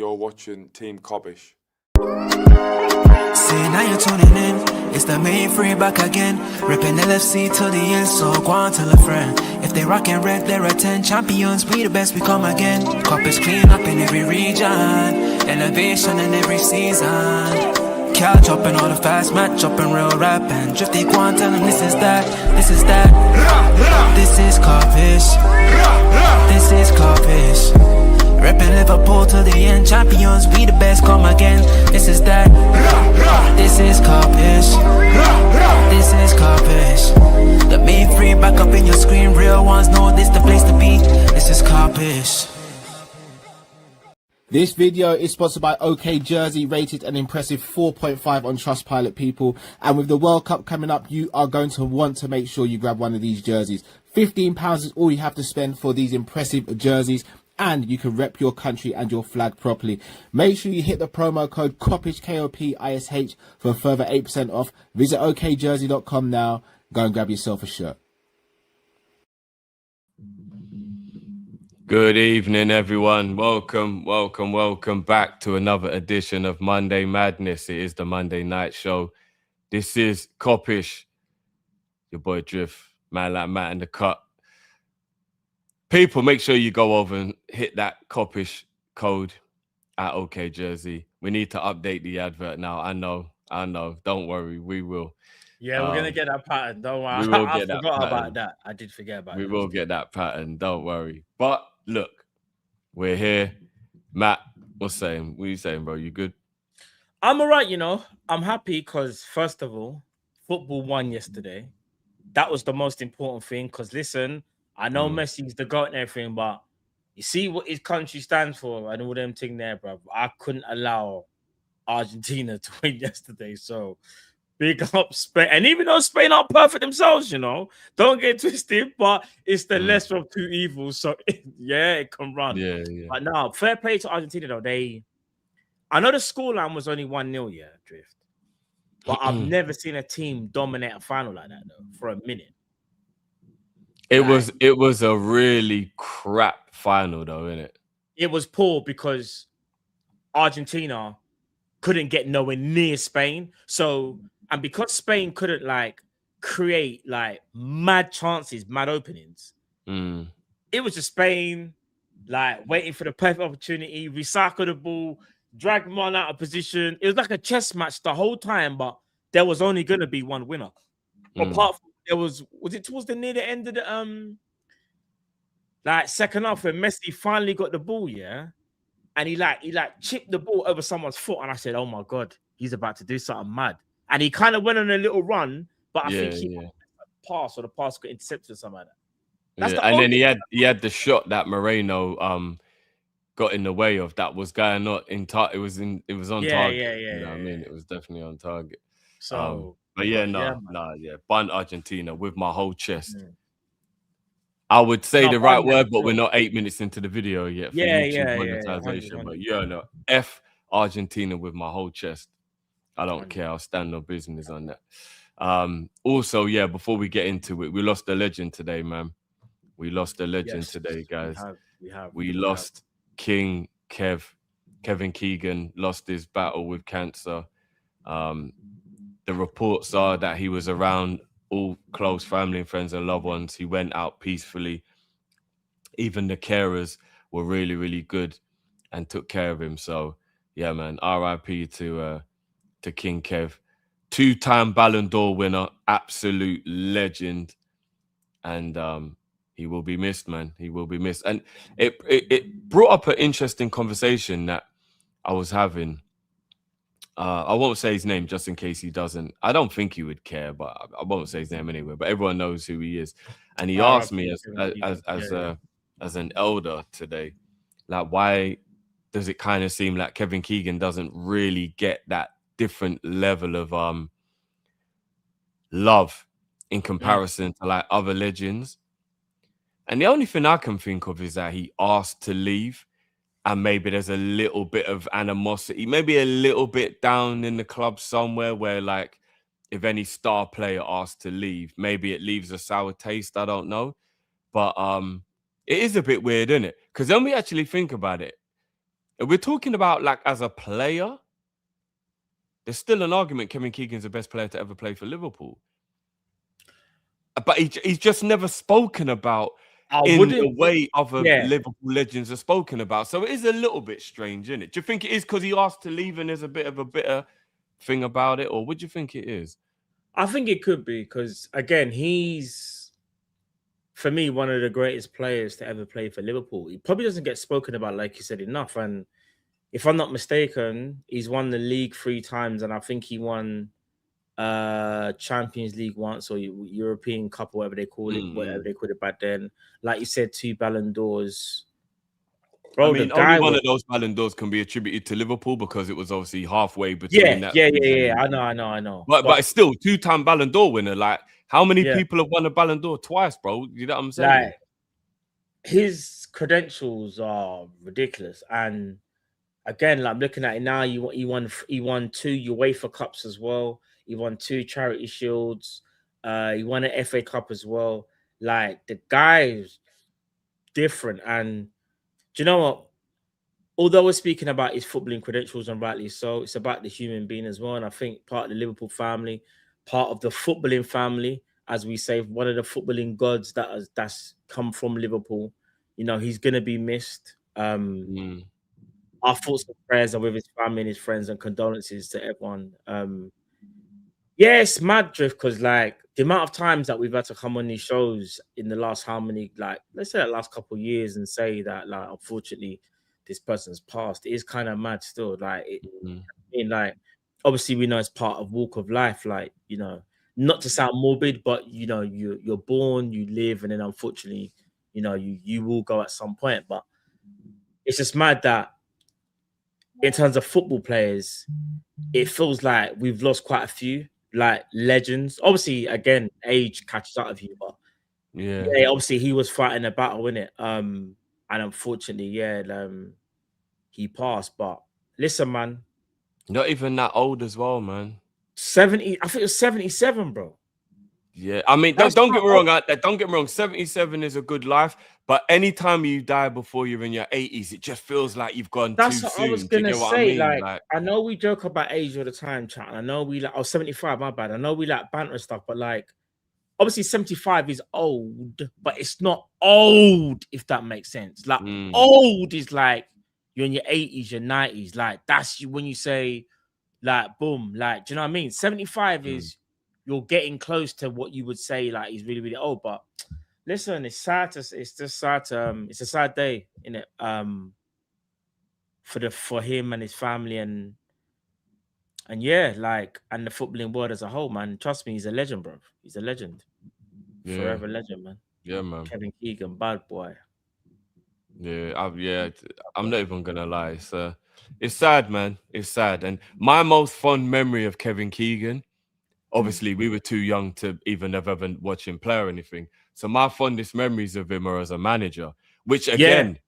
you're watching Team Kop-ish. See, now you're tuning in. It's the main free back again. Ripping LFC till the end, so go on, tell a friend. If they rockin' red, they're a 10 champions. We the best, we come again. Kop-ish clean up in every region. Elevation in every season. Catch up in all the fast match up in real rap. And Drifty go on, tell them this is that. This is that. This is Kop-ish. This is Kop-ish. Reppin' Liverpool to the end, champions, we the best, come again. This is that. This is Kop-ish. This is Kop-ish. The main free back up in your screen, real ones know this the place to be. This is Kop-ish. This video is sponsored by OK Jersey, rated an impressive 4.5 on Trustpilot, people. And with the World Cup coming up, you are going to want to make sure you grab one of these jerseys. £15 is all you have to spend for these impressive jerseys, and you can rep your country and your flag properly. Make sure you hit the promo code Kopish, Kopish, for a further 8% off. Visit okjersey.com now. Go and grab yourself a shirt. Good evening, everyone. Welcome back to another edition of Monday Madness. It is the Monday night show. This is Kop-ish, your boy Drift, man like Matt in the cut. People, make sure you go over and hit that Kop-ish code at OK Jersey. We need to update the advert now. I know. Don't worry, we will. Yeah, we're gonna get that pattern. Don't worry. I forgot about that. I did forget about it. We will get that pattern. Don't worry. But look, we're here. Matt, what are you saying, bro? You good? I'm all right, you know. I'm happy because, first of all, football won yesterday. That was the most important thing. Because, listen, I know Messi's the GOAT and everything, but you see what his country stands for and all them thing there, bro. I couldn't allow Argentina to win yesterday. So, big up Spain. And even though Spain aren't perfect themselves, you know, don't get twisted, but it's the lesser of two evils. So, yeah, it can run. Yeah. But no, fair play to Argentina, though. I know the scoreline was only 1-0, yeah, Drift. But I've never seen a team dominate a final like that, though, for a minute. It was a really crap final, though, isn't it? It was poor because Argentina couldn't get nowhere near Spain. So, and because Spain couldn't create mad chances, mad openings, it was just Spain waiting for the perfect opportunity, recycle the ball, drag one out of position. It was like a chess match the whole time, but there was only going to be one winner. Apart from was it towards near the end of the second half when Messi finally got the ball, yeah, and he chipped the ball over someone's foot, and I said, "Oh my god, he's about to do something mad." And he kind of went on a little run, but I think he pass or the pass got intercepted or something like that. And then he had the shot that Moreno got in the way of that was going on in target. It was on target. Yeah. You know what I mean? It was definitely on target. So. But bun Argentina with my whole chest. I would say the right word, but we're not 8 minutes into the video yet. For YouTube monetization. 100. But F Argentina with my whole chest. I don't care. I'll stand on business on that. Also, before we get into it, we lost a legend today, man. We lost a legend today, guys. We lost King Kevin Keegan lost his battle with cancer. The reports are that he was around all close family and friends and loved ones. He went out peacefully. Even the carers were really, really good and took care of him. So, yeah, man, RIP to King Kev. 2-time Ballon d'Or winner, absolute legend. And he will be missed, man. He will be missed. And it brought up an interesting conversation that I was having. I won't say his name just in case he doesn't. I don't think he would care, but I won't say his name anyway. But everyone knows who he is. And he asked me as an elder today, why does it kind of seem like Kevin Keegan doesn't really get that different level of love in comparison to other legends? And the only thing I can think of is that he asked to leave. And maybe there's a little bit of animosity, maybe a little bit down in the club somewhere where, if any star player asked to leave, maybe it leaves a sour taste. I don't know. But it is a bit weird, isn't it? Because when we actually think about it, If we're talking about like as a player, there's still an argument Kevin Keegan's the best player to ever play for Liverpool. But he's just never spoken about in the way other Liverpool legends are spoken about. So it is a little bit strange, isn't it? Do you think it is because he asked to leave and there's a bit of a bitter thing about it? Or what do you think it is? I think it could be because, again, he's, for me, one of the greatest players to ever play for Liverpool. He probably doesn't get spoken about, like you said, enough. And if I'm not mistaken, he's won the league 3 times. And I think he won Champions League once, or European Cup, or whatever they call it, whatever they called it back then. Like you said, 2 Ballon d'Ors. Bro, I mean, only one of those Ballon d'Ors can be attributed to Liverpool because it was obviously halfway between that. Yeah. I know. But it's still 2-time Ballon d'Or winner. Like, how many people have won a Ballon d'Or twice, bro? You know what I'm saying? Like, his credentials are ridiculous. And again, like, I'm looking at it now, he won 2 UEFA Cups as well. He won 2 Charity Shields. He won an FA Cup as well. Like, the guy's different. And do you know what? Although we're speaking about his footballing credentials, and rightly so, it's about the human being as well. And I think part of the Liverpool family, part of the footballing family, as we say, one of the footballing gods that's come from Liverpool. You know, he's going to be missed. Our thoughts and prayers are with his family and his friends, and condolences to everyone. Yeah, it's mad, Drift, because like the amount of times that we've had to come on these shows in the last let's say that last couple of years and say that, like, unfortunately, this person's passed, it is kind of mad still. Like, like, obviously we know it's part of walk of life. Like, you know, not to sound morbid, but you know, you're born, you live, and then unfortunately, you know, you will go at some point. But it's just mad that in terms of football players, it feels like we've lost quite a few, like, legends. Obviously, again, age catches up of you, but yeah, obviously he was fighting a battle, innit? And unfortunately, he passed. But listen, man, not even that old as well, man. 70, I think it was 77, bro. Yeah, I mean, don't get me wrong. Don't get me wrong. 77 is a good life, but anytime you die before you're in your 80s, it just feels like you've gone too soon. That's what I was gonna say. Like, I know we joke about age all the time, chat. I know we 75, my bad. I know we like banter and stuff, but like, obviously 75 is old, but it's not old, if that makes sense. Like, old is like you're in your 80s, your 90s. Like, that's when you say, like, boom, like, do you know what I mean? 75 is you're getting close to what you would say, like, he's really, really old. But listen, it's sad. It's just sad. It's a sad day, innit? For him and his family, and yeah, like, and the footballing world as a whole, man. Trust me, he's a legend, bro. He's a legend. Yeah. Forever legend, man. Yeah, man. Kevin Keegan, bad boy. Yeah, I'm not even gonna lie. It's sad, man. It's sad. And my most fond memory of Kevin Keegan, obviously, we were too young to even have ever watched him play or anything. So my fondest memories of him are as a manager, which, again,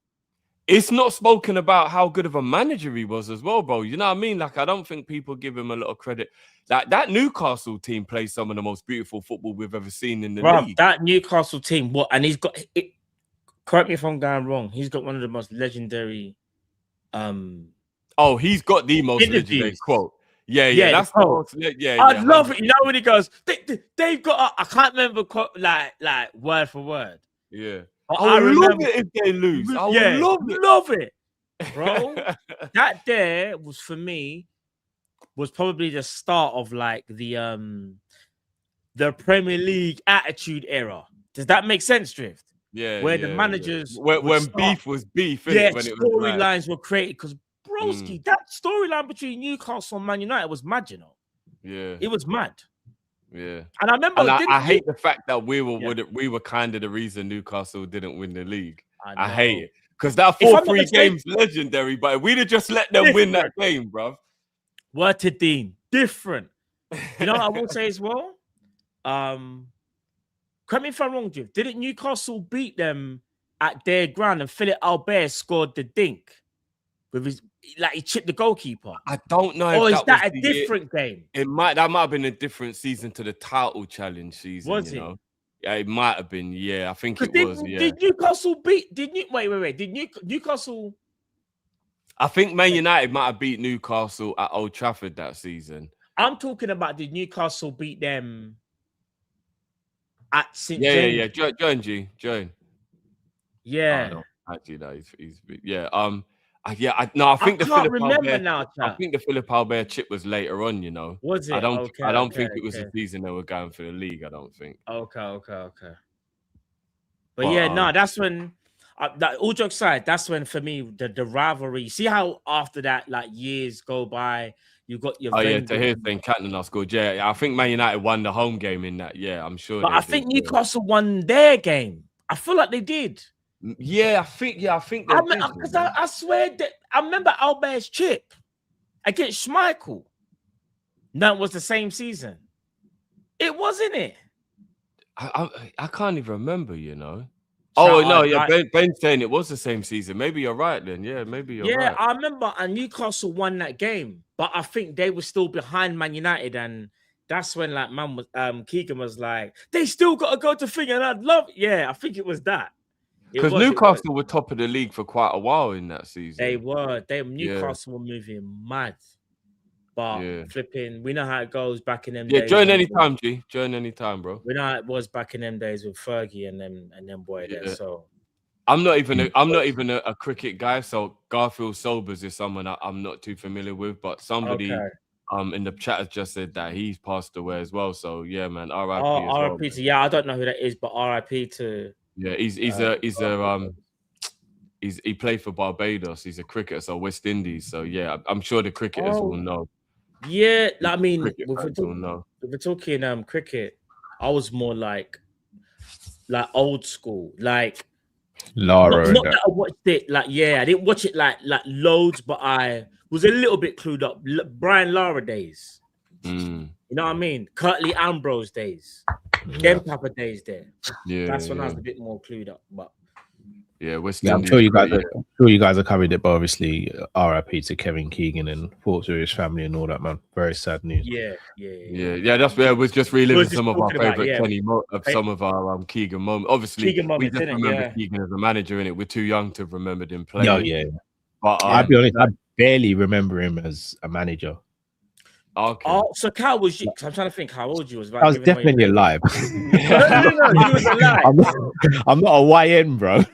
it's not spoken about how good of a manager he was as well, bro. You know what I mean? Like, I don't think people give him a lot of credit. Like, that Newcastle team plays some of the most beautiful football we've ever seen in the league. That Newcastle team, and he's got it. Correct me if I'm going wrong. He's got one of the most legendary. He's got the most legendary quote. Yeah, that's the most. I love it. You know when he goes, they've got. I can't remember like word for word. Yeah, I love it if they lose. I love it, bro. That there was, for me, was probably the start of like the Premier League attitude era. Does that make sense, Drift? Yeah, where the managers when beef was beef. Yeah, storylines were created because broski, that storyline between Newcastle and Man United was mad, you know. Yeah, it was mad. Yeah, and I remember. I hate the fact that we were kind of the reason Newcastle didn't win the league. I hate it because that 4-3 game's legendary. But if we'd have just let them win that game, bro. Word to Dean, different. You know what I will say as well. Correct me if I'm wrong, Jim. Didn't Newcastle beat them at their ground and Philip Albert scored the dink with his, like, he chipped the goalkeeper? I don't know. Or is that a different game? That might have been a different season to the title challenge season. Was it? Yeah, it might have been. Yeah, I think it was. Yeah. Did Newcastle beat? Wait? Did Newcastle? I think Man United might have beat Newcastle at Old Trafford that season. I'm talking about did Newcastle beat them at St. Yeah, James? yeah, yeah. Joan. Yeah. Oh, no, actually, no, he's yeah. I think the can't Philip remember Albert, now, I chat. think the Philip Albert chip was later on. You know, Was it? I don't Okay, think it was the season they were going for the league. I don't think. Okay. But yeah, no, that's when. All jokes aside, that's when for me the rivalry. See how after that, like years go by, you got your. To hear saying Cantona scored. Yeah, I think Man United won the home game in that. Yeah, I'm sure. But I think Newcastle won their game. I feel like they did. Yeah, I think they did. Because I swear that I remember Albert's chip against Schmeichel. That was the same season. It wasn't it. I can't even remember. You know. Oh no, yeah, Ben's saying it was the same season. Maybe you're right then. Yeah, maybe you're right. Yeah, I remember, and Newcastle won that game, but I think they were still behind Man United, and that's when like Keegan was like, they still got to go to thing, and I'd love. Yeah, I think it was that. Because Newcastle were top of the league for quite a while in that season. They were. Newcastle were moving mad. But flipping, we know how it goes back in them days. Yeah, join anytime, G. Join anytime, bro. We know how it was back in them days with Fergie and them boy there. So I'm not even a cricket guy. So Garfield Sobers is someone I'm not too familiar with, but somebody in the chat has just said that he's passed away as well. So yeah, man, R.I.P. R.I.P. to I don't know who that is, but R.I.P. to he played for Barbados. He's a cricketer, so West Indies. So yeah, I'm sure the cricketers will know. Yeah, I mean, if we're talking cricket, I was more like old school, like Lara. Not that I watched it, I didn't watch it like loads, but I was a little bit clued up. Brian Lara days, you know what I mean? Curtly Ambrose days, them type of days there. Yeah, that's when I was a bit more clued up, but. Yeah, I'm sure you guys are covered it, but obviously RIP to Kevin Keegan and thoughts with his family and all that, man. Very sad news. Yeah. That's where we're just reliving some of our favorite some of our Keegan moments. Obviously, we just remember Keegan as a manager, innit? We're too young to remember him playing. No, yeah. But I'll be honest, I barely remember him as a manager. Okay. Oh, so Cal was you? I'm trying to think how old you was. I was definitely alive. No, you was alive. I'm not a YN, bro.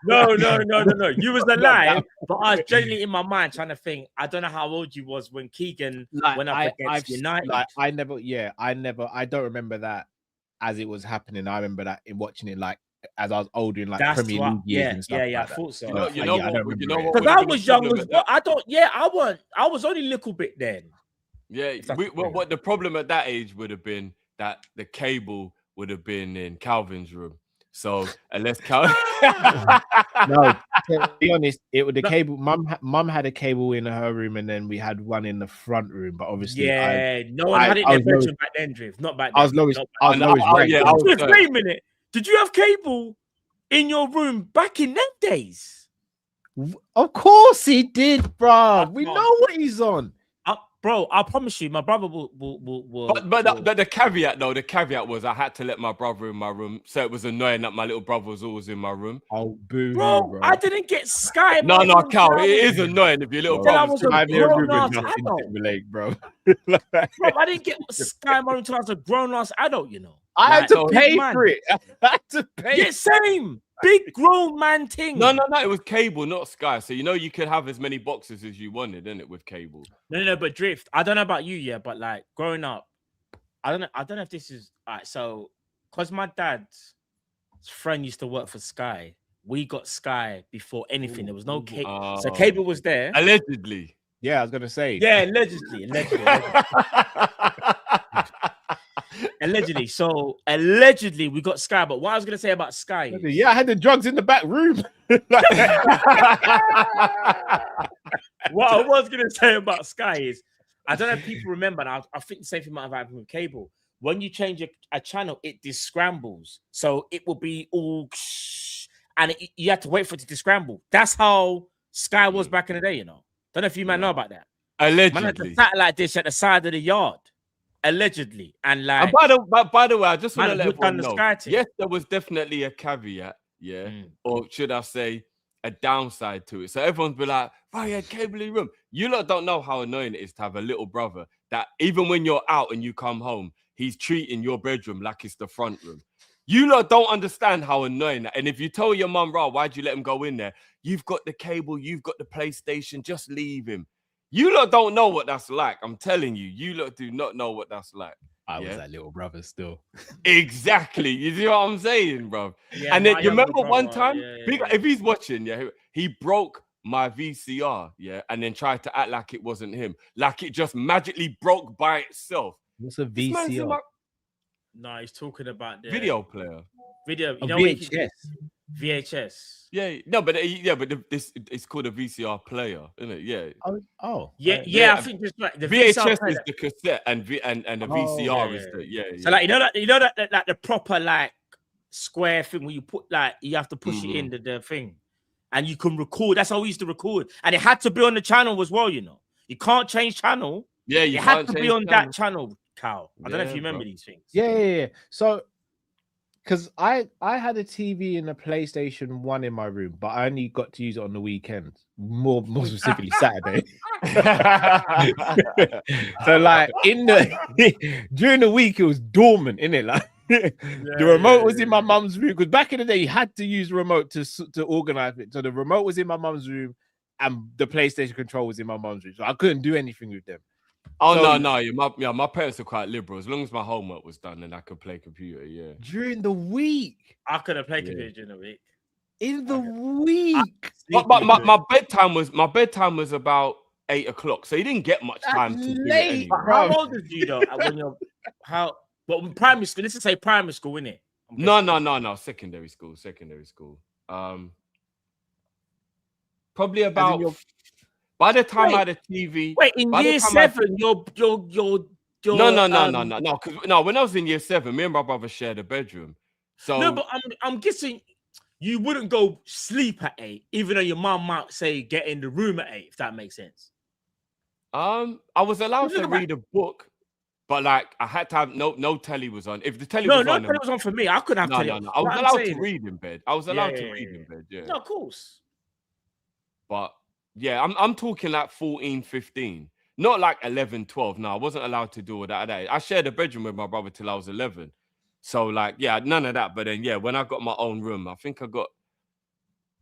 No. You was alive, but I was genuinely in my mind trying to think. I don't know how old you was when Keegan went up against United. I don't remember that as it was happening. I remember that in watching it as I was older in Premier League years and stuff. Yeah, I thought so. You know what? Because I was young as well. I was only a little bit then. Yeah, what the problem at that age would have been that the cable would have been in Calvin's room. So unless Calvin, no, to be honest, the cable. Mum had a cable in her room, and then we had one in the front room. But obviously, no one had it in their bedroom back then, Drift. Not back then. I was lowest. Wait a minute. Did you have cable in your room back in them days? Of course he did, bro. We know what he's on. Bro, I promise you, my brother will. But the caveat was I had to let my brother in my room, so it was annoying that my little brother was always in my room. Oh, boo, bro! I didn't get Sky. No, Cal, it is annoying if your little brother was in your room and nothing relate, bro. Bro, I didn't get Sky until I was a grown-ass adult, you know. I had to pay for it. I had to pay. Yeah, same. Big grown man thing. No, it was cable, not Sky. So you could have as many boxes as you wanted, didn't it, with cable? No, but Drift. I don't know about you, but like growing up, I don't know if this is all right. So, because my dad's friend used to work for Sky, we got Sky before anything. There was no cable, so cable was there. Allegedly. Yeah, I was gonna say. Yeah, allegedly. Allegedly. So allegedly we got Sky. But what I was gonna say about Sky, I had the drugs in the back room. What I was gonna say about Sky is, I don't know if people remember, and I think the same thing might have happened with cable. When you change a channel, it descrambles, so it will be all, and you have to wait for it to descramble. That's how Sky was back in the day. You know, don't know if you might know about that. Allegedly, man had the satellite dish at the side of the yard. Allegedly, and like. And by the way, I just want to let everyone know. Yes, there was definitely a caveat. Yeah, or should I say, a downside to it. So everyone's be like, "Oh, yeah, cable in room." You lot don't know how annoying it is to have a little brother that even when you're out and you come home, he's treating your bedroom like it's the front room. You lot don't understand how annoying that. And if you tell your mum, "Rah, why'd you let him go in there? You've got the cable, you've got the PlayStation, just leave him." You lot don't know what that's like. I'm telling you, you lot do not know what that's like. I was that little brother still. Exactly. You see what I'm saying, bro? Yeah, and then my you remember younger one brother, time, yeah. if he's watching, he broke my VCR, and then tried to act like it wasn't him, like it just magically broke by itself. What's a VCR? No, he's talking about the video player. Video, you know, VHS. VHS. Yeah, no, but this it's called a VCR player, isn't it? Yeah. Oh. Yeah. I think just right. The VHS is the cassette, and the VCR is the So like you know that like the proper like square thing where you put like you have to push it in the thing, and you can record. That's how we used to record, and it had to be on the channel as well. You know, you can't change channel. Yeah, it had to be on that channel, Cal. I don't know if you remember these things. Yeah. So. Because I had a TV and a PlayStation 1 in my room, but I only got to use it on the weekends, more specifically Saturday. So like during the week it was dormant, innit? Like the remote was in my mum's room, because back in the day you had to use the remote to organize it. So the remote was in my mum's room and the PlayStation control was in my mum's room. So I couldn't do anything with them. Oh, so, no. My parents are quite liberal. As long as my homework was done, then I could play computer. Yeah. During the week, I could have played computer during the week. In the week, but my bedtime was about 8 o'clock, so you didn't get much time to do it anyway. How old is you though? When you're Well, primary school. Let's just say primary school, innit? No. Secondary school. Probably about. By the time I had a TV. Wait, in year 7, you're No. When I was in year 7, me and my brother shared a bedroom. So no, but I'm guessing you wouldn't go sleep at 8, even though your mom might say get in the room at 8, if that makes sense. I was allowed to read a book, but like I had to have no telly was on. If the telly was on, telly was on for me. I couldn't have telly. No. I was allowed to read in bed. I was allowed to read in bed. Yeah. No, of course. But yeah, I'm talking like 14, 15. Not like 11, 12. No, I wasn't allowed to do all that. I shared a bedroom with my brother till I was 11. So like, yeah, none of that. But then, yeah, when I got my own room, I think I got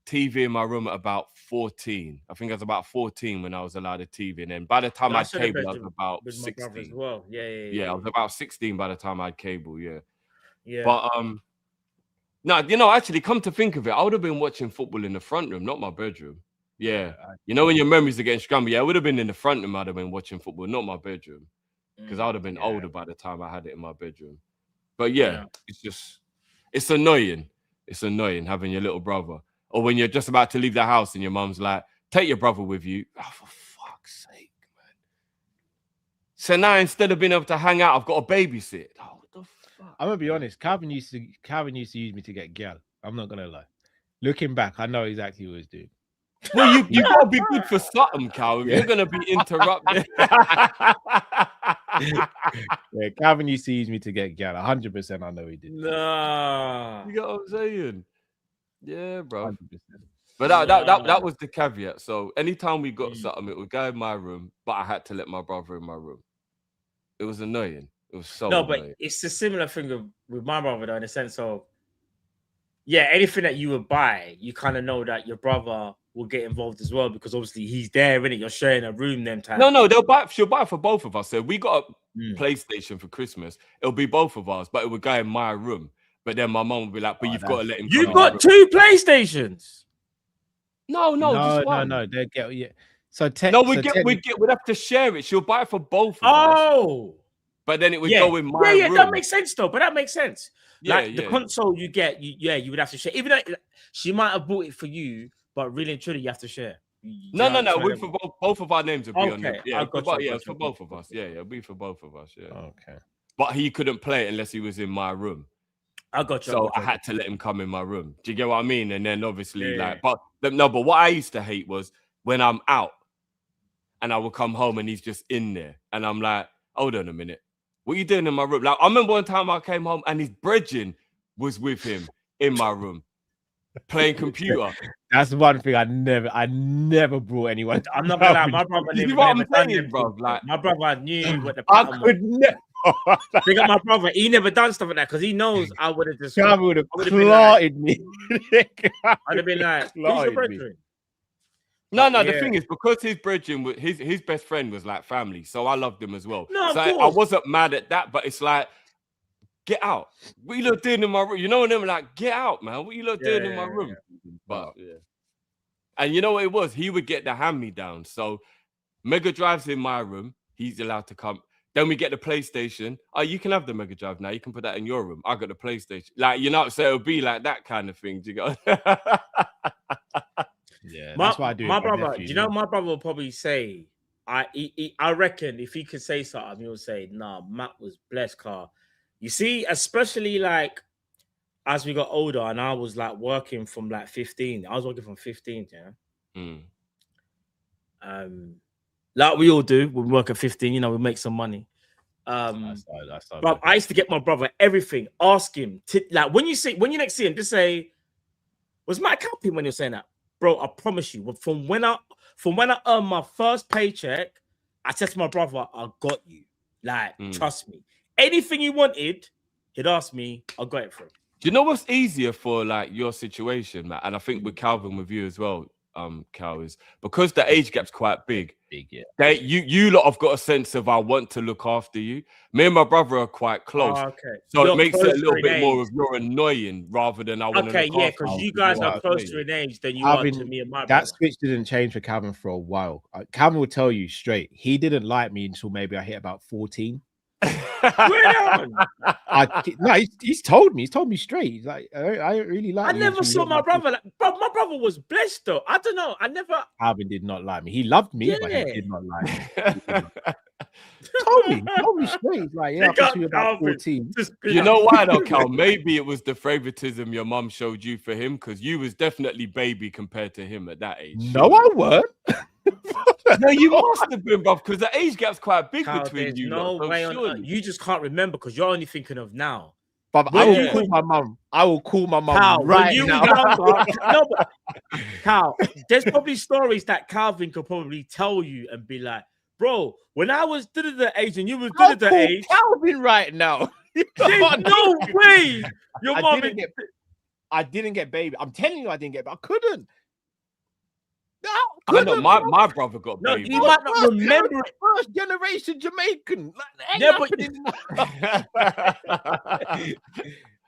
TV in my room at about 14. I think I was about 14 when I was allowed a TV. And then by the time I had cable, I was about 16. As well. Yeah, I was about 16 by the time I had cable, yeah. Yeah. But no, actually, come to think of it, I would have been watching football in the front room, not my bedroom. Yeah. You know, when your memories are getting scrambled, yeah, I would have been in the front room, I'd have been watching football, not my bedroom. Because I would have been older by the time I had it in my bedroom. But yeah, it's annoying. It's annoying having your little brother. Or when you're just about to leave the house and your mum's like, take your brother with you. Oh, for fuck's sake, man. So now instead of being able to hang out, I've got to babysit. Oh, what the fuck? I'm gonna be honest. Calvin used to use me to get gal. I'm not gonna lie. Looking back, I know exactly what he was doing. Well, you gotta be good for something, Calvin. You're gonna be interrupted. Yeah, Calvin used to use me to get gal. 100%. I know he did. No, you know what I'm saying? Yeah, bro. 100%. But that was the caveat. So anytime we got something, it would go in my room, but I had to let my brother in my room. It was annoying. It was so annoying. But it's a similar thing with my brother, though, in the sense of, yeah, anything that you would buy, you kind of know that your brother will get involved as well, because obviously he's there, innit? You're sharing a room them time. No, she'll buy it for both of us. So we got a PlayStation for Christmas. It'll be both of us, but it would go in my room. But then my mom would be like, but you've got to let him. You've got 2 PlayStations. No, just one. No. They get So we'd have to share it. She'll buy it for both of us. But then it would go in my room. Yeah, that makes sense though. But that makes sense. Like the console you get, you would have to share. Even though she might have bought it for you, but really and truly you have to share. No. For both of our names would be on it. Yeah, for both of us. Yeah, it'd be for both of us. Yeah. Okay. But he couldn't play it unless he was in my room. I got you. So I had to let him come in my room. Do you get what I mean? And then obviously, but what I used to hate was when I'm out and I would come home and he's just in there. And I'm like, hold on a minute. What are you doing in my room? Like, I remember one time I came home and his brethren was with him in my room. playing computer. That's one thing I never brought anyone. I'm not gonna lie, my brother You see never what I'm done saying, them bro? things. Like, My brother knew what the I pattern could was. never. Big up my brother. He never done stuff like that because he knows I would have just. Calvin would have I would've been like- clotted me. I'd have been like, who's your Clotted me. brethren? no, Yeah. the thing is, because his brethren, his best friend was like family, so I loved him as well. No, of so I course. wasn't mad at that, but it's like, get out. What you lot doing in my room? You know, and them like, get out, man. What you lot doing in my room? But yeah. And you know what it was? He would get the hand-me-down. So Mega Drive's in my room. He's allowed to come. Then we get the PlayStation. Oh, you can have the Mega Drive now. You can put that in your room. I got the PlayStation. Like, you know, so it'll be like that kind of thing. Do you go? Yeah, My, that's what I do. my with my brother, nephews, you know, man. my brother will probably say, I reckon if he could say something, he would say, nah, Matt was blessed, car. You see, especially like as we got older and I was like working from like 15. I was working from 15, yeah. Like we all do, we work at 15, you know, we make some money. But I used to get my brother everything, ask him like when you next see him, just say, was Matt happy when you're saying that? Bro, I promise you, from when I earned my first paycheck, I said to my brother, I got you. Like, trust me. Anything you wanted, he'd ask me, I got it for him. Do you know what's easier for like your situation, Matt? And I think with Calvin, with you as well, Cal, is because the age gap's quite big. Yeah. You lot have got a sense of I want to look after you. Me and my brother are quite close. Oh, okay. So You're it makes it a little bit age. more of you're annoying rather than I want to Okay, look yeah, after because you. you guys know are what I closer mean? in age than you Calvin, are to me and my that brother. switch didn't change for Calvin for a while. Calvin will tell you straight. He didn't like me until maybe I hit about 14. He's told me. He's told me straight. He's like, I don't really like. I never saw my brother. Like, bro, my brother was blessed though. I don't know. I never. Calvin did not like me. He loved me, but he Yeah. did not like me. told me straight. He's like, yeah, up until about 14. You know why though, Cal? Maybe it was the favoritism your mum showed you for him because you was definitely baby compared to him at that age. No, I weren't. No, you must have been, bruv, because the age gap's quite big Cal, between there's you. no lot, so way on surely. earth. You just can't remember because you're only thinking of now. But I will call my mum. I will call my mum Cal, right when you now. were younger, no, but Cal, there's probably stories that Calvin could probably tell you and be like, bro, when I was the age and you was I'll the call age, Calvin right now. there's no way. Your mom I didn't get baby. I'm telling you, I didn't get. I couldn't. I know my brother got No, baby. you might not remember it. First generation Jamaican. Like, Yeah,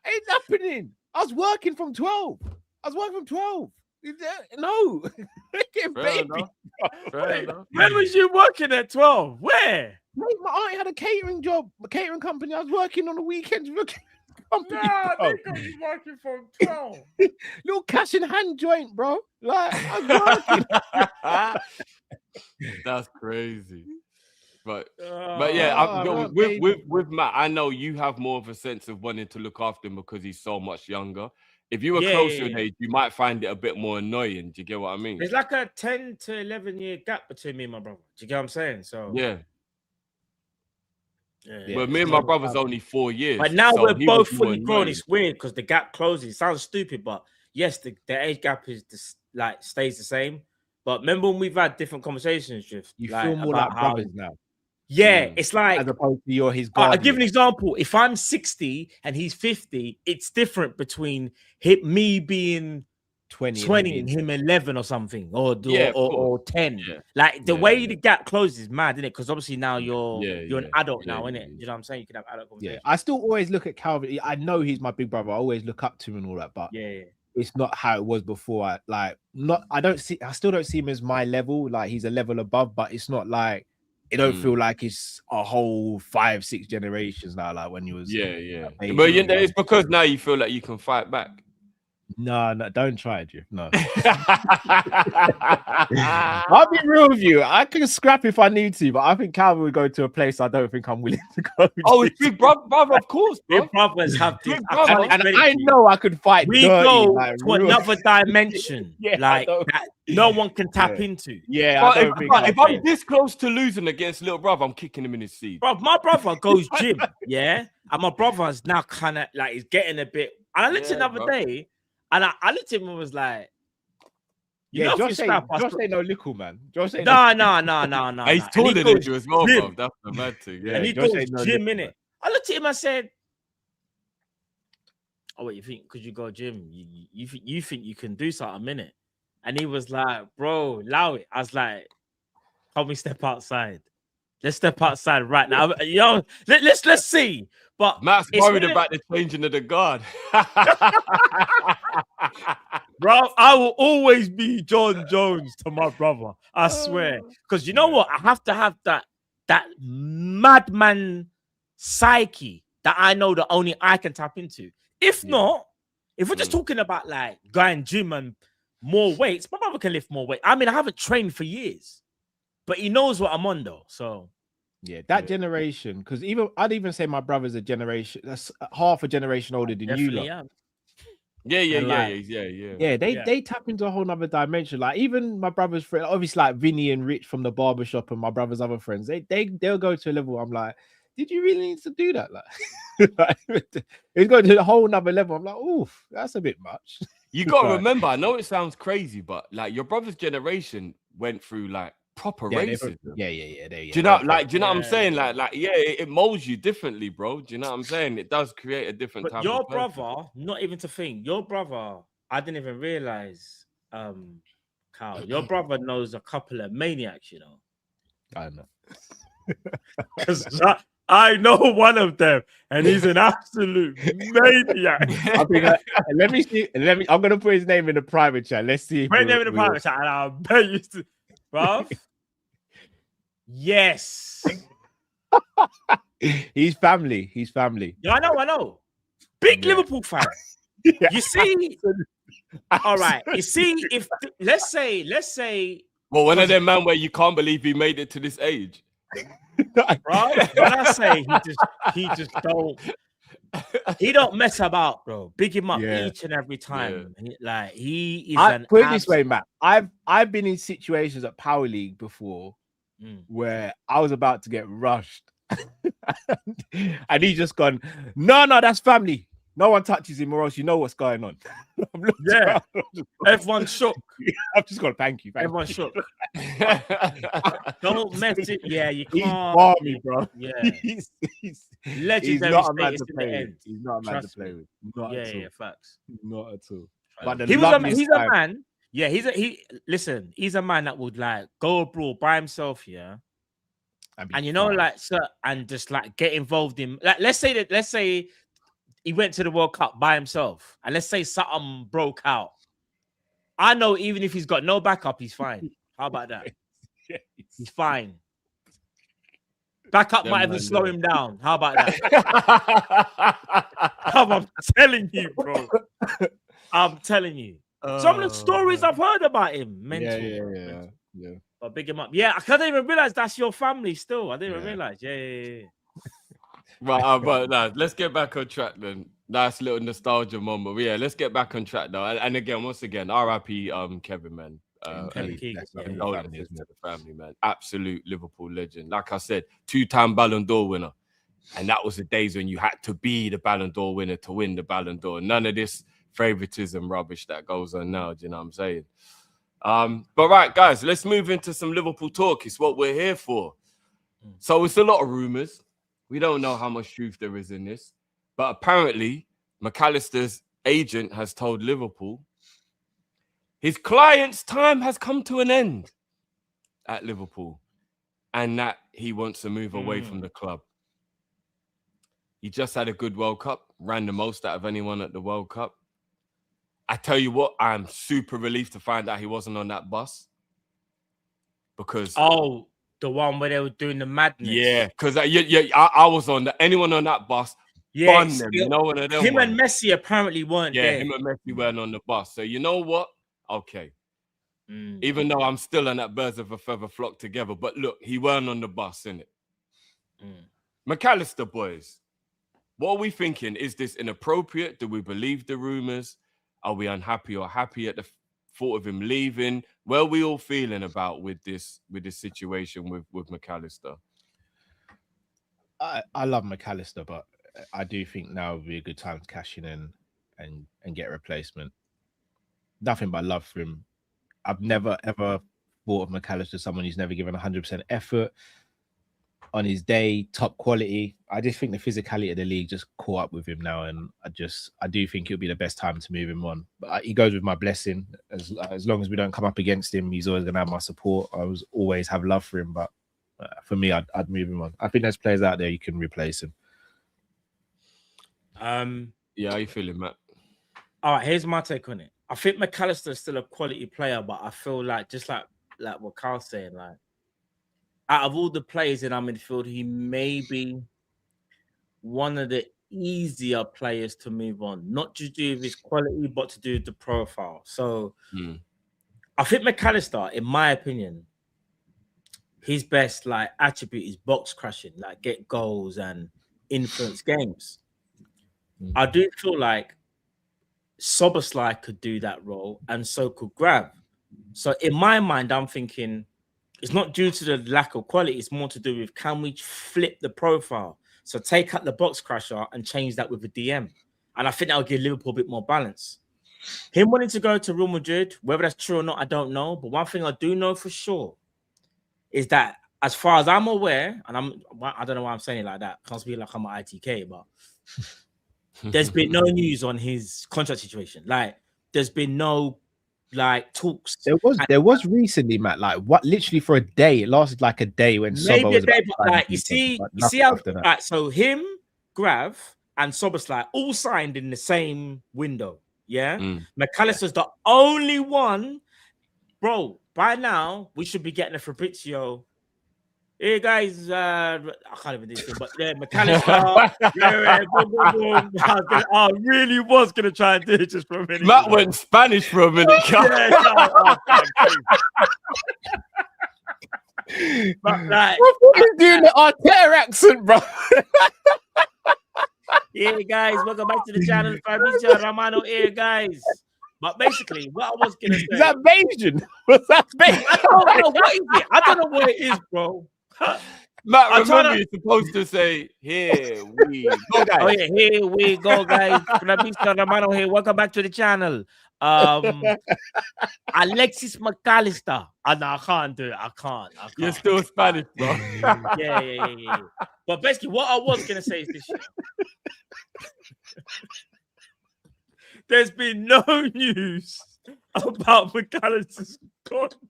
ain't happening. I was working from 12. No, getting baby. Where was you working at 12? Where? Mate, my aunt had a catering job, a catering company. I was working on the weekends. Company, Nah, bro. they got you working from 12. Little cash in hand joint, bro. Like I was working. That's crazy. But yeah, with Matt, I know you have more of a sense of wanting to look after him because he's so much younger. If you were closer in age, you might find it a bit more annoying. Do you get what I mean? There's like a 10 to 11 year gap between me and my brother. Do you get what I'm saying? So yeah. Yeah. But me and my brother's only 4 years. But now so we're he both was more fully grown. annoying. It's weird because the gap closes. It sounds stupid, but yes, the age gap is like stays the same. But remember when we've had different conversations, just You feel more like brothers now. Yeah, it's like as opposed to you're his I'll guardian. give an example. If I'm 60 and he's 50, it's different between me being 20 and him 11 or something, or 10. Yeah. Like the way the gap closes is mad, isn't it? Because obviously now you're an adult now, innit? You know what I'm saying? You can have adult conversations. Yeah, I still always look at Calvin. I know he's my big brother. I always look up to him and all that, but it's not how it was before. I still don't see him as my level. Like he's a level above, but it's not like it don't feel like it's a whole 5-6 generations now. Like when you was but it's because now you feel like you can fight back. No, don't try it, Jeff. No. I'll be real with you. I can scrap if I need to, but I think Calvin would go to a place I don't think I'm willing to go. Oh, it's big brother, of course. Big brothers have this. And I know I could fight. We dirty, go like, to another dimension, like that no one can tap into. Yeah, but if I'm this close to losing against little brother, I'm kicking him in his seat. Bro, my brother goes gym, and my brother's now kind of like he's getting a bit. And I looked the other day. And I looked at him and was like, you know, if Josh you scrap us, Josh ain't no little man. Josh ain't no. He's And taller he than goes, you as well, gym. bro. That's the mad thing. And he Josh goes ain't no gym, little innit? I looked at him and said, oh, wait, you think because you go gym, you think you can do something, innit? And he was like, bro, allow it. I was like, help me step outside. Let's step outside right now. You know, let's see. But Matt's it's worried really- about the changing of the guard. bro, I will always be John Jones to my brother. I swear. Because you know what? I have to have that madman psyche that I know that only I can tap into. If not, if we're just talking about like going gym and more weights, my brother can lift more weight. I mean, I haven't trained for years, but he knows what I'm on though. So that generation, because I'd even say my brother's a generation that's half a generation older than you lot. Yeah. They tap into a whole nother dimension. Like even my brother's friend, obviously like Vinny and Rich from the barbershop and my brother's other friends, they'll go to a level. I'm like, did you really need to do that? Like, it's going to a whole nother level. I'm like, oof, that's a bit much. You gotta remember, I know it sounds crazy, but like your brother's generation went through like proper racism. Do you know what I'm saying? Like, it molds you differently, bro. Do you know what I'm saying? It does create a different type your of person. brother, not even to think, your brother, I didn't even realize, Carl, your brother knows a couple of maniacs, you know. I know. Because I know one of them, and he's an absolute maniac. Let me see. I'm gonna put his name in the private chat. Let's see. Put his name in the private chat, and I bet you, bro. Yes. He's family. Yeah, I know. Big Liverpool fan. You see, all right. You see, if let's say, well, one of them man where you can't believe he made it to this age. Bro, when I say he just don't mess about, bro. Big him up each and every time. Like he is put it this way, Matt. I've been in situations at Power League before where I was about to get rushed. And he just gone, no, that's family. No one touches him, or else you know what's going on. Everyone's shook. I've just got to thank you. Everyone's shook. Don't mess it. Yeah, you He's can't. balmy, bro. Yeah, he's legendary. not a man status to in play the with. end. He's not a man to Trust play me. with. Not at all. Facts. Not at all. But He's a man. Yeah, he's a man that would like go abroad by himself, yeah. And you know, like, and just like get involved in, like, let's say he went to the World Cup by himself, and let's say something broke out. I know even if he's got no backup, he's fine. How about that? He's fine. Backup might even slow him down. How about that? I'm telling you, bro. I'm telling you. Some of the stories I've heard about him, mental. Yeah. But big him up. Yeah, I didn't even realize that's your family still. I didn't even realize. Yeah. Right, but nah, let's get back on track then. Nice little nostalgia moment. But yeah, let's get back on track though. And again, once again, RIP Kevin, man. Kevin Keegan. Condolences to the family, man. Absolute Liverpool legend. Like I said, 2-time Ballon d'Or winner. And that was the days when you had to be the Ballon d'Or winner to win the Ballon d'Or. None of this favoritism rubbish that goes on now. Do you know what I'm saying? But right, guys, let's move into some Liverpool talk. It's what we're here for. So it's a lot of rumors. We don't know how much truth there is in this, but apparently McAllister's agent has told Liverpool his client's time has come to an end at Liverpool and that he wants to move away from the club. He just had a good World Cup, ran the most out of anyone at the World Cup. I tell you what, I'm super relieved to find out he wasn't on that bus because the one where they were doing the madness. Yeah, because I was on anyone on that bus. Yeah, them, you know one of them. Him and Messi apparently weren't there. Yeah, him and Messi weren't on the bus. So you know what? Okay. Even though I'm still on that birds of a feather flock together, but look, he weren't on the bus, innit? McAllister boys, what are we thinking? Is this inappropriate? Do we believe the rumors? Are we unhappy or happy at the thought of him leaving? Where are we all feeling about with this situation with McAllister? I love McAllister, but I do think now would be a good time to cash in and get a replacement. nothing but love for him. I've never ever thought of McAllister as someone who's never given 100% effort on his day, top quality. I just think the physicality of the league just caught up with him now, and I do think it'll be the best time to move him on. But he goes with my blessing. As long as we don't come up against him, he's always gonna have my support. I always have love for him, but for me, I'd move him on. I think there's players out there you can replace him. Yeah, how you feeling, Matt? All right, here's my take on it. I think McAllister is still a quality player, but I feel like just like what Carl's saying, like out of all the players in our midfield, he may be one of the easier players to move on, not to do with his quality, but to do with the profile. So I think McAllister, in my opinion, his best like attribute is box crashing, like get goals and influence games. I do feel like Szoboszlai could do that role, and so could Grab. So in my mind, I'm thinking it's not due to the lack of quality. It's more to do with, can we flip the profile? So take out the box crasher and change that with a DM. And I think that would give Liverpool a bit more balance. Him wanting to go to Real Madrid, whether that's true or not, I don't know. But one thing I do know for sure is that as far as I'm aware, and I don't know why I'm saying it like that. Can't speak like I'm an ITK, but there's been no news on his contract situation. Like, there's been no like talks. There was recently, Matt, like what literally for a day. It lasted like a day when maybe a day, but like you see how like, so him, Grav, and Szoboszlai all signed in the same window. Yeah, McAllister's the only one, bro. By now we should be getting a Fabrizio. Hey guys, I can't even do this, but yeah, McAllister. Boom, boom, boom. I really was gonna try and do it just for a minute. Matt went Spanish for a minute. But like, what are you doing the Arteta accent, bro? Hey guys, welcome back to the channel. Fabrizio Romano here, guys. But basically, what I was gonna say, is that Bayesian? Was that Bayesian? I don't know what is it. I don't know what it is, bro. Matt, remember you're supposed to say, here we go, guys. Oh, yeah, here we go, guys. Fabrizio Romano here. Welcome back to the channel. Alexis McAllister. No, I can't do it. I can't. You're still Spanish, bro. Yeah. But basically, what I was going to say is this year. There's been no news about McAllister's contract.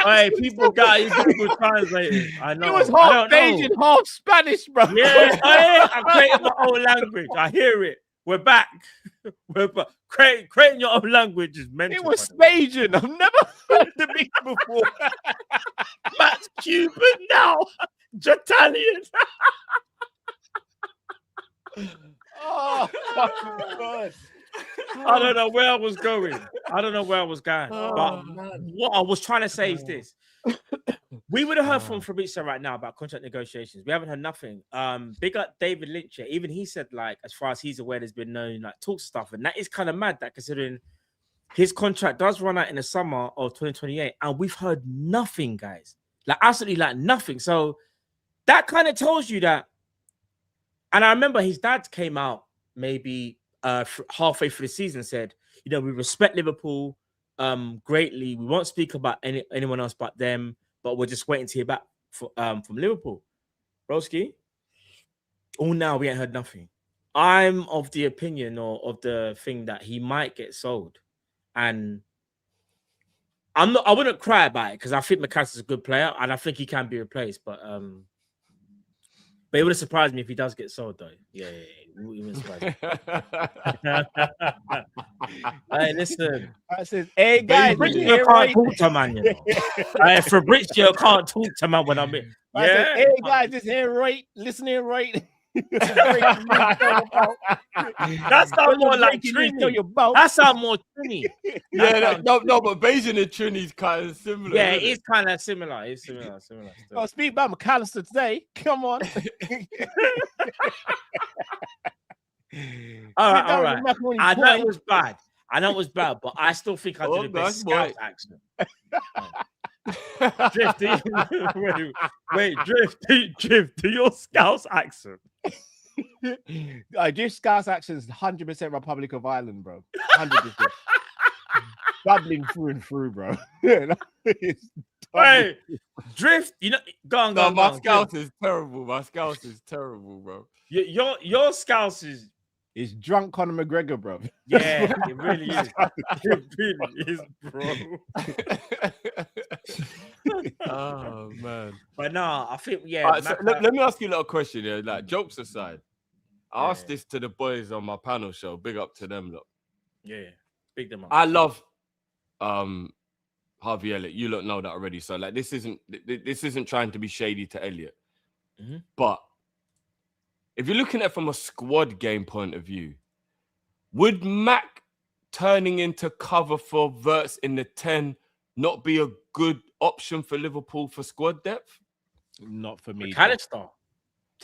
Hey, people got his Google Translator. I know. It was half Asian, half Spanish, bro. Yeah, I'm creating my own language. I hear it. We're back. We're back. Creating your own language is mental. It was Spasian. I've never heard the mix before. Matt's Cuban now. Italian. Oh, my God. I don't know where I was going. But what I was trying to say is this. We would have heard from Fabrizio right now about contract negotiations. We haven't heard nothing. Big up David Lynch. Even he said, like, as far as he's aware, there's been no like talk stuff. And that is kind of mad, that considering his contract does run out in the summer of 2028. And we've heard nothing, guys. Like, absolutely like nothing. So that kind of tells you that. And I remember his dad came out maybe halfway through the season and said, you know, we respect Liverpool greatly. We won't speak about anyone else but them, but we're just waiting to hear back from Liverpool. Broski, now we ain't heard nothing. I'm of the opinion or of the thing that he might get sold. And I wouldn't cry about it because I think McAllister's a good player and I think he can be replaced, but it would have surprised me if he does get sold, though. Yeah. It wouldn't surprise me. Hey, listen. I said, hey, guys. Fabrizio can't talk to man, you know. Fabrizio can't talk to man when I'm in. I said, hey, guys, this here, right? Listen here, right? That sounds more like Trini. That sounds more Trini. Yeah, no, but Bayesian and Trini's kind of similar. Yeah, it's kind of similar. It's similar. Oh, speak about McAllister today. Come on. All right. I know it was bad. But I still think I did the best Scout accent. Drift, wait, Drift, do your Scouse accent. Drift Scouse actions 100% Republic of Ireland, bro. 100%. Bubbling through and through, bro. Hey, Drift, you know, go on. My Scouse is terrible. My Scouse is terrible, bro. Your Scouse is. It's drunk Conor McGregor, bro. Yeah, it really is. It really is, bro. Oh man. But no, I think Right, so let me ask you a little question here. Like, jokes aside, I asked this to the boys on my panel show. Big up to them, look. Yeah, big them up. I love Harvey Elliott. You lot know that already. So like, this isn't trying to be shady to Elliott, but if you're looking at it from a squad game point of view, would Mac turning into cover for Wirtz in the 10 not be a good option for Liverpool for squad depth? Not for me. McAllister.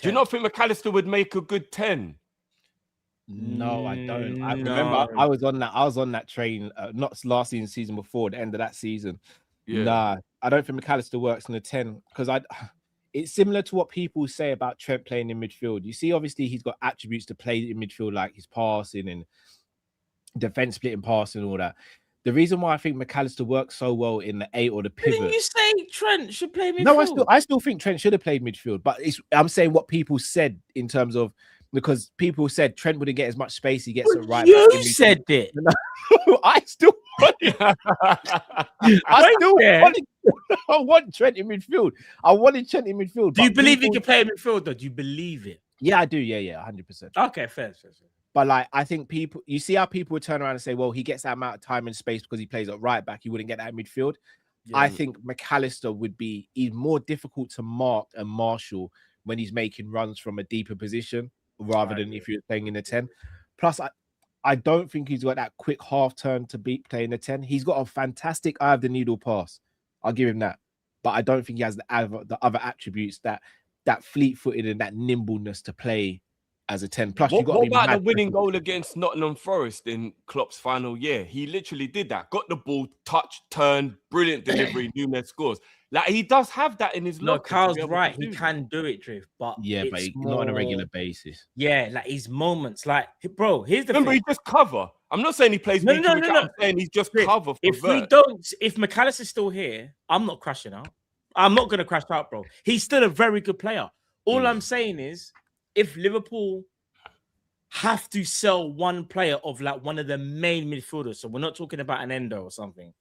Do you not think McAllister would make a good 10? No, I don't. I remember I was on that train, not last season before, the end of that season. Yeah. Nah, I don't think McAllister works in the 10 because it's similar to what people say about Trent playing in midfield. You see, obviously, he's got attributes to play in midfield, like his passing and defense splitting passing and all that. The reason why I think McAllister works so well in the 8 or the pivot. Didn't you say Trent should play midfield? No, I still think Trent should have played midfield, but I'm saying what people said in terms of, because people said Trent wouldn't get as much space he gets at right. You said it. I still want it. I want Trent in midfield. I wanted Trent in midfield. Do you believe he can play in midfield, though? Do you believe it? Yeah, I do. Yeah, 100%. Okay, fair. But like, I think you see how people would turn around and say, well, he gets that amount of time and space because he plays at right back. He wouldn't get that in midfield. Yeah. I think McAllister would be even more difficult to mark and marshal when he's making runs from a deeper position rather than if you're playing in the 10. Plus, I don't think he's got that quick half turn to beat playing the 10. He's got a fantastic eye of the needle pass. I'll give him that. But I don't think he has the other attributes, that fleet-footed and that nimbleness to play as a 10. Plus, what about the winning goal against Nottingham Forest in Klopp's final year? He literally did that. Got the ball, touch, turn, brilliant delivery, Nunes scores. Like, he does have that in his locker. No, Carl's right. He can do it, Drift. But not on a regular basis. Yeah, like his moments. Like, bro, here's the Remember, thing. he just cover. I'm not saying he plays No. I'm saying he's just cover for if McAllister's still here, I'm not crashing out. I'm not going to crash out, bro. He's still a very good player. All I'm saying is, if Liverpool have to sell one player of like one of the main midfielders, so we're not talking about an Endo or something,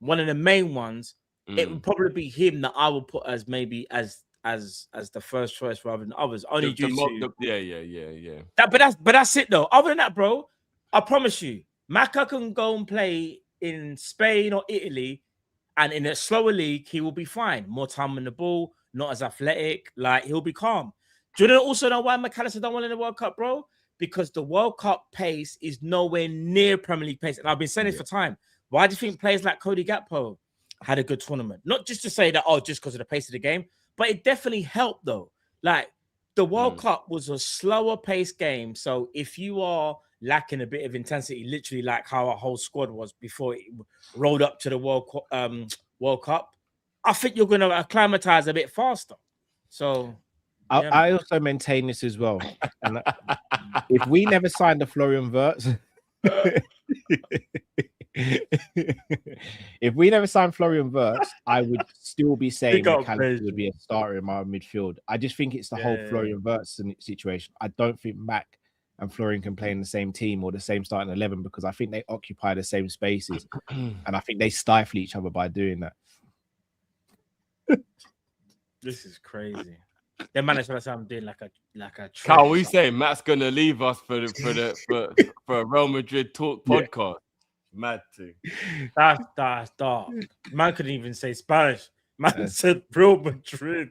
one of the main ones, it would probably be him that I would put as maybe as the first choice rather than others. Only yeah. But that's it though. Other than that, bro, I promise you, Maka can go and play in Spain or Italy, and in a slower league, he will be fine. More time on the ball, not as athletic, like he'll be calm. Do you also know why McAllister don't want in the World Cup, bro? Because the World Cup pace is nowhere near Premier League pace. And I've been saying this for time. Why do you think players like Cody Gakpo had a good tournament? Not just to say that, just because of the pace of the game, but it definitely helped, though. Like, the World Cup was a slower paced game. So if you are lacking a bit of intensity, literally like how our whole squad was before it rolled up to the World Cup, I think you're going to acclimatize a bit faster. So... I also maintain this as well. And if we never signed the Florian Wirtz, I would still be saying McAllister would be a starter in my midfield. I just think it's the whole Florian Wirtz situation. I don't think Mac and Florian can play in the same team or the same starting 11 because I think they occupy the same spaces, and I think they stifle each other by doing that. This is crazy. They managed to say I'm doing like a. Carl, we saying Matt's gonna leave us for a Real Madrid talk podcast. Mad thing. That's dark. Man couldn't even say Spanish. Man said Real Madrid.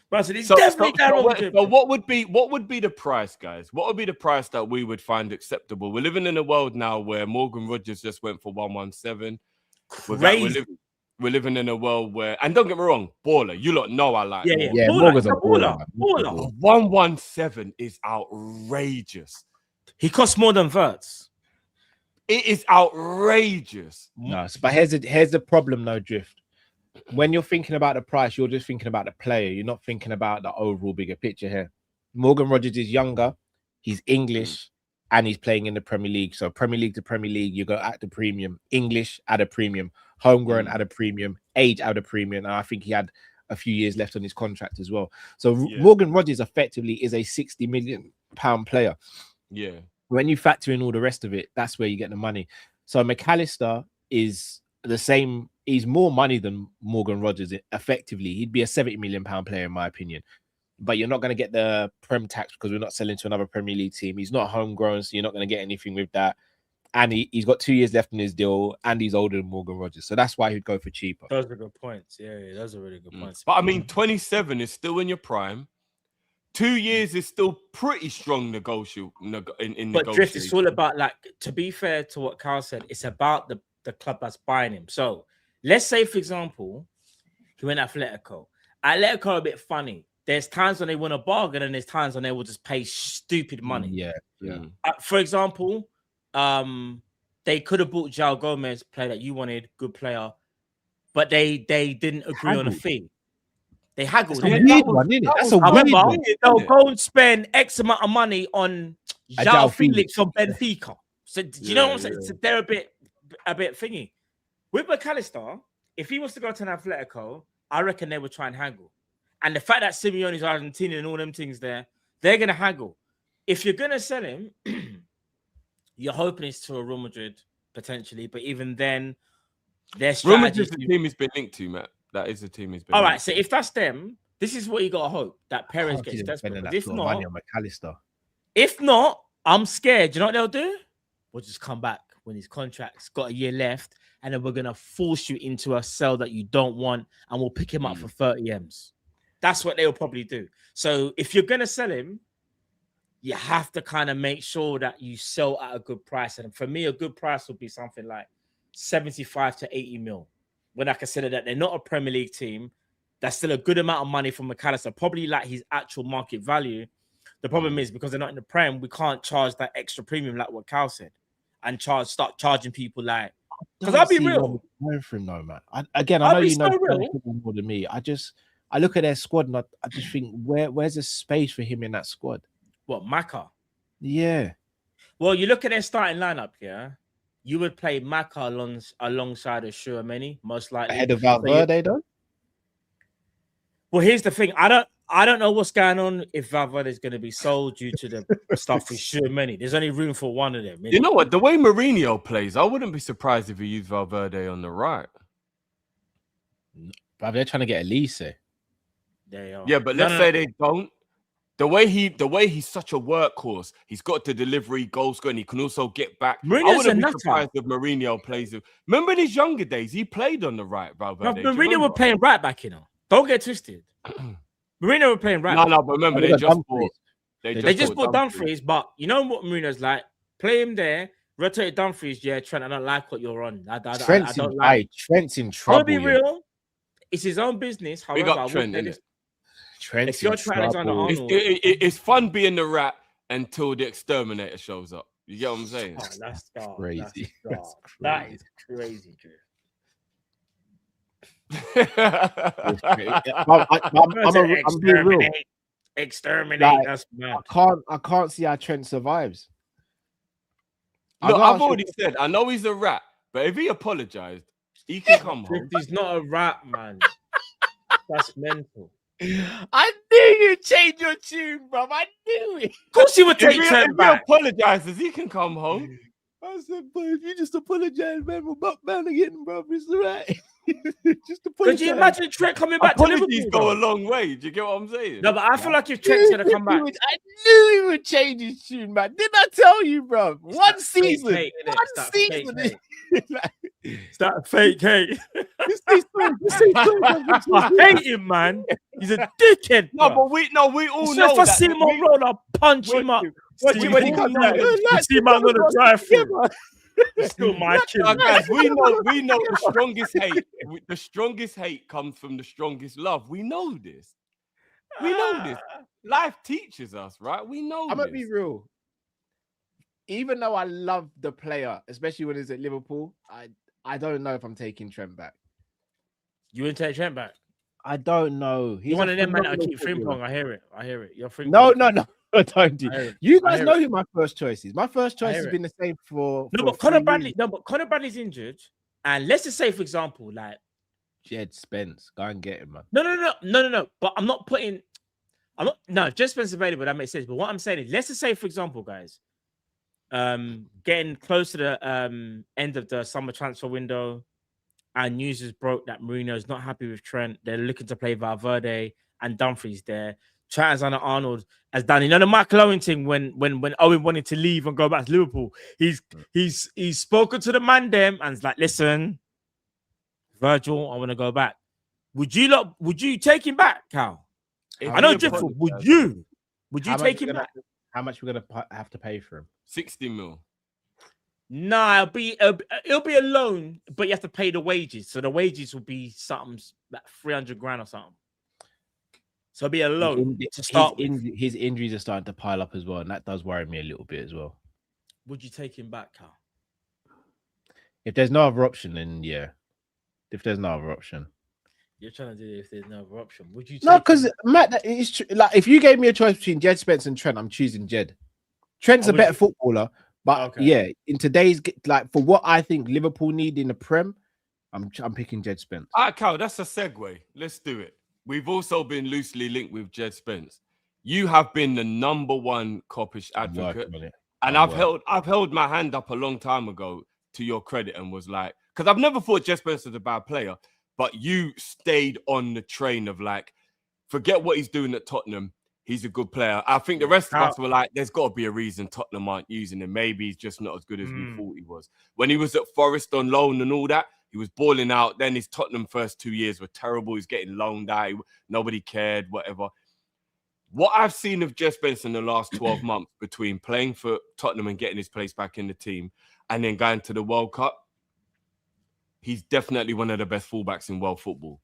So what would be the price, guys? What would be the price that we would find acceptable? We're living in a world now where Morgan Rogers just went for 117. Crazy. We're living in a world where, and don't get me wrong, baller. You lot know I like. Yeah. Morgan's a baller. 117 is outrageous. He costs more than Wirtz. It is outrageous. No, but here's the problem, though, Drift. when you're thinking about the price, you're just thinking about the player. You're not thinking about the overall bigger picture here. Morgan Rogers is younger, he's English, and he's playing in the Premier League. So Premier League to Premier League, you go at the premium. English at a premium, homegrown at a premium, age at a premium. And I think he had a few years left on his contract as well. So Morgan Rogers effectively is a £60 million player. Yeah. When you factor in all the rest of it, that's where you get the money. So McAllister is the same. He's more money than Morgan Rogers. Effectively, he'd be a £70 million player in my opinion. But you're not going to get the Prem tax because we're not selling to another Premier League team. He's not homegrown, so you're not going to get anything with that. And he's got 2 years left in his deal, and he's older than Morgan Rogers. So that's why he'd go for cheaper. Those are good points. Yeah, those are really good points. But I mean, 27 is still in your prime. 2 years is still pretty strong in But Drift, it's all about, like, to be fair to what Carl said, it's about the club that's buying him. So let's say, for example, he went Atletico. Atletico are a bit funny. There's times when they want to bargain, and there's times when they will just pay stupid money. Yeah. For example, they could have bought João Gomez, player that you wanted, good player, but they didn't agree on a fee. They haggled. That's a weird one, isn't it? That's a weird one. They'll go and spend X amount of money on João Felix from Benfica. So do you know what I'm saying? So they're a bit thingy. With McAllister, if he was to go to an Atletico, I reckon they would try and haggle. And the fact that Simeone's Argentinian and all them things there, they're going to haggle. If you're going to sell him, you're hoping it's to a Real Madrid, potentially. But even then, their strategy... Real Madrid's the team he's been linked to, Matt. That is the team he's been All right, so if that's them, this is what you got to hope, that Perez gets desperate. If not, I'm scared. You know what they'll do? We'll just come back when his contract's got a year left, and then we're going to force you into a sell that you don't want, and we'll pick him up for 30 M's. That's what they'll probably do. So if you're going to sell him, you have to kind of make sure that you sell at a good price. And for me, a good price would be something like 75 to 80 mil. When I consider that they're not a Premier League team, that's still a good amount of money from McAllister, probably like his actual market value. The problem is because they're not in the Prem, we can't charge that extra premium like what Cal said, and start charging people like. Because I'll be real. For him, no, man. I know you know more than me. I look at their squad and I just think, where's the space for him in that squad? What, Maka? Yeah. Well, you look at their starting lineup, yeah. You would play Maka alongside of Tchouaméni, most likely. Ahead of Valverde, though? Well, here's the thing. I don't know what's going on if Valverde is going to be sold due to the stuff with Tchouaméni. There's only room for one of them. You know what? The way Mourinho plays, I wouldn't be surprised if he used Valverde on the right. But they're trying to get Allister. They are. Yeah, but let's say they don't. The way he's such a workhorse, he's got the delivery, goal scoring. He can also get back. Mourinho's I wouldn't be surprised if Mourinho plays. Remember in his younger days, he played on the right. Valverde. No, Mourinho was playing right back, you know. Don't get twisted. Mourinho was playing right. No, but remember they just bought Dumfries. But you know what Mourinho's like? Play him there, rotate Dumfries. Yeah, Trent. I don't like what you're on. I don't like. Trent's in trouble. I'll be real. It's his own business. However, we got Trent in it. If you're Alexander-Arnold, it's fun being the rat until the exterminator shows up. You get what I'm saying? Oh, that's crazy. That is crazy, Drew. I'm being real. Exterminate. Like, that's mad. I can't see how Trent survives. Look, I've already said I know he's a rat, but if he apologized, he can come home. He's not a rat, man. That's mental. I knew you'd change your tune, bro. I knew it. Of course you would take Trent back. If he apologizes, he can come home. I said, but if you just apologize, man, we're back man again, bro. It's all right. Just apologize. Could you imagine Trent coming back to Liverpool? Apologies go a long way. Do you get what I'm saying? No, but I feel like if Trent's going to come back. I knew he would change his tune, man. Didn't I tell you, bro? One season. It's that fake hate. I hate him, man. He's a dickhead. No, but we all know. If I see him on road, I'll punch him up. Watch him when he comes out. See him on the drive through. Still my kid. Guys, we know the strongest hate. The strongest hate comes from the strongest love. We know this. We know this. Life teaches us, right? We know. I'm gonna be real. Even though I love the player, especially when he's at Liverpool, I don't know if I'm taking Trent back. You wouldn't take Trent back. I don't know. You're one of them man that keep Frimpong. I hear it. You're Frimpong. No. I don't do. You guys know who my first choice is. My first choice has been the same for. But Conor Bradley. No, but Conor Bradley's injured, and let's just say, for example, like Jed Spence, go and get him, man. No. But I'm not. Jed Spence is available. That makes sense. But what I'm saying is, let's just say, for example, guys, getting close to the end of the summer transfer window, and news is broke that Mourinho's not happy with Trent. They're looking to play Valverde and Dumfries there. Trent Alexander-Arnold has done, the Michael Owen thing when Owen wanted to leave and go back to Liverpool. He's spoken to the man them and it's like, listen, Virgil, I want to go back. Would you take him back, Cal? I know different. Would you take him back? How much we're gonna have to pay for him? 60 mil. Nah, it'll be a loan, but you have to pay the wages. So the wages will be something like 300 grand or something. So it'll be a loan to start with. His injuries are starting to pile up as well, and that does worry me a little bit as well. Would you take him back, Cal? If there's no other option, then yeah. If there's no other option. You're trying to do it if there's no other option. Would you? No, because Matt, it's true. Like if you gave me a choice between Jed Spence and Trent, I'm choosing Jed. Trent's a better footballer, but yeah, in today's for what I think Liverpool need in the Prem, I'm picking Jed Spence. All right, Cal, that's a segue. Let's do it. We've also been loosely linked with Jed Spence. You have been the number one Kop-ish advocate, and I've held my hand up a long time ago to your credit and was like, because I've never thought Jed Spence was a bad player, but you stayed on the train of forget what he's doing at Tottenham. He's a good player. I think the rest of us were like, there's got to be a reason Tottenham aren't using him. Maybe he's just not as good as we thought he was. When he was at Forest on loan and all that, he was balling out. Then his Tottenham first 2 years were terrible. He's getting loaned out. Nobody cared, whatever. What I've seen of Jed Spence in the last 12 months between playing for Tottenham and getting his place back in the team and then going to the World Cup, he's definitely one of the best fullbacks in world football.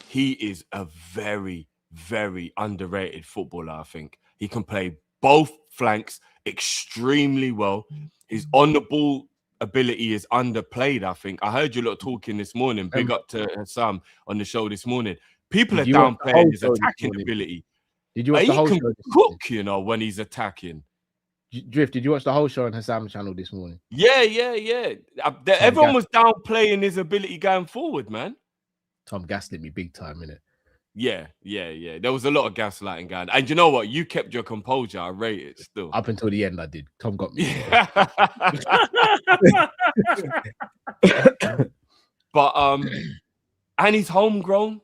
He is a very, very underrated footballer, I think. He can play both flanks extremely well. His on-the-ball ability is underplayed, I think. I heard you lot talking this morning. Big up to Sam on the show this morning. People are downplaying his attacking ability. Did you watch the whole show? He can cook, when he's attacking. Drift, did you watch the whole show on Hassam's channel this morning? Yeah. Everyone was downplaying his ability going forward, man. Tom gaslit me big time, innit? Yeah. There was a lot of gaslighting going. And you know what? You kept your composure. I rate it still. Up until the end, I did. Tom got me. But and he's homegrown.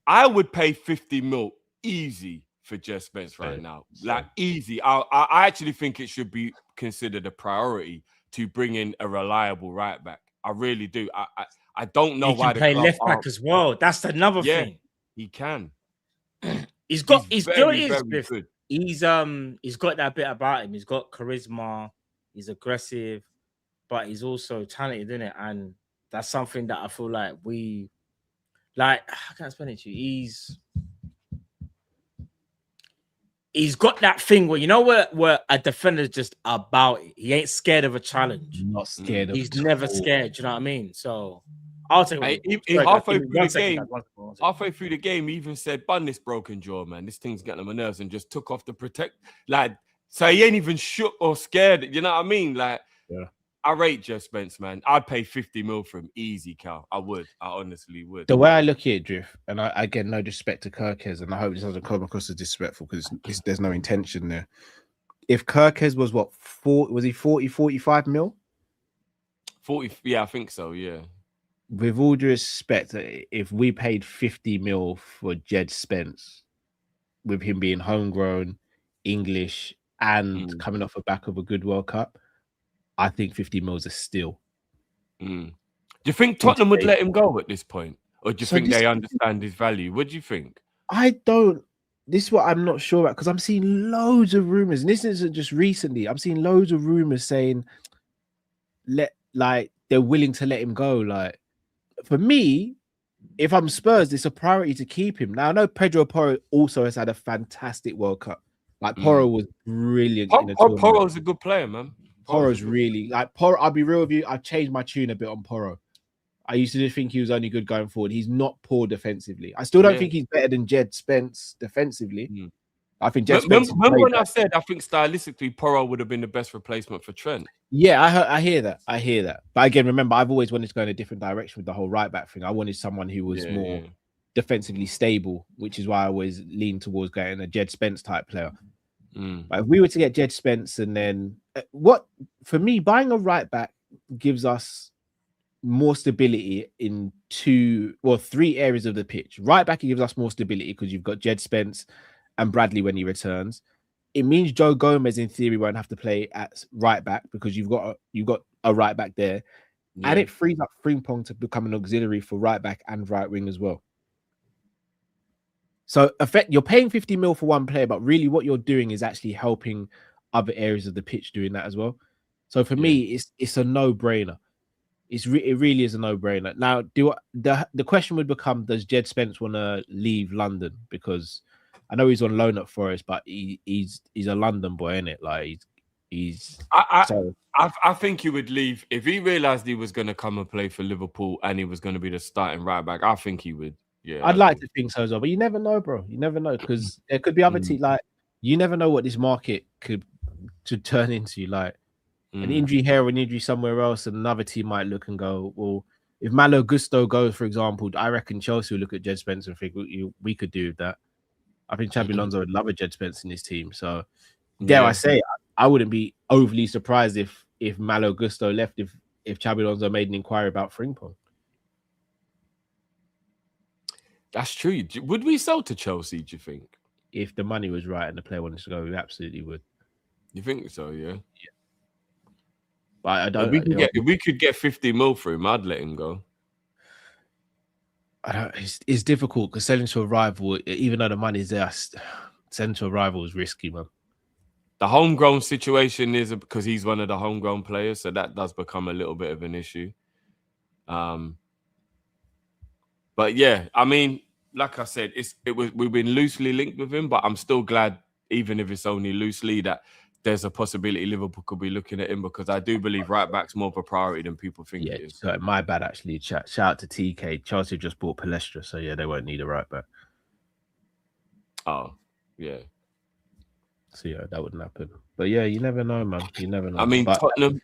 I would pay 50 mil easy for Jed Spence right now. Easy. I actually think it should be considered a priority to bring in a reliable right back. I really do. I don't know why he can play left back as well. That's another thing. He can. He's good. He's got that bit about him. He's got charisma. He's aggressive, but he's also talented, isn't it? And that's something that I feel like how can I explain it to you? He's got that thing where a defender's just about it. He ain't scared of a challenge. Not scared of He's never scared. You know what I mean? So I'll take it. Halfway through the game, he even said, "Bun this broken jaw, man. This thing's getting on my nerves," and just took off the protect. So he ain't even shook or scared. You know what I mean? I rate Jed Spence, man. I'd pay 50 mil for him easy, Cal. I would. I honestly would. The way I look at it, Drift, and I get no disrespect to Kirkes, and I hope this doesn't come across as disrespectful because there's no intention there. If Kirkes was 45 mil? 40, yeah, I think so, yeah. With all due respect, if we paid 50 mil for Jed Spence, with him being homegrown, English, and coming off the back of a good World Cup, I think 50 mil is a steal. Do you think Tottenham would let him go at this point? Or do you think they understand his value? What do you think? I don't. This is what I'm not sure about because I'm seeing loads of rumors. And this isn't just recently. I'm seeing loads of rumors saying they're willing to let him go. For me, if I'm Spurs, it's a priority to keep him. Now, I know Pedro Porro also has had a fantastic World Cup. Porro was brilliant. Porro's a good player, man. Porro's really Porro. I'll be real with you. I've changed my tune a bit on Porro. I used to just think he was only good going forward. He's not poor defensively. I still don't think he's better than Jed Spence defensively. I think Jed Spence. Remember when I said I think stylistically Porro would have been the best replacement for Trent? Yeah, I hear that. But again, remember, I've always wanted to go in a different direction with the whole right back thing. I wanted someone who was more defensively stable, which is why I always lean towards getting a Jed Spence type player. But if we were to get Jed Spence, and then what for me, buying a right back gives us more stability in three areas of the pitch. Right back, it gives us more stability because you've got Jed Spence and Bradley when he returns. It means Joe Gomez in theory won't have to play at right back because you've got a right back there, and it frees up Frimpong to become an auxiliary for right back and right wing as well. So you're paying 50 mil for one player, but really what you're doing is actually helping other areas of the pitch doing that as well. So for me, it's a no-brainer. It really is a no-brainer. Now, the question would become: does Jed Spence want to leave London? Because I know he's on loan at Forest, but he's a London boy, isn't it? Like I think he would leave if he realized he was going to come and play for Liverpool and he was going to be the starting right back. I think he would. Yeah, I'd like to think so as well, but you never know, bro. You never know because there could be other teams. Like you never know what this market could turn into. Like an injury here or an injury somewhere else, and another team might look and go, well, if Malo Gusto goes, for example, I reckon Chelsea will look at Jed Spence and think we could do that. I think Xabi Alonso would love a Jed Spence in his team. So dare I say, I wouldn't be overly surprised if Malo Gusto left if Xabi Alonso made an inquiry about Frimpong. That's true. Would we sell to Chelsea, do you think? If the money was right and the player wanted to go, we absolutely would. You think so, yeah? Yeah. But I don't. If we could get 50 mil for him, I'd let him go. It's difficult because selling to a rival, even though the money's there, selling to a rival is risky, man. The homegrown situation is because he's one of the homegrown players, so that does become a little bit of an issue. But yeah, I mean, like I said, we've been loosely linked with him, but I'm still glad, even if it's only loosely, that there's a possibility Liverpool could be looking at him because I do believe right back's more of a priority than people think it is. So my bad, actually. Shout out to TK. Chelsea just bought Palestra, so yeah, they won't need a right back. Oh, yeah. So yeah, that wouldn't happen. But yeah, you never know, man. You never know. I mean, Tottenham,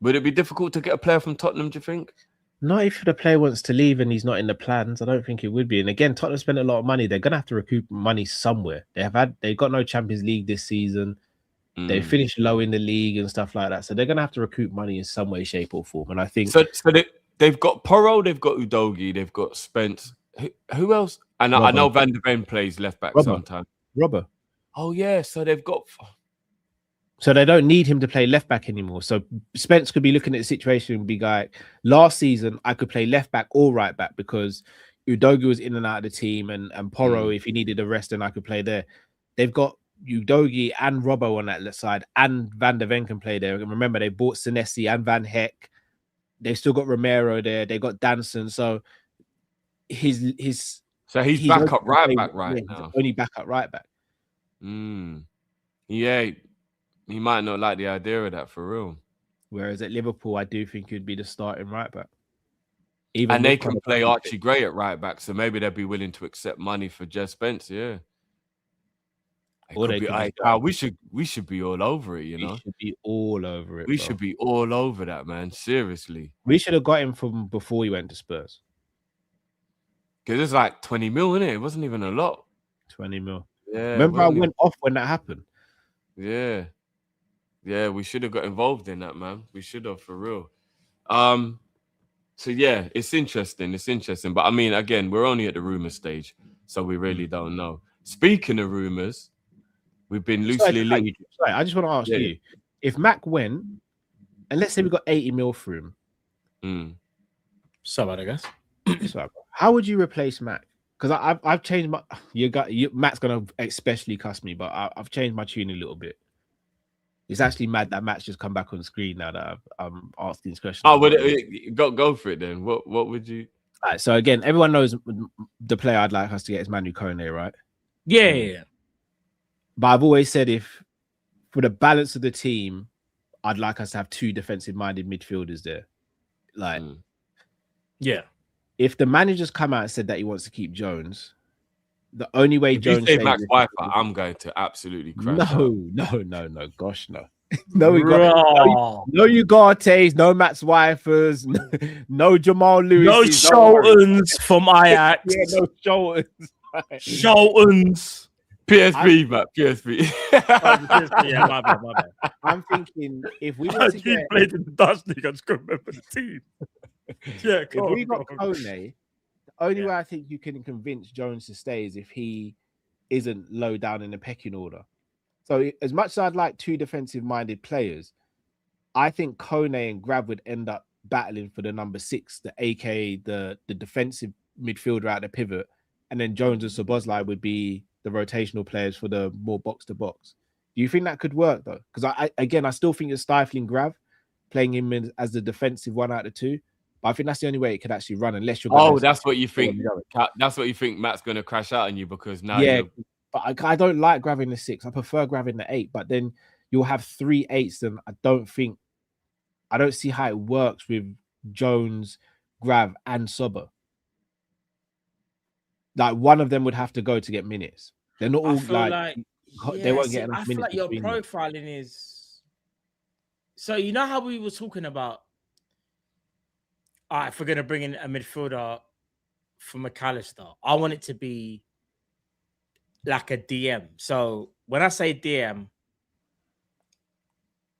would it be difficult to get a player from Tottenham, do you think? Not if the player wants to leave and he's not in the plans. I don't think it would be. And again, Tottenham spent a lot of money. They're gonna have to recoup money somewhere. They've got no Champions League this season. They finished low in the league and stuff like that. So they're gonna have to recoup money in some way, shape, or form. And I think they've got Porro, they've got Udogie, they've got Spence. Who else? And I know Van der Ven plays left back sometimes. Robert. Oh yeah, so they've got. So they don't need him to play left back anymore. So Spence could be looking at the situation and be like, last season I could play left back or right back because Udogie was in and out of the team, and Porro, if he needed a rest, then I could play there. They've got Udogie and Robbo on that left side, and Van der Ven can play there. And remember, they bought Senesi and Van Heck. They've still got Romero there. They got Danson. So he's backup right back right now. Only backup right back. Yeah. He might not like the idea of that for real. Whereas at Liverpool, I do think he'd be the starting right back. And they can play Archie Gray at right back, so maybe they'd be willing to accept money for Jed Spence. Yeah. We should be all over it, you know. We should be all over it. We should be all over that, man. Seriously. We should have got him from before he went to Spurs. Because it's like 20 mil, innit? It wasn't even a lot. 20 mil. Yeah. Remember, I went off when that happened. Yeah. Yeah, we should have got involved in that, man. We should have, for real. So yeah, it's interesting. But I mean, again, we're only at the rumor stage, so we really don't know. Speaking of rumors, we've been loosely linked. Sorry, I just want to ask you, if Mac went, and let's say we got 80 mil for him. So I guess. How would you replace Mac? Because I've changed my. Matt's gonna especially cuss me, but I've changed my tune a little bit. It's actually mad that Matt's just come back on screen now that I'm asking these questions. Oh, go for it then. What would you? All right, so again, everyone knows the player I'd like us to get is Manu Kone, right? Yeah. But I've always said if for the balance of the team, I'd like us to have two defensive-minded midfielders there. Like, Yeah. If the manager's come out and said that he wants to keep Jones, the only way If you Jones say stays Max is- Wi-Fi, I'm going to absolutely crash out. No, gosh, no. No, we got Bro. no Ugarte's, no Max Wifers, no Jamal Lewis, No Scholtons from Ajax. Yeah, no Scholtons. Scholtons. PSV, Matt. PSV. Yeah, my bad. I'm thinking if we I were to keep get played in the Dutch league. I just couldn't remember the team. Yeah, if we got Kone, the only Yeah. way I think you can convince Jones to stay is if he isn't low down in the pecking order. So as much as I'd like two defensive-minded players, I think Kone and Grab would end up battling for the number 6, the aka the defensive midfielder at the pivot, and then Jones and Szoboszlai would be the rotational players for the more box-to-box. Do you think that could work though? Because I still think you're stifling Grav, playing him as the defensive one out of the two. But I think that's the only way it could actually run, unless you're. That's what you think. That's what you think. Matt's going to crash out on you because now. Yeah, but I don't like grabbing the 6. I prefer grabbing the 8. But then you'll have 3 8s, and I don't see how it works with Jones, Grav, and Sober. Like one of them would have to go to get minutes. They're not all they won't get enough minutes. I feel like your between them. profiling is. So you know how we were talking about. All right, if we're gonna bring in a midfielder for McAllister, I want it to be like a DM. So when I say DM,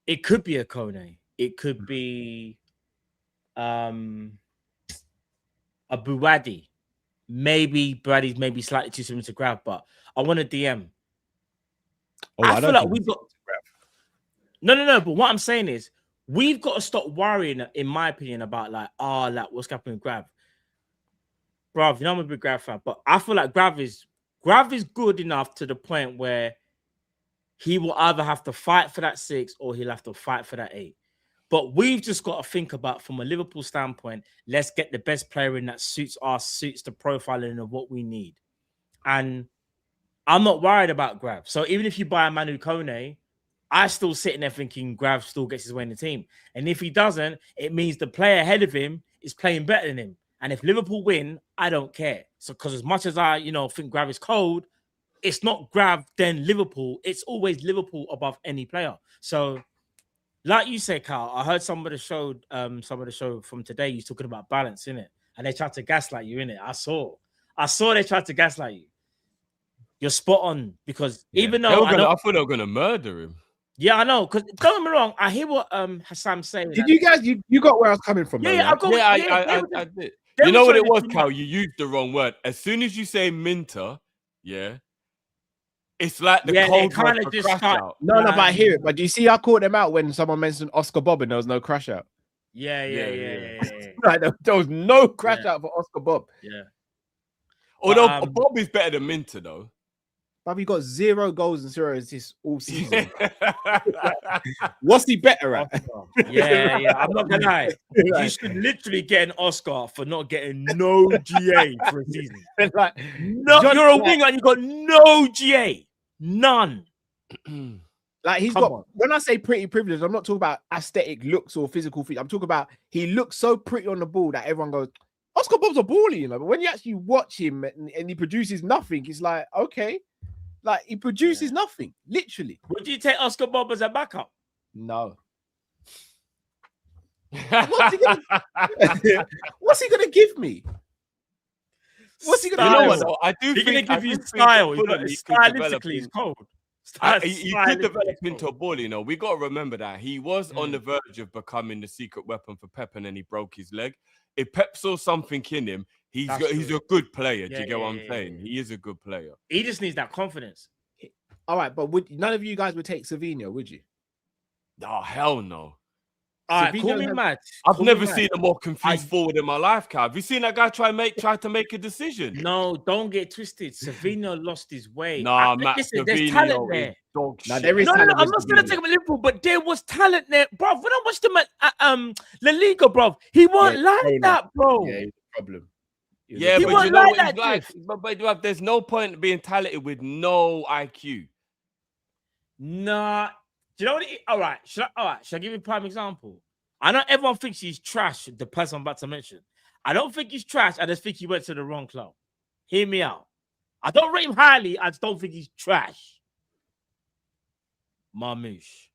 it could be a Kone, it could be a Buwadi. Maybe Brady's maybe slightly too similar to Grab, but I want a DM. I feel like we've got no. But what I'm saying is, we've got to stop worrying, in my opinion, about like what's happening with Grav. Bruv, you know I'm a big Grav fan, but I feel like Grav is good enough to the point where he will either have to fight for that 6 or he'll have to fight for that 8. But we've just got to think about, from a Liverpool standpoint, let's get the best player in that suits the profiling of what we need. And I'm not worried about Grav. So even if you buy a Manu Kone, I still sitting there thinking Grav still gets his way in the team. And if he doesn't, it means the player ahead of him is playing better than him. And if Liverpool win, I don't care. So because as much as I, think Grav is cold, it's not Grav then Liverpool. It's always Liverpool above any player. So like you say, Carl, I heard some of the show from today, you're talking about balance, innit? And they tried to gaslight you, innit? I saw they tried to gaslight you. You're spot on, because even though I thought they were going to murder him. Yeah, I know. Because don't get me wrong, I hear what Hassan's saying. Did you guys? You got where I was coming from? Yeah, I did. You know what it was, Cal? You used the wrong word. As soon as you say Minter, it's like the cold kind of just crash out. No, but I hear it. But do you see, I caught them out when someone mentioned Oscar Bob and there was no crash out. Yeah. Like, there was no crash out for Oscar Bob. Yeah. Although Bob is better than Minter, though. But he got 0 goals and 0 assists all season. What's he better at? Yeah. I'm not gonna lie. You should literally get an Oscar for not getting no GA for a season. Like, you're a winger and you got no GA. None. Like when I say pretty privileged, I'm not talking about aesthetic looks or physical features. I'm talking about he looks so pretty on the ball that everyone goes, Oscar Bob's a baller, But when you actually watch him and he produces nothing, it's like, okay. Like, he produces nothing, literally. Would you take Oscar Bob as a backup? No. What's he gonna give me? What's he gonna? You know what? I do think he's gonna give you style. Stylistically, he's cold. He could develop into a ball. We got to remember that he was on the verge of becoming the secret weapon for Pep, and then he broke his leg. If Pep saw something in him, he's a good player. Do you get what I'm saying? He is a good player. He just needs that confidence. All right, but none of you guys would take Savinho, would you? Oh, hell no. All right, call me mad. I've never seen a more confused forward in my life, Cal. Have you seen that guy try to make a decision? No, don't get twisted. Savinho lost his way. Listen, there's talent there. There is talent. I'm not going to take him at Liverpool, but there was talent there, bro. When I watched him at La Liga, bro, he wasn't like that, bro. Yeah, he's a problem. Yeah, but you know what he's like. But there's no point being talented with no IQ. Nah. Do you know what? All right. Should I give you a prime example? I know everyone thinks he's trash, the person I'm about to mention. I don't think he's trash. I just think he went to the wrong club. Hear me out. I don't rate him highly. I just don't think he's trash. Marmouche.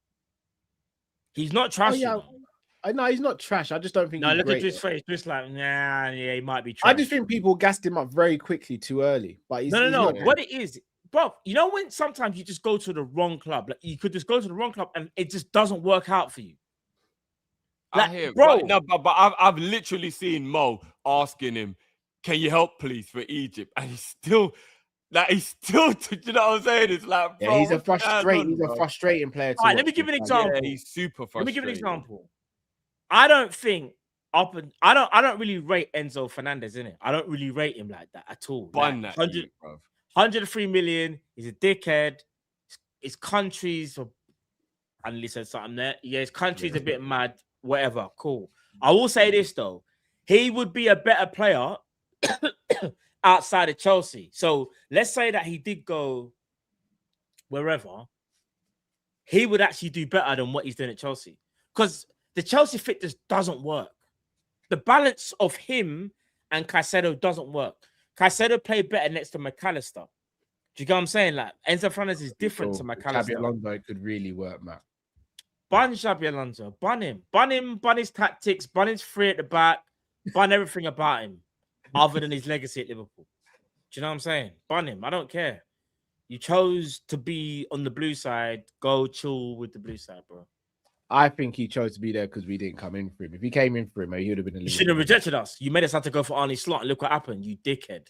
He's not trash. No, he's not trash. I just don't think. No, he's look great, at his face. Just like, nah, yeah, he might be trash. I just think people gassed him up very quickly, too early. But he's no. not What it is, bro, you know when sometimes you just go to the wrong club. Like you could just go to the wrong club and it just doesn't work out for you. Like, I hear, bro. But I've literally seen Mo asking him, "Can you help, please, for Egypt?" And he's still, you know what I'm saying? It's like, bro, he's a frustrating player. All right, let me give an example. Yeah, he's super frustrating. Let me give an example. I don't think I don't really rate Enzo Fernandez in it. I don't really rate him like that at all. Like, 103 million. He's a dickhead. His country's, and he said something there. Yeah, his country's a bit mad. Whatever, cool. I will say this though, he would be a better player outside of Chelsea. So let's say that he did go wherever, he would actually do better than what he's doing at Chelsea. Because the Chelsea fit just doesn't work. The balance of him and Caicedo doesn't work. Caicedo played better next to McAllister. Do you get what I'm saying? Like Enzo Fernandez is different to McAllister. Xabi Alonso could really work, Matt. Bun Xabi Alonso. Bun him. Bun his tactics. Bun his free at the back. Bun everything about him other than his legacy at Liverpool. Do you know what I'm saying? Bun him. I don't care. You chose to be on the blue side. Go chill with the blue side, bro. I think he chose to be there because we didn't come in for him. If he came in for him, he would have been. You should have rejected us. You made us have to go for Arnie Slot. And look what happened, you dickhead.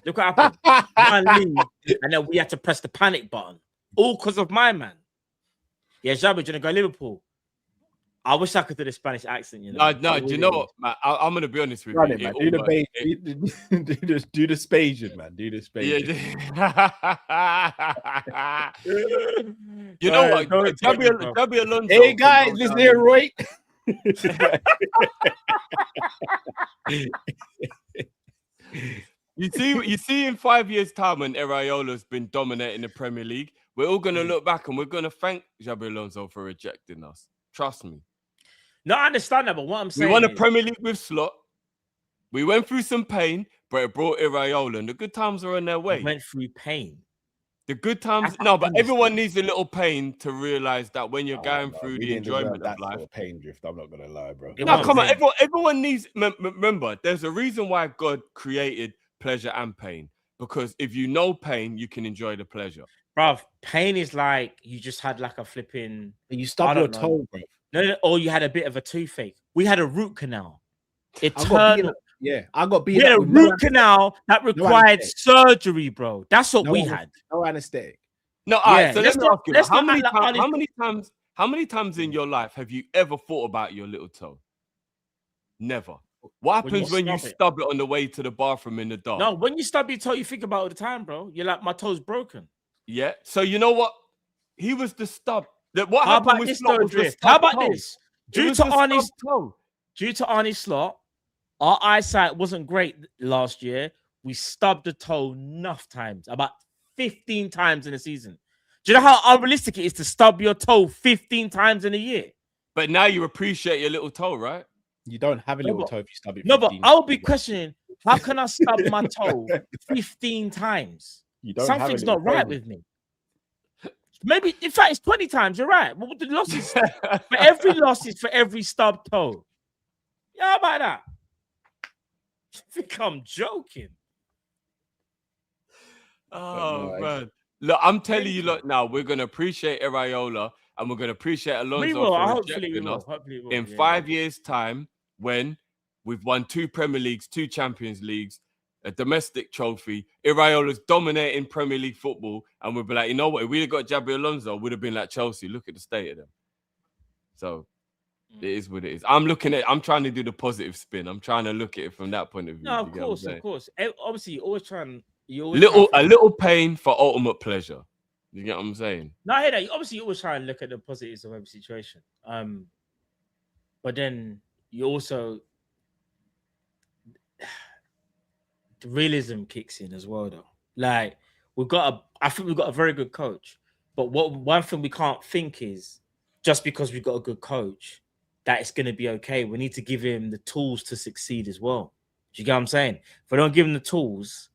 Look what happened. Man leave, and then we had to press the panic button. All because of my man. Yeah, Xabi, you're gonna go Liverpool. I wish I could do the Spanish accent. You know? No. Do you know what, man? I'm gonna be honest with you. Man. Do the Spasian, man. Do the Spasian. Yeah. You know what? Xabi Alonso. Hey guys, listen here, Roy. You see, in 5 years' time, when Iraiola's been dominating the Premier League, we're all gonna look back and we're gonna thank Xabi Alonso for rejecting us. Trust me. No, I understand that, but what I'm saying, we won a Premier League with Slot. We went through some pain, but it brought Iraola, and the good times are on their way. We went through pain. The good times, but everyone needs a little pain to realize that when you're going through the enjoyment of life. Sort of pain drift. I'm not gonna lie, bro. No, come on, everyone needs. Remember, there's a reason why God created pleasure and pain, because if you know pain, you can enjoy the pleasure. Bro, pain is like you just had like a flipping. You stubbed your toe, bro. No, or you had a bit of a toothache. We had a root canal. I got beat. We had a root canal that required surgery, bro. That's what we had. No anesthetic. No, all right. So let me ask you: how many times in your life have you ever thought about your little toe? Never. What happens when you stub it on the way to the bathroom in the dark? No, when you stub your toe, you think about it all the time, bro. You're like, my toe's broken. Yeah. So you know what? He was the stub. What How happened about with this, Slot? How about this? Due to Arnie Slot, our eyesight wasn't great last year. We stubbed the toe enough times, about 15 times in a season. Do you know how unrealistic it is to stub your toe 15 times in a year? But now you appreciate your little toe, right? You don't have a little toe if you stub it. No, but I will be questioning, how can I stub my toe 15 times? Something's not right with me. Maybe, in fact, it's 20 times. You're right. What the losses? For every loss is for every stubbed toe. Yeah, how about that? I think I'm joking. Oh, man. Look, I'm telling you, look, now we're going to appreciate Iraola and we're going to appreciate Alonso for rejecting us in 5 years' time when we've won 2 Premier Leagues, 2 Champions Leagues, a domestic trophy. Iraola's dominating Premier League football, and we'll be like, you know what? If we'd have got Xabi Alonso, would have been like Chelsea. Look at the state of them. So it is what it is. I'm trying to do the positive spin. I'm trying to look at it from that point of view. No, of course. Obviously, you're always trying. A little pain for ultimate pleasure. You get what I'm saying? No, I hear that. Obviously, you always try and look at the positives of every situation. But then you also the realism kicks in as well, though. Like I think we've got a very good coach. But one thing we can't think is just because we've got a good coach that it's going to be okay. We need to give him the tools to succeed as well. you get what I'm saying? If we don't give him the tools,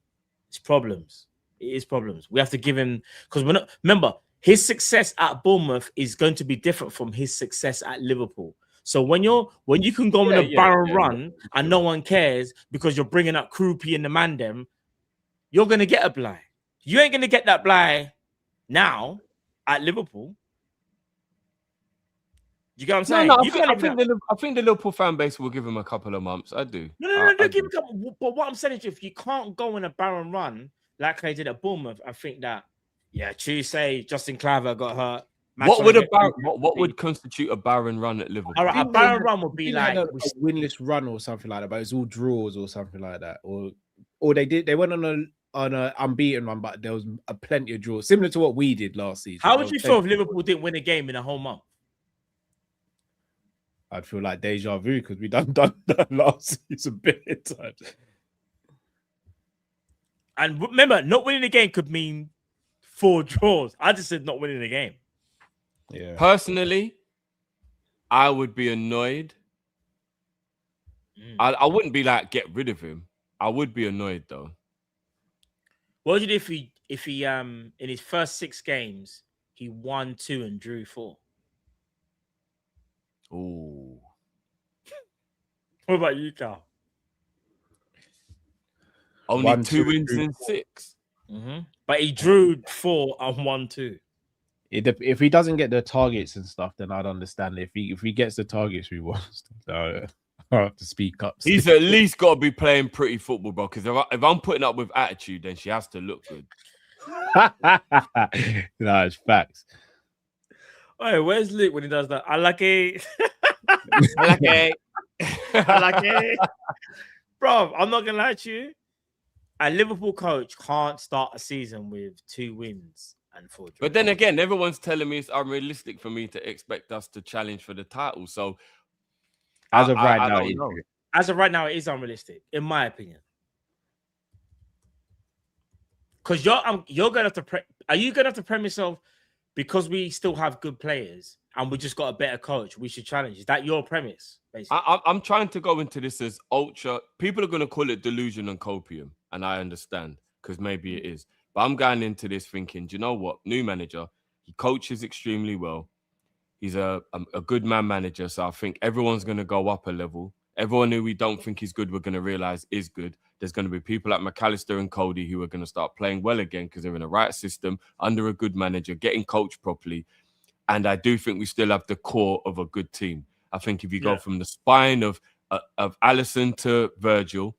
it's problems. It is problems. We have to give him, because we're not, remember, his success at Bournemouth is going to be different from his success at Liverpool. So when you can go on a barren run and no one cares because you're bringing up Krupi and the Mandem, you're gonna get a blight. You ain't gonna get that blight now at Liverpool. You get what I'm saying? I think the Liverpool fan base will give him a couple of months. I do. No, give him a couple. But what I'm saying is, if you can't go in a barren run like I did at Bournemouth, I think that Tuesday Justin Cliver got hurt. What would constitute a barren run at Liverpool? All right, a barren run would be like a winless run or something like that, but it's all draws or something like that, or they went on a unbeaten run, but there was a plenty of draws, similar to what we did last season. How would you feel if Liverpool didn't win a game in a whole month? I'd feel like deja vu because we done that last season bit times. And remember, not winning the game could mean 4 draws. I just said not winning the game. Yeah. Personally, I would be annoyed. I wouldn't be like, get rid of him. I would be annoyed though. What would you do if he in his first 6 games he won 2 and drew 4? Ooh. What about you, Carl? Only 2 wins in 6. Mm-hmm. But he drew 4 and won 2. If he doesn't get the targets and stuff, then I'd understand. If he gets the targets we want, I have to speak up. He's at least got to be playing pretty football, bro. Because if I'm putting up with attitude, then she has to look good. No, it's facts. Hey, where's Luke when he does that? I like it. I like it. I like it. Bro, I'm not gonna lie to you. A Liverpool coach can't start a season with 2 wins and 4 draws. But then again, everyone's telling me it's unrealistic for me to expect us to challenge for the title. So as of right now, it is unrealistic, in my opinion. Because you're gonna have to are you gonna have to premise yourself because we still have good players and we just got a better coach, we should challenge? Is that your premise? Basically? I'm trying to go into this as ultra. People are going to call it delusion and copium, and I understand because maybe it is. But I'm going into this thinking, do you know what? New manager, he coaches extremely well. He's a good man manager, so I think everyone's going to go up a level. Everyone who we don't think is good, we're going to realize is good. There's going to be people like McAllister and Cody who are going to start playing well again because they're in the right system, under a good manager, getting coached properly. And I do think we still have the core of a good team. I think if you go from the spine of Alisson to Virgil,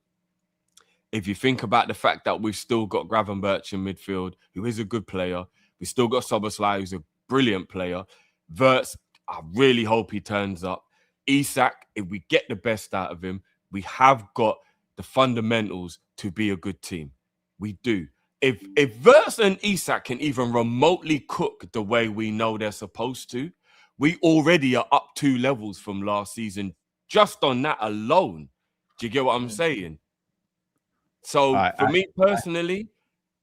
if you think about the fact that we've still got Gravenberch in midfield, who is a good player, we still got Szoboszlai, who's a brilliant player. Wirtz, I really hope he turns up. Isak, if we get the best out of him, we have got the fundamentals to be a good team. We do. If Wirtz and Isak can even remotely cook the way we know they're supposed to, we already are up 2 levels from last season just on that alone. Do you get what I'm saying? So for me personally,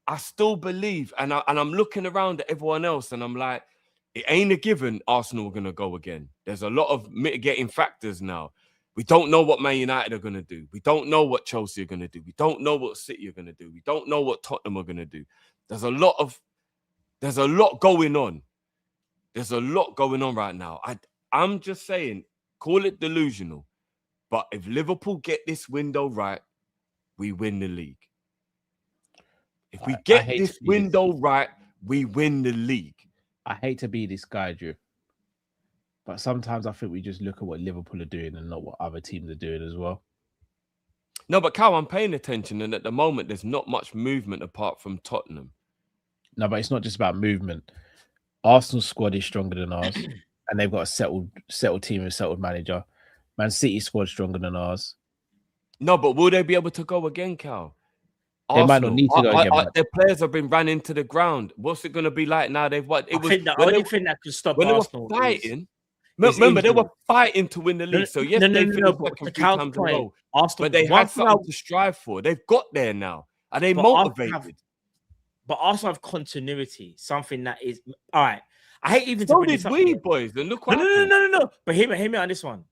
I still believe, and I'm looking around at everyone else, and I'm like, it ain't a given Arsenal are going to go again. There's a lot of mitigating factors now. We don't know what Man United are going to do. We don't know what Chelsea are going to do. We don't know what City are going to do. We don't know what Tottenham are going to do. There's a lot going on. There's a lot going on right now. I'm just saying, call it delusional. But if Liverpool get this window right, we win the league. If we get this window right, we win the league. I hate to be this guy, Drew. But sometimes I think we just look at what Liverpool are doing and not what other teams are doing as well. No, but Cal, I'm paying attention, and at the moment, there's not much movement apart from Tottenham. No, but it's not just about movement. Arsenal's squad is stronger than ours, and they've got a settled team and a settled manager. Man City's squad stronger than ours. No, but will they be able to go again, Cal? They might not need to go again. Their players have been ran into the ground. What's it going to be like now? They've what? I think the only thing that could stop Arsenal they were fighting. Remember, they were fighting to win the league. So yes, they finished second 3 times in a row. But they had something to strive for. They've got there now. Are they motivated? But Arsenal have continuity. Something that is all right. I hate even so to bring did we, boys. And look what no. But hear me on this one.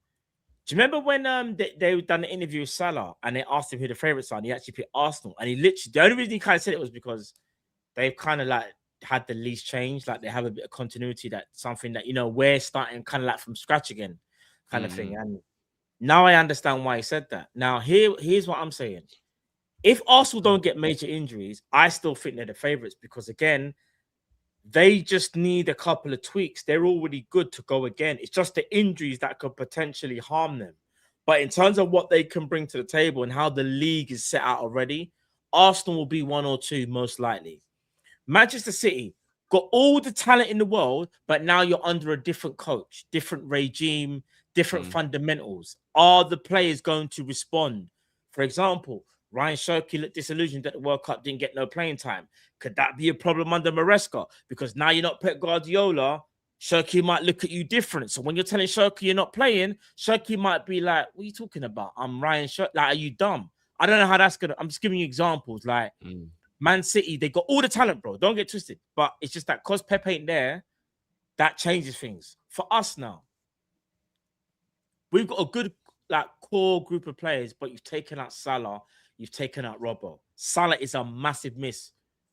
Do you remember when they done an interview with Salah and they asked him who the favourites are? And he actually picked Arsenal, and he literally the only reason he kind of said it was because they've kind of like had the least change, like they have a bit of continuity, that something that we're starting kind of like from scratch again, kind of thing. And now I understand why he said that. Now here's what I'm saying: if Arsenal don't get major injuries, I still think they're the favourites because again, they just need a couple of tweaks. They're already good to go again. It's just the injuries that could potentially harm them. But in terms of what they can bring to the table and how the league is set out already, Arsenal will be 1 or 2 most likely. Manchester City got all the talent in the world, but now you're under a different coach, different regime, different fundamentals. Are the players going to respond? For example, Ryan Cherki looked disillusioned that the World Cup didn't get no playing time. Could that be a problem under Maresca? Because now you're not Pep Guardiola, Cherki might look at you different. So when you're telling Cherki you're not playing, Cherki might be like, what are you talking about? I'm Ryan Cherki. Like, are you dumb? I don't know how that's going to... I'm just giving you examples. Like, Man City, they got all the talent, bro. Don't get twisted. But it's just that because Pep ain't there, that changes things. For us now, we've got a good like core group of players, but you've taken out Salah, you've taken out Robbo. Salah is a massive miss.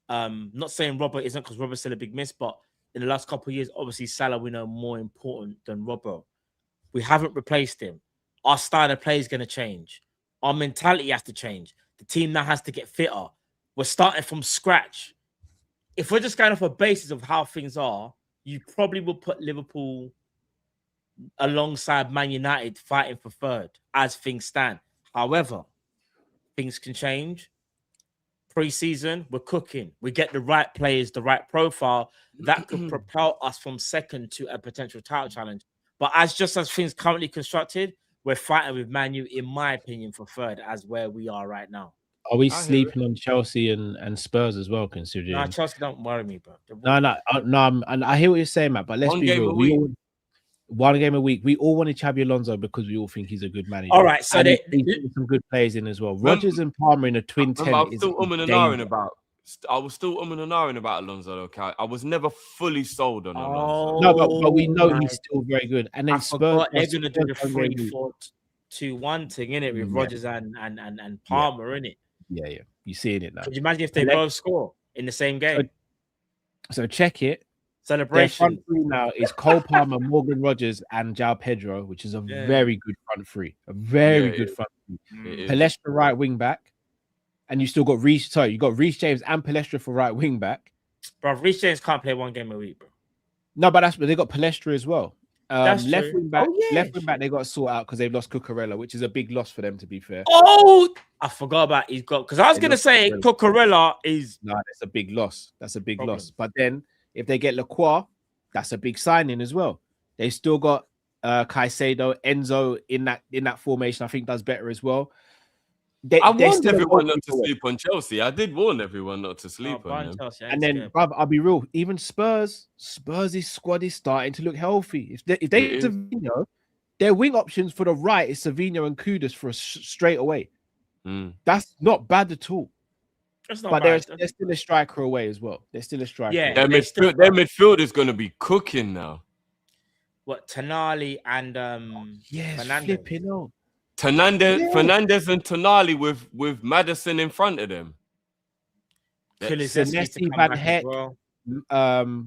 Not saying Robbo isn't, because Robbo's still a big miss, but in the last couple of years, obviously Salah we know more important than Robbo. We haven't replaced him. Our style of play is going to change. Our mentality has to change. The team now has to get fitter. We're starting from scratch. If we're just going off a basis of how things are, you probably will put Liverpool alongside Man United fighting for third as things stand. However, things can change. Pre-season, we're cooking. We get the right players, the right profile that could propel us from second to a potential title challenge. But as things currently constructed, we're fighting with Man U, in my opinion, for third as where we are right now. Are we sleeping on Chelsea and Spurs as well, considering? No, Chelsea don't worry me, bro. No. And I hear what you're saying, Matt, but let's be real. One game a week. We all wanted Xabi Alonso because we all think he's a good manager. All right, so they put some good players in as well. Rodgers and Palmer in a twin 10. I was still umming and ahhing about Alonso. Okay, I was never fully sold on Alonso. No, but we know he's still very good. And then Spurs, they're going to do the 3-4-2-1 thing, innit, with Rodgers and Palmer, innit? Yeah. You seeing it now? Could you imagine if they both score in the same game? So check it. Celebration. Their front three now is Cole Palmer, Morgan Rogers, and João Pedro, which is a very good front three. A very good front three. Palestra right wing back, and you still got Reece. Sorry, you got Reece James and Palestra for right wing back. Bro, Reece James can't play one game a week, bro. No, but they got Palestra as well. Left wing back, they got to sort out because they've lost Cucurella, which is a big loss for them, to be fair. Oh, I forgot about he's got, because I was gonna say Cucurella is that's a big loss. That's a big loss. But then if they get Lacroix, that's a big signing as well. They still got Caicedo, Enzo in that formation. I think does better as well. I warned everyone not to sleep on Chelsea. I did warn everyone not to sleep on them. Chelsea, and then, brother, I'll be real. Even Spurs' squad is starting to look healthy. If they get Savinho, their wing options for the right is Savinho and Kudus for straight away. That's not bad at all. But they're still a striker away as well. They're still a striker. Yeah, their midfield is going to be cooking now. What, Tonali and Fernandez? Flipping on. Fernandez and Tonali with Maddison in front of them. Senesi, Van Heck,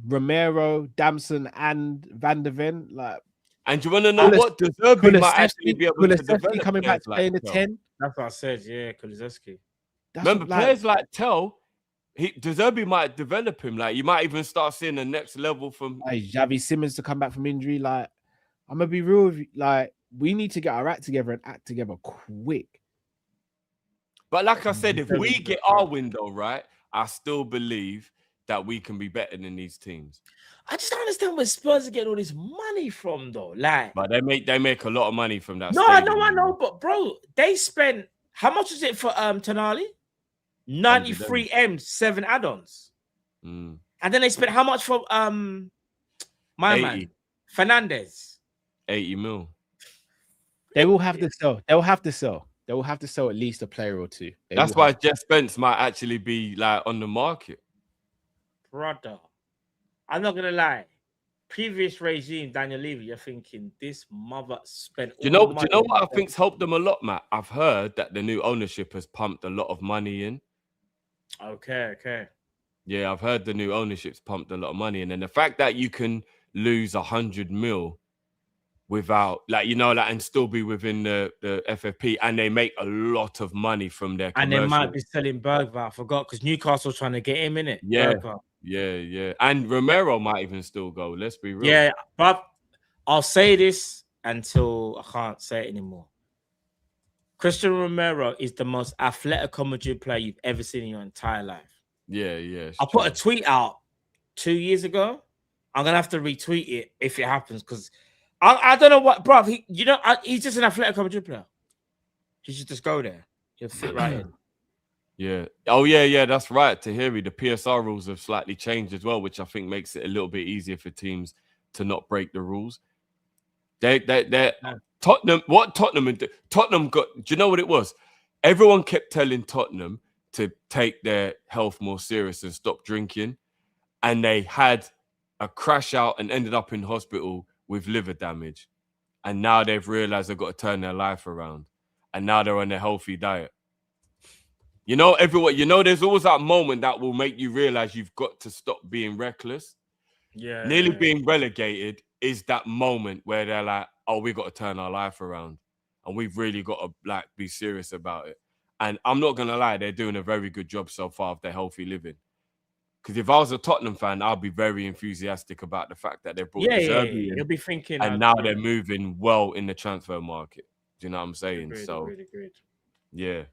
Romero, Damson, and Van der Ven. Like, and do you want to know what? De Zerbi might actually be able to develop coming back to play in the 10. That's what I said. Yeah, Kulusevski. Remember, players like Tel, De Zerbi might develop him. Like, you might even start seeing the next level from Xavi Simons to come back from injury. Like, I'm gonna be real with you. Like, we need to get our act together and act together quick. But like I said, if we get our window right, I still believe that we can be better than these teams. I just don't understand where Spurs are getting all this money from, though. Like, but they make a lot of money from that. No, I know, but bro, they spent, how much was it for Tonali? 93 M's, 7 add-ons. And then they spent how much for man Fernandez? 80 mil. They will have to sell. They will have to sell at least a player or two. That's why Jeff Spence might actually be like on the market. Brother, I'm not gonna lie. previous regime, Daniel Levy, you're thinking this mother spent. Do you know what I think's helped them a lot, Matt? I've heard that the new ownership has pumped a lot of money in. Okay. Yeah, I've heard the new ownership's pumped a lot of money in, and the fact that you can lose 100 mil without, and still be within the FFP, and they make a lot of money from their commercial. And they might be selling Bergvall. I forgot because Newcastle's trying to get him in it. Yeah, Bergvall. yeah, and Romero might even still go. Let's be real. Yeah, but I'll say this until I can't say it anymore. Christian Romero is the most Atletico Madrid player you've ever seen in your entire life. Yeah. I put a tweet out 2 years ago. I'm gonna have to retweet it if it happens because I don't know what, bro. He's just an Atletico Madrid player. He should just go there. He'll fit right in. Yeah. Oh, yeah. That's right. Tahiri, the PSR rules have slightly changed as well, which I think makes it a little bit easier for teams to not break the rules. Tottenham. What Tottenham got? Do you know what it was? Everyone kept telling Tottenham to take their health more serious and stop drinking, and they had a crash out and ended up in hospital with liver damage, and now they've realized they've got to turn their life around, and now they're on a healthy diet. There's always that moment that will make you realize you've got to stop being reckless. Yeah. Nearly being relegated is that moment where they're like, oh, we've got to turn our life around, and we've really got to be serious about it. And I'm not going to lie, they're doing a very good job so far of their healthy living. Because if I was a Tottenham fan, I'd be very enthusiastic about the fact that they brought the Serbian in. You'll be thinking, and now they're moving well in the transfer market. Do you know what I'm saying? Agreed. Yeah.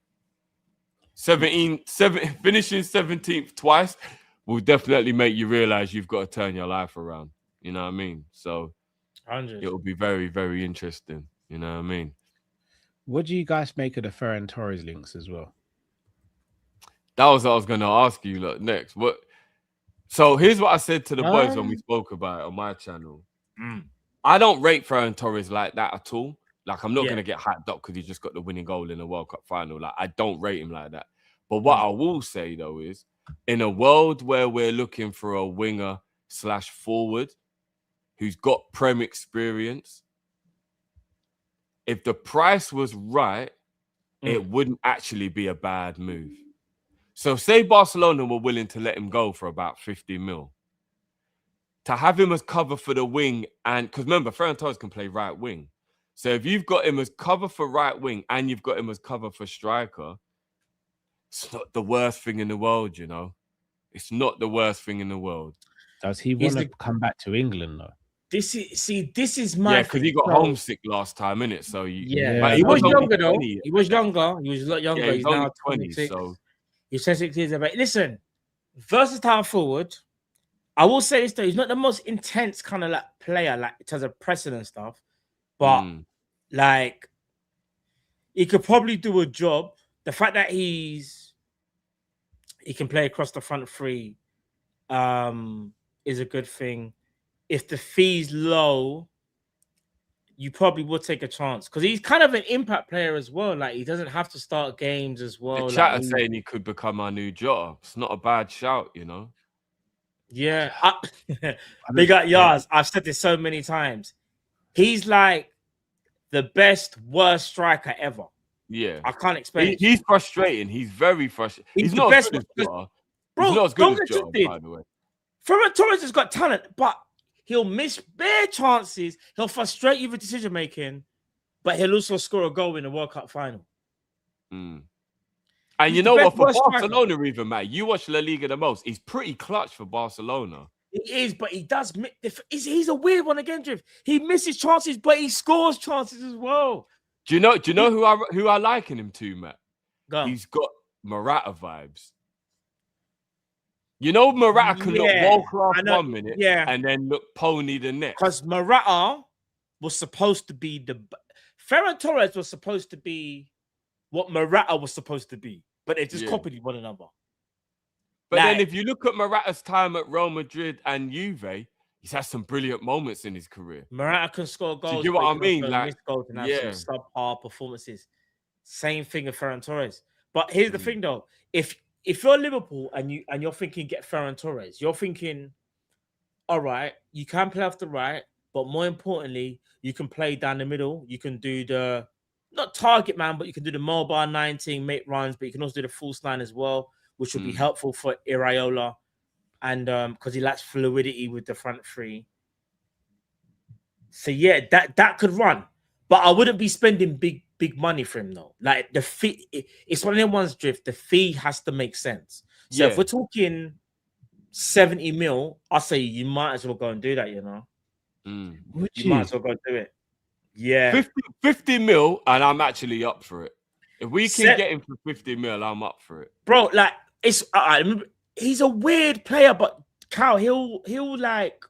Finishing 17th twice will definitely make you realize you've got to turn your life around. You know what I mean? So 100. It'll be very, very interesting. You know what I mean? What do you guys make of the Ferran Torres links as well? That was what I was going to ask you next. So here's what I said to the boys when we spoke about it on my channel. I don't rate Ferran Torres like that at all. Like, I'm not going to get hyped up because he just got the winning goal in the World Cup final. Like, I don't rate him like that. But what I will say, though, is in a world where we're looking for a winger/forward who's got Prem experience, if the price was right, it wouldn't actually be a bad move. So say Barcelona were willing to let him go for about 50 mil. To have him as cover for the wing, and because remember, Ferran Torres can play right wing. So if you've got him as cover for right wing and you've got him as cover for striker, it's not the worst thing in the world, you know. It's not the worst thing in the world. Does he want to come back to England though? This is my because he got homesick last time, innit? So but he was younger though. He was younger. He was a lot younger. He's now 26. So he's 26 years old. Listen, versatile forward. I will say this though, he's not the most intense kind of like player, like in terms of pressing and stuff, but like he could probably do a job. The fact that he can play across the front three is a good thing. If the fee's low, you probably would take a chance because he's kind of an impact player as well. Like, he doesn't have to start games as well. The chat is saying he could become our new Jota. It's not a bad shout, you know. Yeah. Big up Yars. I've said this so many times. He's like the best, worst striker ever. Yeah. I can't explain. He's frustrating. He's very frustrating. He's not as good as Jota. Bro, he's not as good as Jota, by the way. Ferran Torres has got talent, but he'll miss bare chances. He'll frustrate you with decision making, but he'll also score a goal in the World Cup final. And you know what? For Barcelona, even, Matt, you watch La Liga the most. He's pretty clutch for Barcelona. He is, but he does. He's a weird one again, Drift. He misses chances, but he scores chances as well. Do you know who I liken him to, Matt? He's got Morata vibes. You know, Morata can look world class 1 minute, and then look pony the next. Because Morata was supposed to be Ferran Torres was supposed to be what Morata was supposed to be, but they just copied one another. But then, if you look at Morata's time at Real Madrid and Juve, he's had some brilliant moments in his career. Morata can score goals. Do you get what I mean? Like, goals and have some subpar performances. Same thing with Ferran Torres. But here's the thing, though: if you're Liverpool and you're thinking get Ferran Torres, you're thinking all right, you can play off the right, but more importantly, you can play down the middle. You can do the not target man, but you can do the mobile 19, make runs, but you can also do the false line as well, which will be helpful for Iraola, and because he lacks fluidity with the front three. So yeah, that could run, but I wouldn't be spending big money for him though. Like the fee, it's one of them ones. Drift. The fee has to make sense. So if we're talking 70 mil, I say you might as well go and do that. You know, you might as well go do it. Yeah, 50 mil, and I'm actually up for it. If we can get him for 50 mil, I'm up for it, bro. Like it's he's a weird player, but Cal, he'll like.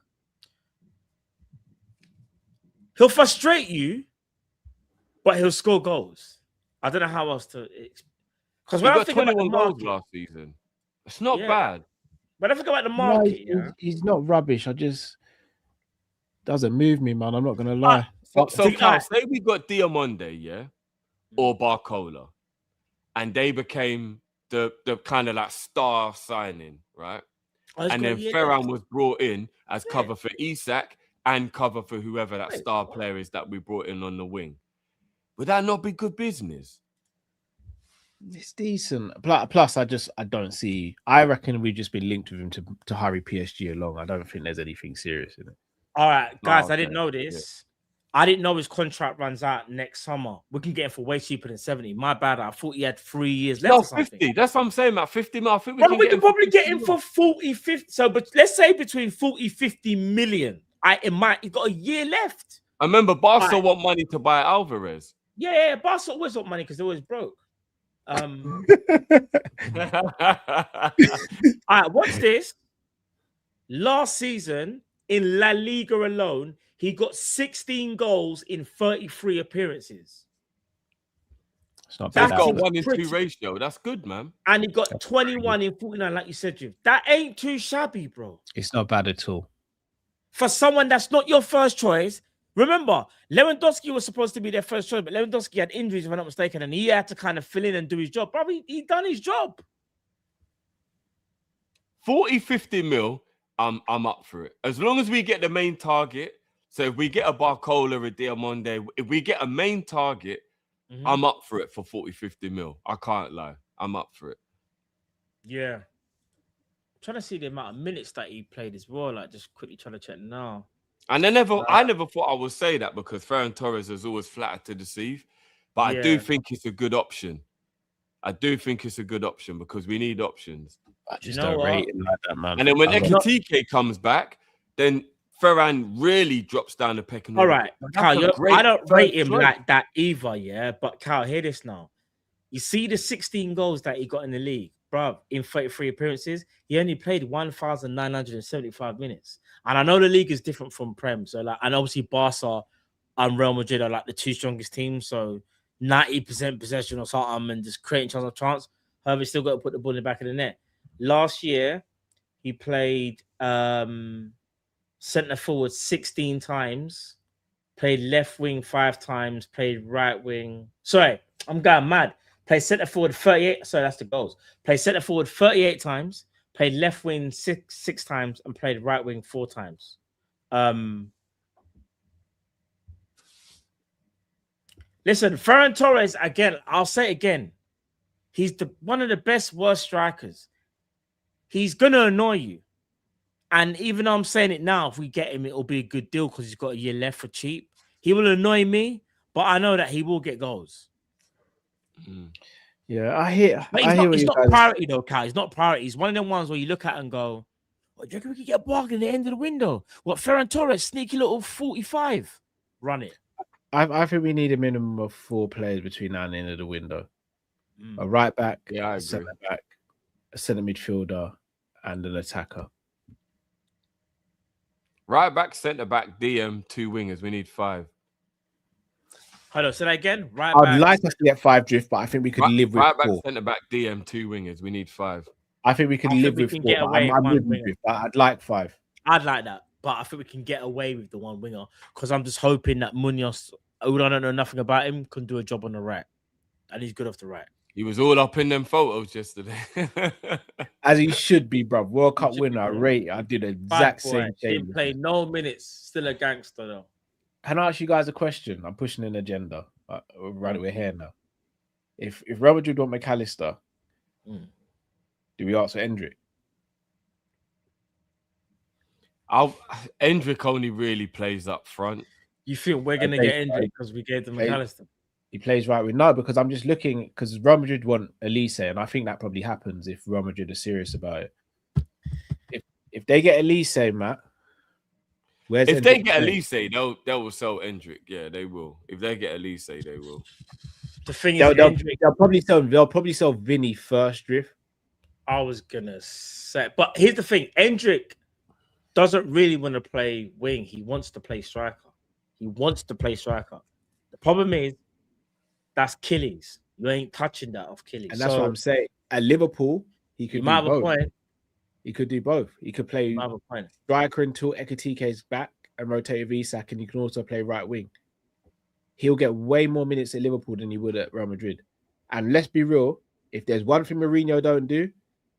He'll frustrate you, but he'll score goals. I don't know how else to. Because when I think about the market last season, it's not bad. When I think about the market, he's not rubbish. I just doesn't move me, man. I'm not gonna lie. So Cal, say we got Diamonde, or Barcola, and they became the kind of like star signing, right? And then Ferran was brought in as cover for Isak. And cover for whoever that star player is that we brought in on the wing. Would that not be good business? It's decent. Plus, I don't see. I reckon we've just been linked with him to hurry PSG along. I don't think there's anything serious in it. All right, guys, I didn't know this. I didn't know his contract runs out next summer. We can get him for way cheaper than 70. My bad. I thought he had 3 years left. No, or something. 50. That's what I'm saying, about 50 mil. I think we can probably get him for 40, 50. So, but let's say between 40, 50 million. He's got a year left. I remember Barca want money to buy Alvarez. Yeah, Barca always want money because they're always broke. All right, watch this. Last season in La Liga alone, he got 16 goals in 33 appearances. That's got a 1-in-2 ratio. That's good, man. And he got 21 in 49, like you said, Jim. That ain't too shabby, bro. It's not bad at all. For someone that's not your first choice, remember, Lewandowski was supposed to be their first choice, but Lewandowski had injuries, if I'm not mistaken, and he had to kind of fill in and do his job. Probably he done his job. 40, 50 mil, I'm up for it. As long as we get the main target. So if we get a Barcola, a Diamonde, if we get a main target, I'm up for it for 40, 50 mil. I can't lie. I'm up for it. Yeah. Trying to see the amount of minutes that he played as well. Like, just quickly trying to check now. And I never thought I would say that because Ferran Torres is always flattered to deceive. But I do think it's a good option. I do think it's a good option because we need options. I just don't rate him like that, man. And then when Ekitike comes back, then Ferran really drops down the pecking order. All right, Cal, I don't rate him like that either, yeah? But Cal, hear this now. You see the 16 goals that he got in the league? Bro, in 33 appearances, he only played 1,975 minutes. And I know the league is different from Prem. So, like, and obviously Barca and Real Madrid are like the two strongest teams. So 90% possession or something and just creating chance of chance. However, he's still got to put the ball in the back of the net. Last year, he played centre forward 16 times, played left wing 5 times, played right wing. Sorry, I'm going mad. Played centre forward 38. Sorry, that's the goals. Played centre forward 38 times, played left wing six times, and played right wing 4 times. Listen, Ferran Torres, again, I'll say it again. He's one of the best, worst strikers. He's going to annoy you. And even though I'm saying it now, if we get him, it'll be a good deal because he's got a year left for cheap. He will annoy me, but I know that he will get goals. Yeah, I hear. But he's not priority though, Cal. He's not priority. He's one of them ones where you look at and go, "What do you reckon we could get a bargain at the end of the window?" What, Ferran Torres, sneaky little 45, run it. I think we need a minimum of 4 players between now and the end of the window: a right back, a centre back, a centre midfielder, and an attacker. Right back, centre back, DM, 2 wingers. We need 5. Hold on, say that again. I'd like us to get 5, Drift, but I think we could live with 4. Right back, centre back, DM, 2 wingers. We need 5. I think we can live with 4. I'd like 5. I'd like that, but I think we can get away with the 1 winger because I'm just hoping that Munoz, who I don't know nothing about him, can do a job on the right, and he's good off the right. He was all up in them photos yesterday. As he should be, bro. World Cup winner. I did the exact same thing. Didn't play no minutes. Still a gangster though. Can I ask you guys a question? I'm pushing an agenda. We're here now. If Real Madrid want McAllister, do we ask for Endrick? Endrick only really plays up front. You think we're gonna get Endrick because we gave them McAllister? He plays right wing. No, because I'm just looking because Real Madrid want Elise, and I think that probably happens if Real Madrid are serious about it. If they get Elise, Matt, if they get Elise, they will sell Endrick. Yeah, they will. If they get Elise, they will. The thing is, they'll probably sell Vinny first, Drift. I was gonna say, but here's the thing: Endrick doesn't really want to play wing. He wants to play striker. The problem is that's Achilles. You ain't touching that off Achilles. And that's what I'm saying. At Liverpool, he could do both. He could do both. He could play striker until Ekitike's back and rotate with Isak, and he can also play right wing. He'll get way more minutes at Liverpool than he would at Real Madrid. And let's be real, if there's one thing Mourinho don't do,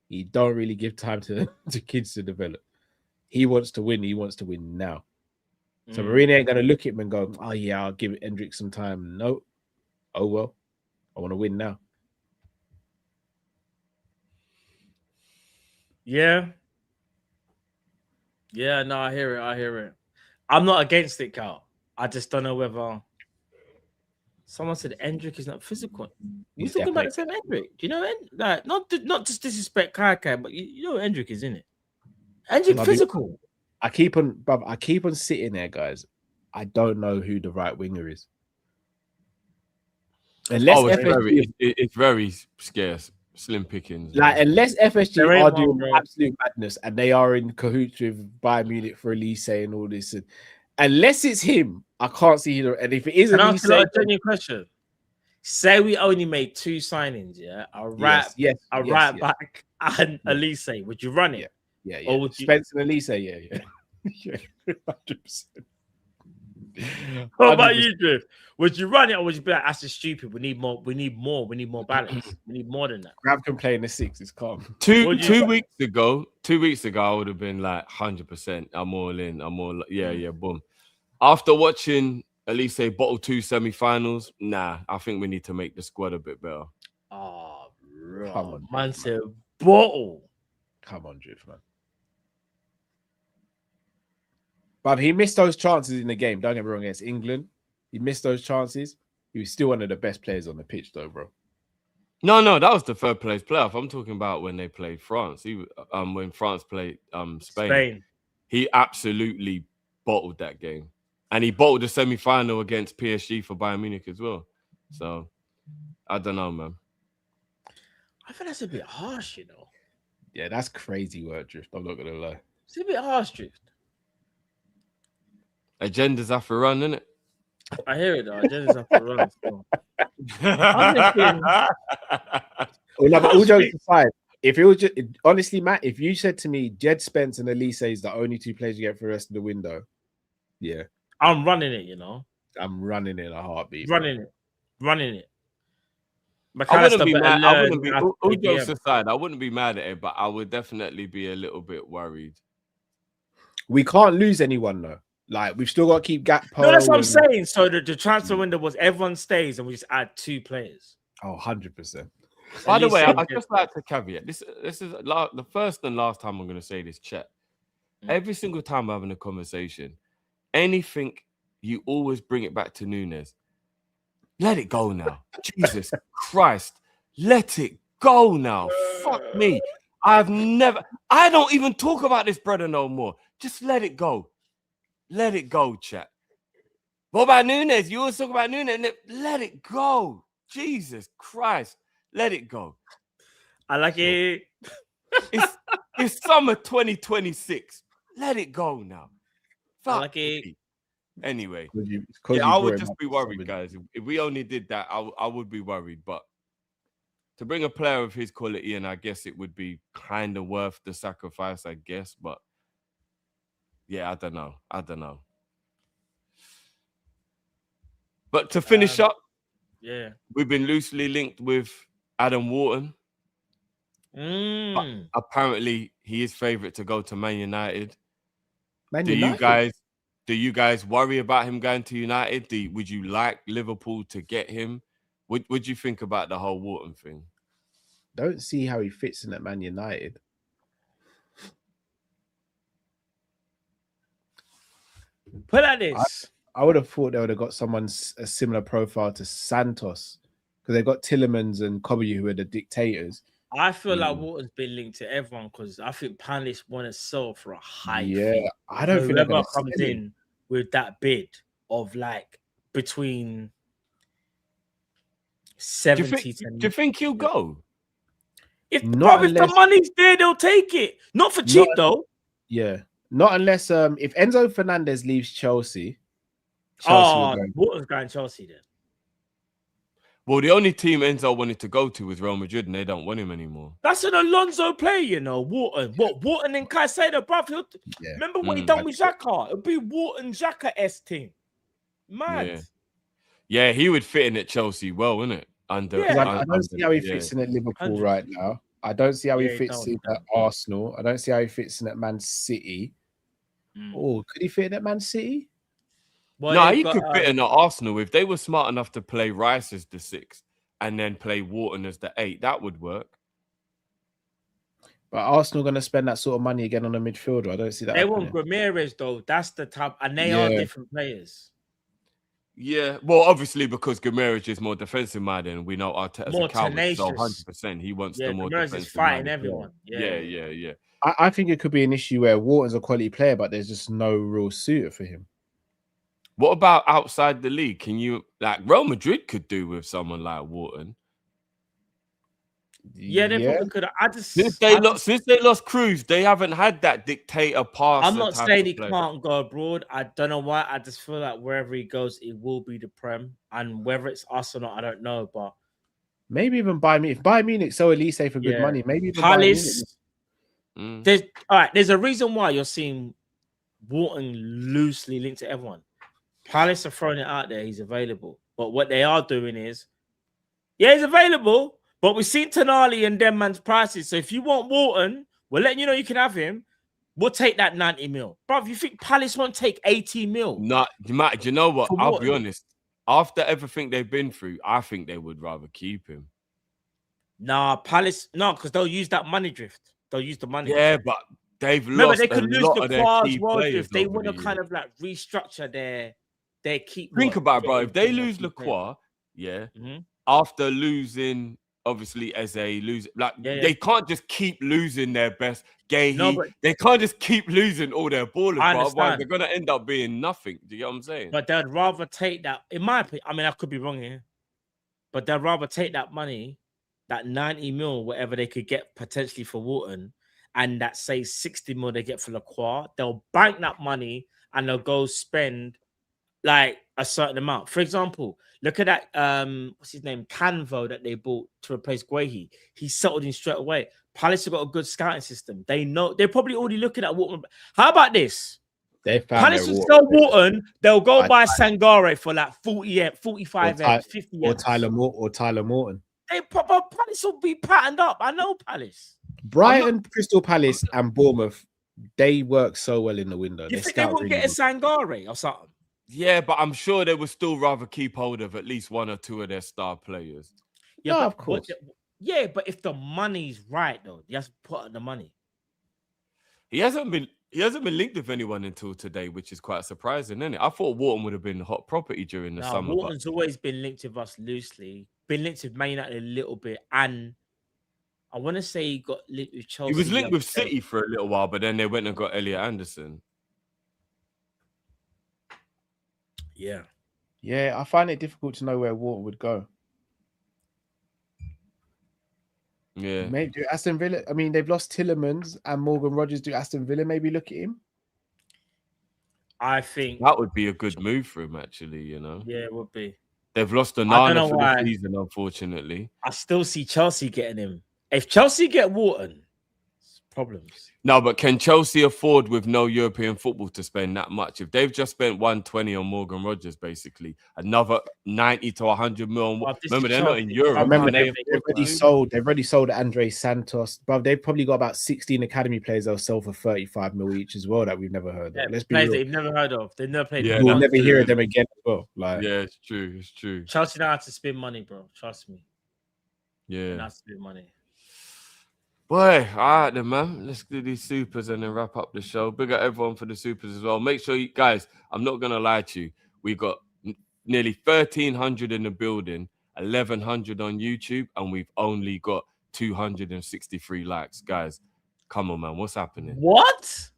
he don't really give time to kids to develop. He wants to win. He wants to win now. So Mourinho ain't going to look at him and go, oh, yeah, I'll give Endrick some time. No. Oh, well, I want to win now. Yeah. Yeah, no, I hear it. I'm not against it, Carl. I just don't know whether... Someone said Endrick is not physical. We're talking about the same Endrick. Do you know, not just disrespect Kai, but you know Endrick is, in it. Endrick physical. I keep on sitting there, guys. I don't know who the right winger is. Unless it's very scarce, slim pickings. Like unless FSG are doing absolute madness and they are in cahoots with Bayern Munich for Elise and all this, and unless it's him, I can't see either. And if it is Elise, a genuine question. Say we only made 2 signings, yeah, a right back and Elise. Would you run it? Yeah. Or would Spence and Elise? Yeah. 100%. What about you, Drift? Would you run it, or would you be like, that's just stupid? We need more balance. We need more than that. Grab can play in the 6. It's calm. Two weeks ago, I would have been like 100%. I'm all in. Yeah, boom. After watching Elise bottle 2 semi-finals, nah, I think we need to make the squad a bit better. Oh, bro. Come on, man said bottle. Come on, Drift, man. But he missed those chances in the game. Don't get me wrong, against England. He missed those chances. He was still one of the best players on the pitch, though, bro. No, that was the third place playoff. I'm talking about when they played France. When France played Spain. He absolutely bottled that game. And he bottled the semi-final against PSG for Bayern Munich as well. So, I don't know, man. I think that's a bit harsh, you know. Yeah, that's crazy word, Drift. I'm not going to lie. It's a bit harsh, Drift. Agendas have to run, innit? I hear it, though. Agendas have to run. So. But all jokes aside, if it was just, honestly, Matt, if you said to me, Jed Spence and Elise is the only 2 players you get for the rest of the window, yeah. I'm running it, you know. I'm running it in a heartbeat. Running it. I wouldn't be mad. All jokes aside, I wouldn't be mad at it, but I would definitely be a little bit worried. We can't lose anyone, though. Like, we've still got to keep Gakpo. No, that's what I'm saying. So the transfer window was everyone stays and we just add 2 players. Oh, 100%. By the way, I'd just like to caveat. This is the first and last time I'm going to say this, chat. Every single time I'm having a conversation, anything, you always bring it back to Nunes. Let it go now. Jesus Christ. Let it go now. Fuck me. I don't even talk about this brother no more. Just let it go. Let it go, chat. What about Nunes? You always talk about Nunes. Let it go. Jesus Christ. Let it go. I like it. It's summer 2026. Let it go now. Fuck I like it. Me. Anyway, I would just be worried, guys. If we only did that, I would be worried. But to bring a player of his quality, and I guess it would be kind of worth the sacrifice, I guess. But yeah, I don't know. But to finish up, yeah, we've been loosely linked with Adam Wharton. Mm. Apparently, he is favourite to go to Man United. Man Do United. you guys worry about him going to United? Would you like Liverpool to get him? What do you think about the whole Wharton thing? Don't see how he fits in at Man United. Put like this. I would have thought they would have got someone a similar profile to Santos, because they've got Tillemans and Kop-ish who are the dictators. I feel like Wharton's been linked to everyone because I think Palace want to sell for a high fee. I don't think whoever comes in with that bid of like between 70 to... Do you think he'll go? If the money's there, they'll take it. Not for cheap though. Yeah. Not unless if Enzo Fernandez leaves Chelsea. Wharton's going Chelsea then. Well, the only team Enzo wanted to go to was Real Madrid, and they don't want him anymore. That's an Alonso player, you know. Wharton. What Wharton and Caicedo, bruv? Remember what he done with Xhaka? It'll be Wharton Xhaka-S team. Mad. Yeah, he would fit in at Chelsea well, wouldn't it? I don't see how he fits in at Liverpool right now. I don't see how he fits in at Arsenal. I don't see how he fits in at Man City. Oh, could he fit in at Man City? Well, no, he could fit in at Arsenal if they were smart enough to play Rice as the 6 and then play Wharton as the 8. That would work. But Arsenal going to spend that sort of money again on a midfielder. I don't see that. They want Ramirez though. That's the type, and they are different players. Yeah, well, obviously because Ramirez is more defensive minded, and we know Arteta's a coward, so 100% he wants the more Ramirez defensive. Is fighting everyone. Yeah. I think it could be an issue where Wharton's a quality player, but there's just no real suitor for him. What about outside the league? Can you Real Madrid could do with someone like Wharton? Yeah, they probably could. Since they lost Cruz, they haven't had that dictator pass. I'm not saying he can't go abroad. I don't know why. I just feel like wherever he goes, it will be the Prem, and whether it's us or not, I don't know. But maybe even Bayern Munich. If Bayern Munich sell Elise for good money, maybe even Palace. There's a reason why you're seeing Wharton loosely linked to everyone. Palace are throwing it out there. He's available. But what they are doing is, he's available, but we've seen Tonali and them man's prices. So if you want Wharton, we're letting you know you can have him. We'll take that 90 mil. Bro, if you think Palace won't take 80 mil? No, Matt, do you know what? I'll be honest. After everything they've been through, I think they would rather keep him. Nah, Palace, because they'll use that money drift. They'll use the money. Yeah, but they've lost they could a lose lot the of their key players. They want to kind of like restructure their keep. Think about it, bro. If they lose Lacroix, after losing, obviously, as a loser, they can't just keep losing their best. They can't just keep losing all their ballers, bro. Otherwise, they're gonna end up being nothing. Do you get what I'm saying? But they'd rather take that. In my opinion, I mean, I could be wrong here, but they'd rather take that money, that 90 mil, whatever they could get potentially for Wharton, and that say 60 mil they get for Lacroix. They'll bank that money and they'll go spend like a certain amount. For example, look at that, what's his name? Canvo that they bought to replace Guehi. He settled in straight away. Palace have got a good scouting system. They know they're probably already looking at Wharton. How about this? Palace will sell Wharton. They'll go buy Sangare for like 40, 45, 50. Or Tyler Morton. Palace will be patterned up. I know Palace. Brighton, Crystal Palace, and Bournemouth, they work so well in the window. You think they won't get a Sangare or something? Yeah, but I'm sure they would still rather keep hold of at least one or two of their star players. Yeah, of course. But if the money's right, though, you have to put out the money. He hasn't been linked with anyone until today, which is quite surprising, isn't it? I thought Wharton would have been hot property during the summer. Wharton's always been linked with us loosely. Been linked with Man United a little bit, and I want to say he got linked with Chelsea. He was linked with City for a little while, but then they went and got Elliot Anderson. Yeah, I find it difficult to know where Wharton would go. Yeah. Maybe Aston Villa. I mean, they've lost Tillemans and Morgan Rogers. Do Aston Villa maybe look at him? I think that would be a good move for him, actually, you know. Yeah, it would be. They've lost Onana for the season, unfortunately. I still see Chelsea getting him. If Chelsea get Wharton, it's problems. No, but can Chelsea afford with no European football to spend that much? If they've just spent 120 on Morgan Rogers, basically another 90 to 100 million. Remember, they're not in Europe. Remember, they've already sold Andre Santos, but they've probably got about 16 academy players they'll sell for 35 mil each as well that we've never heard of. Let's be players real. that you've never heard of. They've never played. We'll never hear of them again as well. It's true. It's true. Chelsea know how to spend money, bro. Trust me. Yeah. They know how to spend money. Boy, all right then, man. Let's do these supers and then wrap up the show. Big up everyone for the supers as well. Make sure you guys, I'm not going to lie to you. We got nearly 1,300 in the building, 1,100 on YouTube, and we've only got 263 likes. Guys, come on, man. What's happening?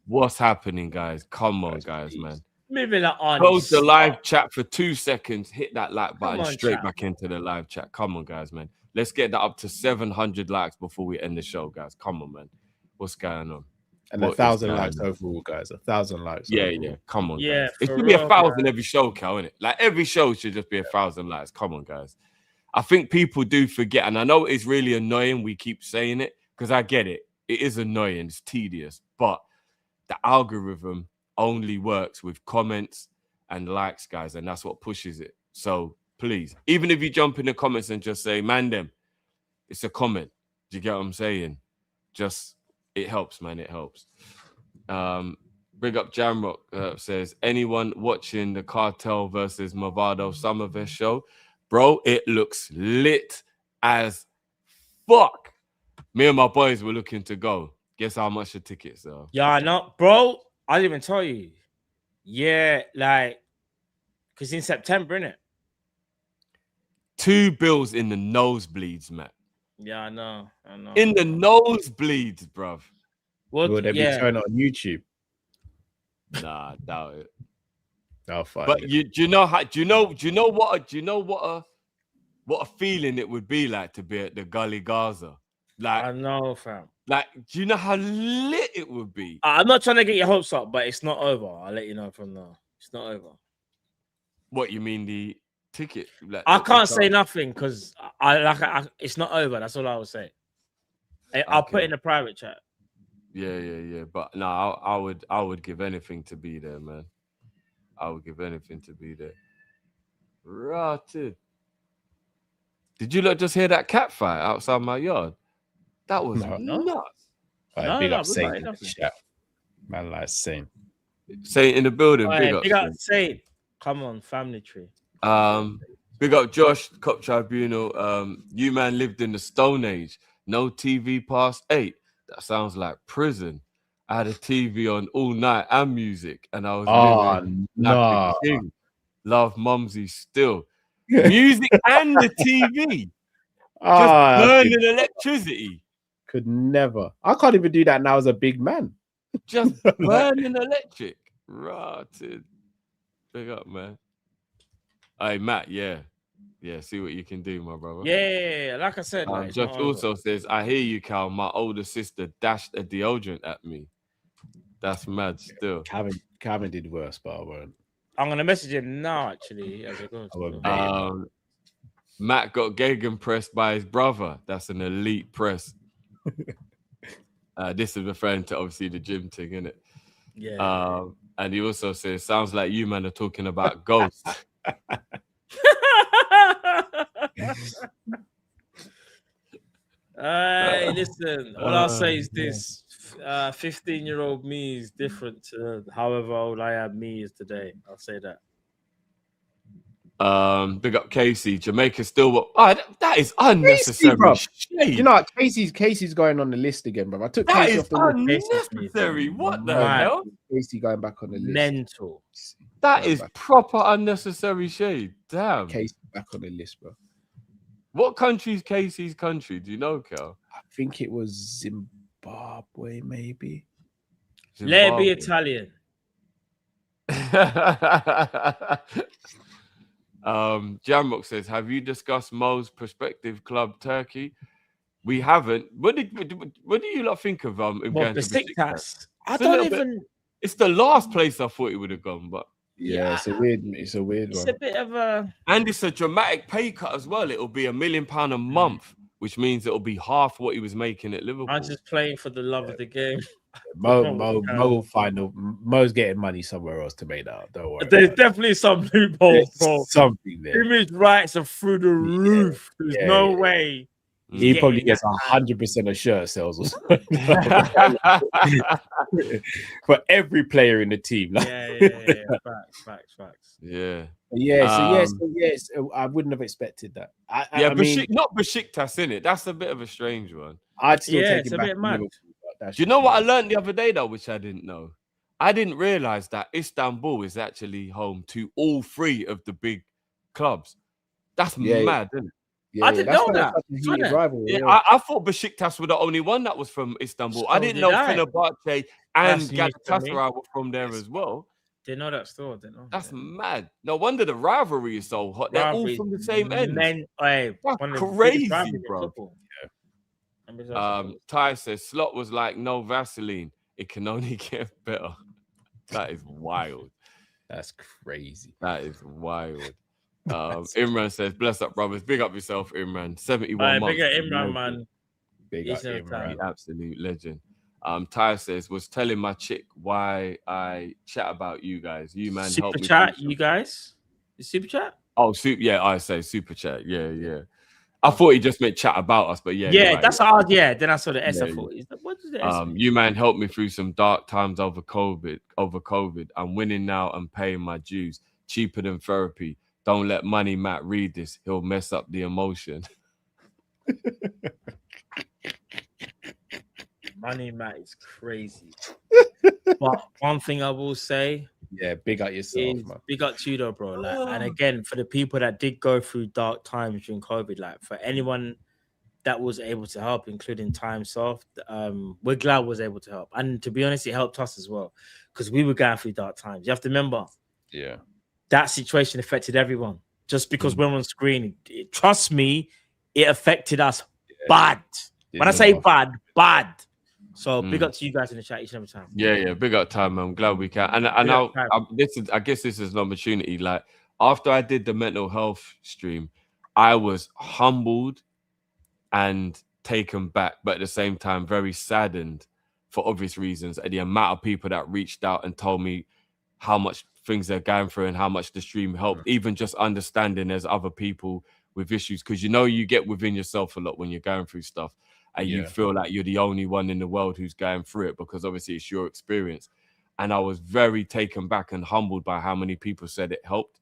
What's happening, guys? Come on, guys, man. Moving on. Close the live chat for 2 seconds. Hit that like button straight back into the live chat. Come on, guys, man. Let's get that up to 700 likes before we end the show, guys. Come on, man. What's going on? And 1,000 likes overall, guys. 1,000 likes. Yeah. Come on, yeah. Guys. It should be 1,000 every show, Cal, innit? Like every show should just be 1,000 likes. Come on, guys. I think people do forget, and I know it's really annoying. We keep saying it because I get it. It is annoying. It's tedious, but the algorithm only works with comments and likes, guys, and that's what pushes it. So please, even if you jump in the comments and just say, man, them, it's a comment. Do you get what I'm saying? Just, it helps, man. It helps. Big up Jamrock says, anyone watching the Cartel versus Movado Summervest show? Bro, it looks lit as fuck. Me and my boys were looking to go. Guess how much the tickets are? Yeah, I know. Bro, I didn't even tell you. Yeah, like, because in September, innit? 2 bills in the nosebleeds, Matt. Yeah, I know. In the nosebleeds, bruv. Will they be turned on YouTube? Nah, doubt it. I'll find but it. Do you know what a feeling it would be like to be at the Gully Gaza? Like, I know, fam. Like, do you know how lit it would be? I'm not trying to get your hopes up, but it's not over. I'll let you know from now. It's not over. What you mean, the ticket? Like, I can't say nothing because it's not over. That's all I will say. I'll put in a private chat. Yeah. But no, I would give anything to be there, man. I would give anything to be there. Rotted. Did you just hear that cat fight outside my yard? That was nuts. Big up Saint in the chat. Man, like Saint. Saint in the building. Big up Saint. Come on, family tree. Big up Josh, Cop Tribunal. You man lived in the Stone Age. No TV past 8. That sounds like prison. I had a TV on all night and music, and I was living like a king. Love Mumsy still. Music and the TV. Just burning electricity. Could never. I can't even do that now as a big man. Just burning electric. Rotted. Big up, man. Hey, Matt, yeah, see what you can do, my brother. Yeah, like I said. Josh also says, I hear you, Cal. My older sister dashed a deodorant at me. That's mad still. Calvin did worse, but I won't. I'm going to message him now, actually. As it goes. Matt got gegenpressed by his brother. That's an elite press. This is referring to, obviously, the gym thing, isn't it? Yeah. And he also says, sounds like you, man, are talking about ghosts. Hey, listen, all I'll say is this. 15-year-old me is different to however old I am me is today. I'll say that. Big up Casey. Jamaica still. That is unnecessary. Casey, you know what? Casey's going on the list again, bro. I took that Casey off the unnecessary. What the hell? Casey going back on the list. Mental. That is proper unnecessary shade. Damn. Casey back on the list, bro. What country is Casey's country? Do you know, Kel? I think it was Zimbabwe, maybe. Let it be Italian. Jamrock says, have you discussed Mo's prospective club Turkey? We haven't. What do you lot think of him going to Besiktas? I don't even. It's the last place I thought he would have gone, but yeah, it's a weird one. It's a bit of a, and it's a dramatic pay cut as well. It'll be £1 million a month which means it'll be half what he was making at Liverpool. I'm just playing for the love of the game. Mo final. Mo's getting money somewhere else to make that up. Don't worry. There's definitely some loophole, bro. Something there. Image rights are through the roof. There's no way. He probably gets 100% of shirt sales or something. For every player in the team. Facts. Yeah. Yes. I wouldn't have expected that. I mean, not Besiktas, in it. That's a bit of a strange one. I'd still take it's it a back bit mad. Do you know what I learned the other day though, which I didn't know? I didn't realize that Istanbul is actually home to all three of the big clubs. That's mad, isn't it? I didn't know that. I thought Besiktas were the only one that was from Istanbul. I didn't know Fenerbahce and Galatasaray were from there as well. Didn't know that store. That's mad. No wonder the rivalry is so hot. They're all from the same end. That's crazy, bro. Ty says Slot was like no Vaseline. It can only get better. That is wild. That's crazy. That is wild. Imran says, bless up, brothers. Big up yourself, Imran. 71 months. Big up Imran, man. Big up Imran. Absolute legend. Ty says, was telling my chick why I chat about you guys. You, man, help me. Super chat, you guys? The super chat? Oh, I say super chat. Yeah. I thought he just meant chat about us, but yeah. Yeah, that's hard. Yeah, then I saw the S. I thought, what does the S mean? You, man, helped me through some dark times over COVID. I'm winning now and paying my dues. Cheaper than therapy. Don't let Money Matt read this. He'll mess up the emotion. Money Matt is crazy. But one thing I will say, big up yourself, man. Big up to you, though, bro. Like, and again, for the people that did go through dark times during COVID, like for anyone that was able to help, including Time Soft, we're glad was able to help. And to be honest, it helped us as well because we were going through dark times. You have to remember, that situation affected everyone. Just because we're on screen, trust me, it affected us bad. When I say bad. So big up to you guys in the chat each and every time. Yeah, big up time, man. I'm glad we can. And I guess this is an opportunity. Like after I did the mental health stream, I was humbled and taken back, but at the same time, very saddened for obvious reasons at the amount of people that reached out and told me how much things they're going through and how much the stream helped. Even just understanding there's other people with issues, because you get within yourself a lot when you're going through stuff. And you feel like you're the only one in the world who's going through it because obviously it's your experience. And I was very taken back and humbled by how many people said it helped.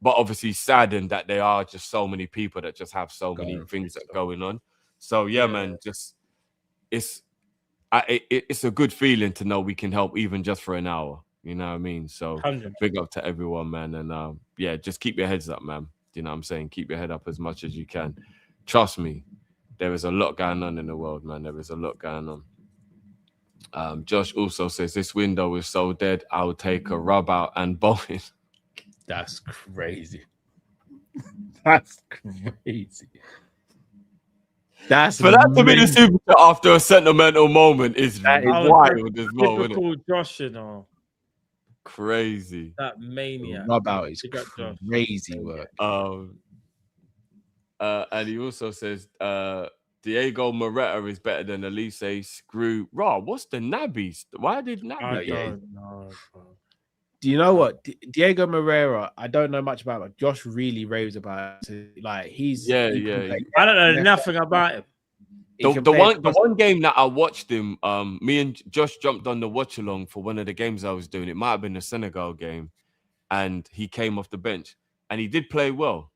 But obviously saddened that there are just so many people that just have so many things that are going on. So man, just it's a good feeling to know we can help even just for an hour. You know what I mean? So 100. Big up to everyone, man. And just keep your heads up, man. You know what I'm saying? Keep your head up as much as you can. Trust me. There is a lot going on in the world, man. There is a lot going on. Josh also says, this window is so dead, I would take a rub out and bow it. That's crazy. That's crazy. For that to be the super chat after a sentimental moment is wild as well. Typical Josh, you know. Crazy. That mania. Rub out is crazy work. And he also says Diego Moreta is better than Elise. Screw raw. What's the nabbies? Why did Naby? I don't know. Do you know what Diego Moreta? I don't know much about him. Josh really raves about it. Like he's I don't know nothing about him. The one game that I watched him, me and Josh jumped on the watch along for one of the games I was doing. It might have been the Senegal game, and he came off the bench and he did play well.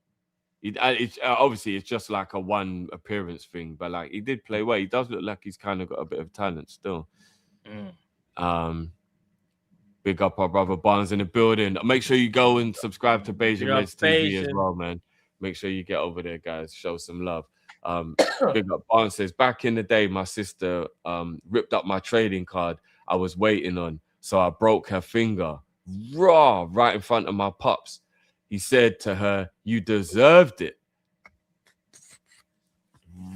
Obviously it's just like a one appearance thing, but like he did play well. He does look like he's kind of got a bit of talent still. Big up our brother Barnes in the building. Make sure you go and subscribe to Beijing Reds TV as well, man. Make sure you get over there, guys. Show some love. Big up Barnes says, back in the day, my sister ripped up my trading card I was waiting on, so I broke her finger right in front of my pups. He said to her, you deserved it.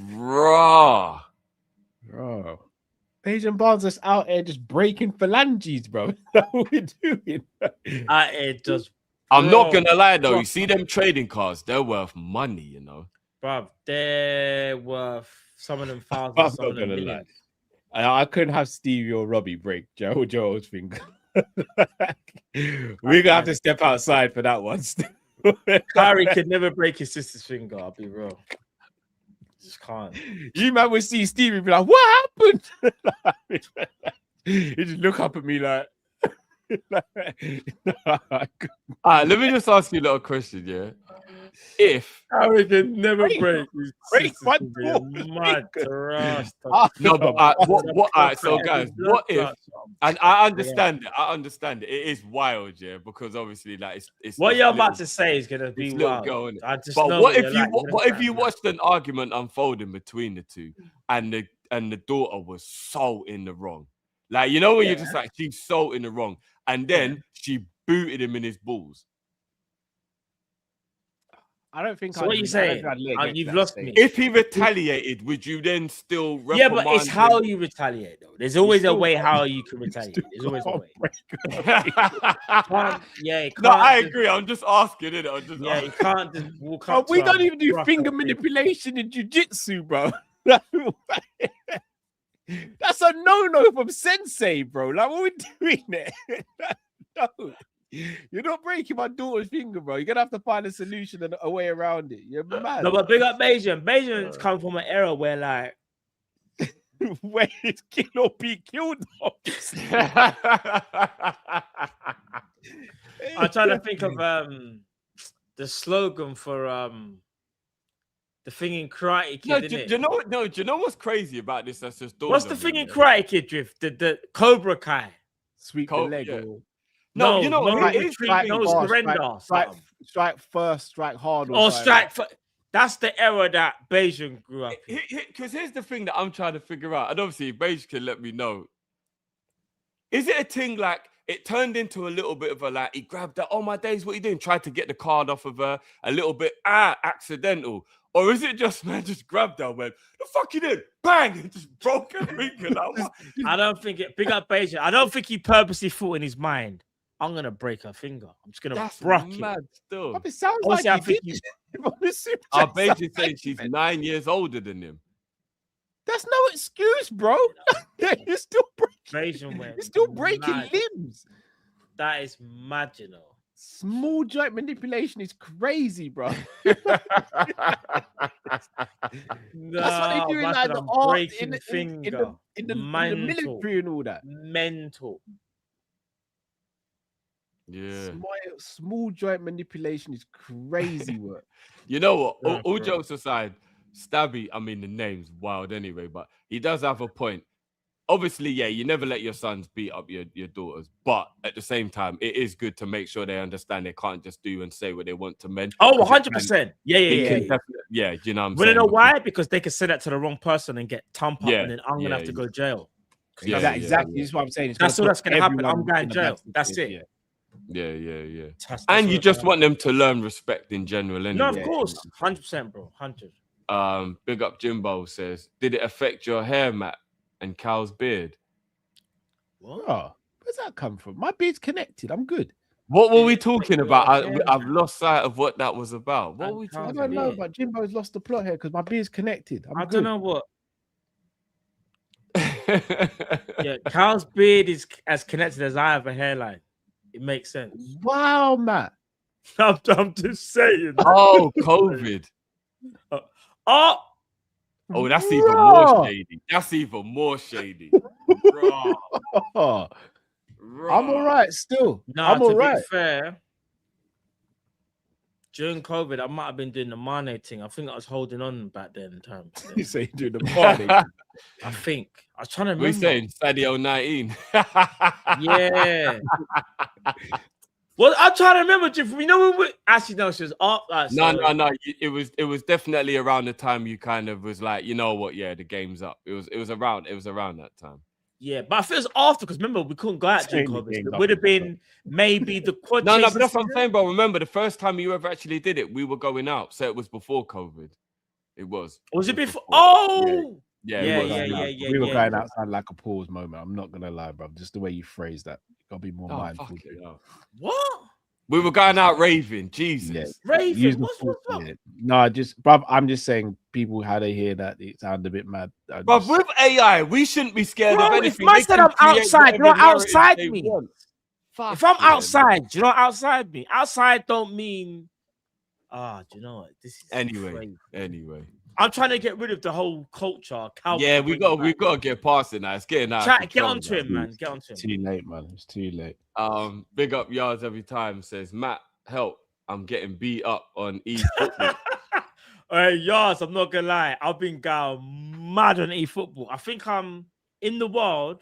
Raw. Asian Barnes is out here just breaking phalanges, bro. That's what we're doing. I'm not going to lie, though. You see them trading cards, they're worth money, you know. Bruv, they're worth some of them thousands, some of them millions. I couldn't have Stevie or Robbie break Joel's finger. We're gonna have to step outside for that one. Harry could never break his sister's finger. I'll be real. Just can't. You man would see Stevie be like, "What happened?" He just look up at me like. All right, let me just ask you a little question, yeah. If Harry can never break my mad no, but what? All right, so guys, what if? And I understand it. I understand it. It is wild, yeah, because obviously, like, it's what you're about to say is gonna be wild. But what if you watched an argument unfolding between the two, and the daughter was so in the wrong, like, you know, when you're just like, she's so in the wrong, and then she booted him in his balls. I don't think. So what are you saying? You've lost me. If he retaliated, would you then still reprimand Yeah, but it's him? how you retaliate, though. There's always a way how you can retaliate. There's always a way. No, I agree. I'm just asking it. You can't just walk up. We don't even do finger manipulation in jiu-jitsu, bro. That's a no-no from Sensei, bro. Like, what are we doing there? No. You're not breaking my daughter's finger, bro. You're gonna have to find a solution and a way around it. You're mad. No, but big up Bayesian. Bayesian's come from an era where, like, where it's kill or be killed. I'm trying to think of the slogan for the thing in Karate Kid. Do you know what? No, do you know what's crazy about this? That's just what's the thing in Karate Kid, Drift? The Cobra Kai. Sweep the leg. Yeah. No, you know what? It is strike first, strike hard. Or strike first. That's the era that Bayesian grew up in. Because here's the thing that I'm trying to figure out, and obviously Bayesian can let me know. Is it a thing like it turned into a little bit of a like he grabbed that? Oh my days, what are you doing? Tried to get the card off of her a little bit accidental, or is it just man just grabbed her, went the fuck you did, bang, and just broke her finger? I don't think it. Big up Bayesian. I don't think he purposely thought in his mind, I'm gonna break her finger. I'm just gonna brock it. Mad still. It sounds like Our Bayesian saying she's 9 years older than him. That's no excuse, bro. You're still breaking. You're still breaking limbs. That is mad, you know. Small joint manipulation is crazy, bro. That's what they do in like the art in the military and all that. Mental. Yeah. Small joint manipulation is crazy work. You know what? All jokes aside, Stabby, I mean, the name's wild anyway, but he does have a point. Obviously, yeah, you never let your sons beat up your daughters, but at the same time, it is good to make sure they understand they can't just do and say what they want to men. Oh, 100%. Yeah, you know what I'm saying? You know why? Because they can say that to the wrong person and get thumped up, and then I'm going to have to go to jail. Exactly. This is what I'm saying. That's all that's going to happen. I'm going to jail. That's it. Yeah. And you just want them to learn respect in general anyway. No, of course. 100%, bro. 100. Big up Jimbo says, did it affect your hair, Matt, and Cal's beard? What? Where's that come from? My beard's connected. I'm good. What were we talking about? I've lost sight of what that was about. What were we talking about? I don't know, but Jimbo's lost the plot here because my beard's connected. I don't know what. Yeah, Cal's beard is as connected as I have a hairline. It makes sense. Wow, Matt. I'm just saying. Oh, COVID. Oh, that's even more shady. That's even more shady. Bro. I'm all right still. No, I'm all right. To be fair, during COVID, I might have been doing the Mane thing. I think I was holding on back then in time. You say you're doing the Mane? I think. I was trying to remember. We're saying Sadio 19. Yeah. Well, I'm trying to remember. You know, actually, no, she was up. No. It was definitely around the time you kind of was like, you know what? Yeah, the game's up. It was around that time. Yeah, but I feel it's after because remember we couldn't go out during COVID. It would have been maybe the quad. No, but that's what I'm saying, bro. Remember the first time you ever actually did it, we were going out, so it was before COVID. It was. Was it before? Oh. Yeah. We were going outside like a pause moment. I'm not gonna lie, bro. Just the way you phrased that, you gotta be more mindful. What? We were going out raving. Jesus. Yeah. Raving? What's up? Yeah. No, bruv, I'm just saying people, how they hear that, it sounds a bit mad. But with AI, we shouldn't be scared of anything. If I said I'm outside, you're outside me. If I'm outside, you're not outside me. Outside don't mean... do you know what? This is Anyway. I'm trying to get rid of the whole culture. Yeah, we got to get past it now. It's getting out. Chat, get onto him, man. Get onto him. Too late, man. It's too late. Big up Yards every time says, Matt, help. I'm getting beat up on eFootball. Hey, Yards, I'm not gonna lie. I've been going mad on eFootball. I think I'm in the world.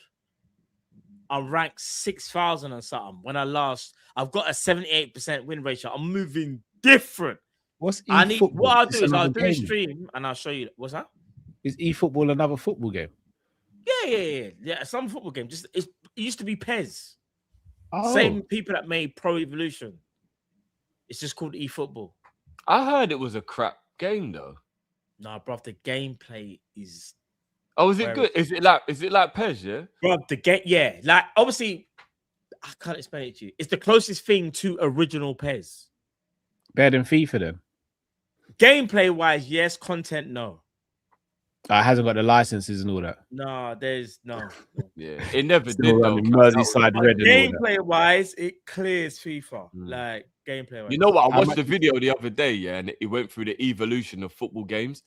I'm ranked 6,000 or something. When I've got a 78% win ratio. I'm moving different. What's eFootball? What I'll do is I'll do a stream and I'll show you. What's that? Is eFootball another football game? Yeah. Some football game. It used to be PES. Oh. Same people that made Pro Evolution. It's just called eFootball. I heard it was a crap game though. Nah, bro, the gameplay is. Oh, is it good? Is it like PES? Yeah, bro. The game, yeah. Like obviously, I can't explain it to you. It's the closest thing to original PES. Better than FIFA then. Gameplay wise, yes. Content, no. It hasn't got the licenses and all that. No, there's no. Yeah, it never Still did. Merseyside Red. Gameplay wise, it clears FIFA. Like gameplay wise. You know what? I watched the video the other day, yeah, and it went through the evolution of football games.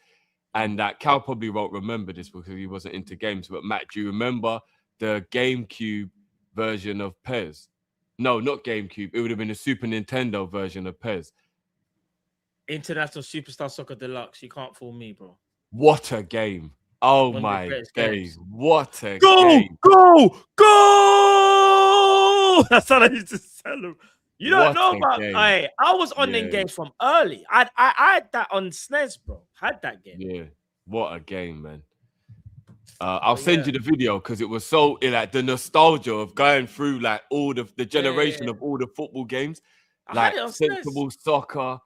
And that Cal probably won't remember this because he wasn't into games. But Matt, do you remember the GameCube version of PES? No, not GameCube. It would have been a Super Nintendo version of PES. International Superstar Soccer Deluxe. You can't fool me, bro. What a game. Oh my days. What a game. Go! That's how I used to celebrate. You don't know about I was on them games from early. I had that on SNES, bro. Had that game. Yeah. What a game, man. I'll send you the video because it was so like the nostalgia of going through like all the generation of all the football games. Like Sensible Soccer,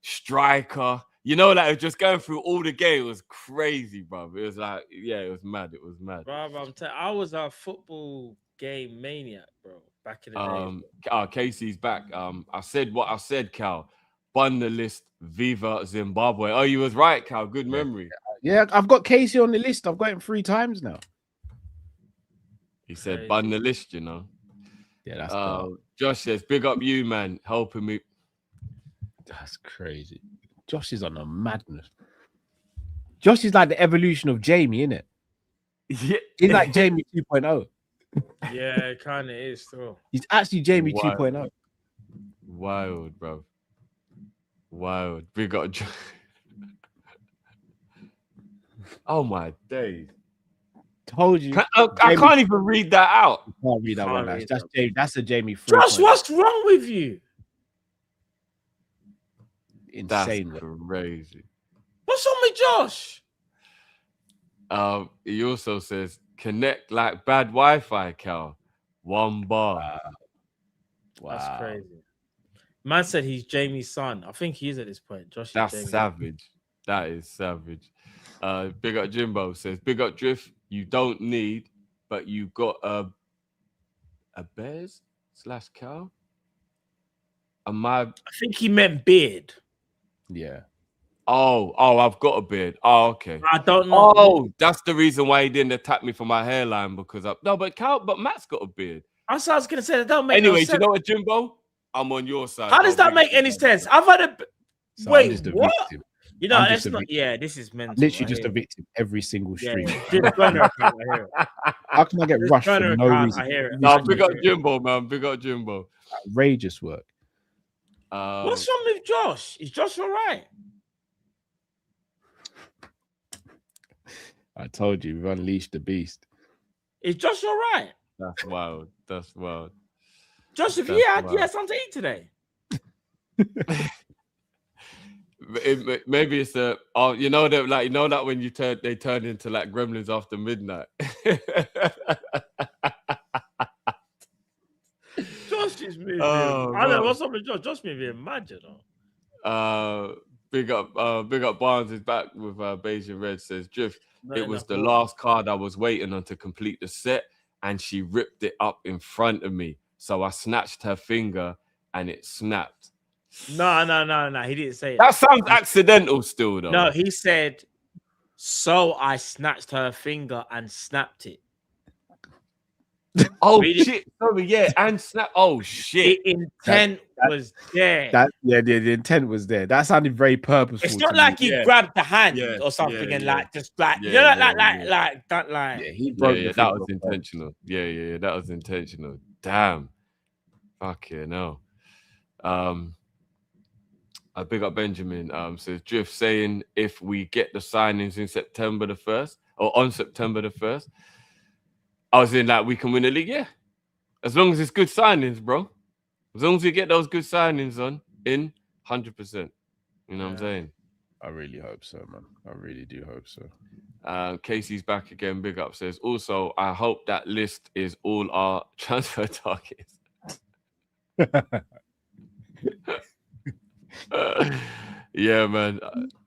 Striker. You know, like just going through all the games was crazy, bro. It was like, it was mad. It was mad. Bro, I was a football game maniac, bro. Back in the day. Casey's back. I said what I said, Cal. Bun the list. Viva Zimbabwe. Oh, you was right, Cal. Good memory. Yeah, I've got Casey on the list. I've got him 3 times now. He said, bun the list, you know. Yeah, that's Josh says, big up you, man. Helping me. That's crazy. Josh is on a madness. Josh is like the evolution of Jamie, isn't it? Yeah. He's like Jamie 2.0. Yeah, it kind of is, though. He's actually Jamie 2.0. Wild, bro. Wild. Big up. Oh my days. Told you. I can't even read that out. I can't read that one. That's a Jamie. Josh, what's wrong with you? Insane. That's crazy. What's wrong with Josh? He also says, connect like bad Wi-Fi, Cal. 1 bar. Wow. That's crazy. Man said he's Jamie's son. I think he is at this point. Josh. That's savage. That is savage. Big up Jimbo says, big up Drift. You don't need, but you got a bears / cow. I think he meant beard. Yeah. Oh, I've got a beard. Oh, okay. I don't know. Oh, that's the reason why he didn't attack me for my hairline because but Matt's got a beard. That's what I was gonna say. That don't make anyway. No sense. Do you know what, Jimbo? I'm on your side. How does that make any sense? I've had a wait. What? Victim. You know, that's not. Yeah, this is mental. Literally just a victim every single stream. Yeah. How can I get rushed for no reason? I hear it. No, big up Jimbo, man. Big up Jimbo. Outrageous work. What's wrong with Josh? Is Josh all right? I told you, we've unleashed the beast. Is Josh all right? That's wild. That's wild. Josh, if you had something to eat today. Maybe it's that when they turn into like gremlins after midnight. Josh is moving. I don't know what's up with Josh. Josh may be mad, you know. Big up Barnes is back with Beijing Red says Drift. It was the last card I was waiting on to complete the set, and she ripped it up in front of me. So I snatched her finger and it snapped. No. He didn't say it. That sounds accidental still, though. No, he said, so I snatched her finger and snapped it. Oh, shit. Sorry, yeah, and snap. Oh, shit. The intent was there. The intent was there. That sounded very purposeful. It's not like he grabbed the hand or something and like, just like, you know, like, don't lie. Yeah, he broke yeah, that was intentional. Yeah, that was intentional. Damn. Fuck yeah, no. I big up Benjamin. Says Drift saying if we get the signings in September the 1st or on September the 1st, I was in like we can win the league. Yeah, as long as it's good signings, bro. As long as we get those good signings in 100%. You know what I'm saying? I really hope so, man. I really do hope so. Casey's back again. Big up. Says also I hope that list is all our transfer targets. Yeah, man.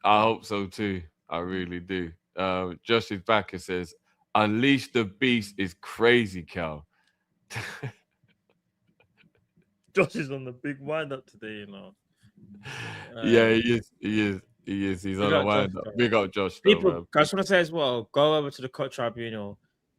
I hope so too. I really do. Josh is back and says, "Unleash the Beast is crazy, Cal." Josh is on the big wind up today, you know. Yeah, he is. He's on the wind up. Big up, Josh. People, I just want to say as well, go over to the Court Tribunal.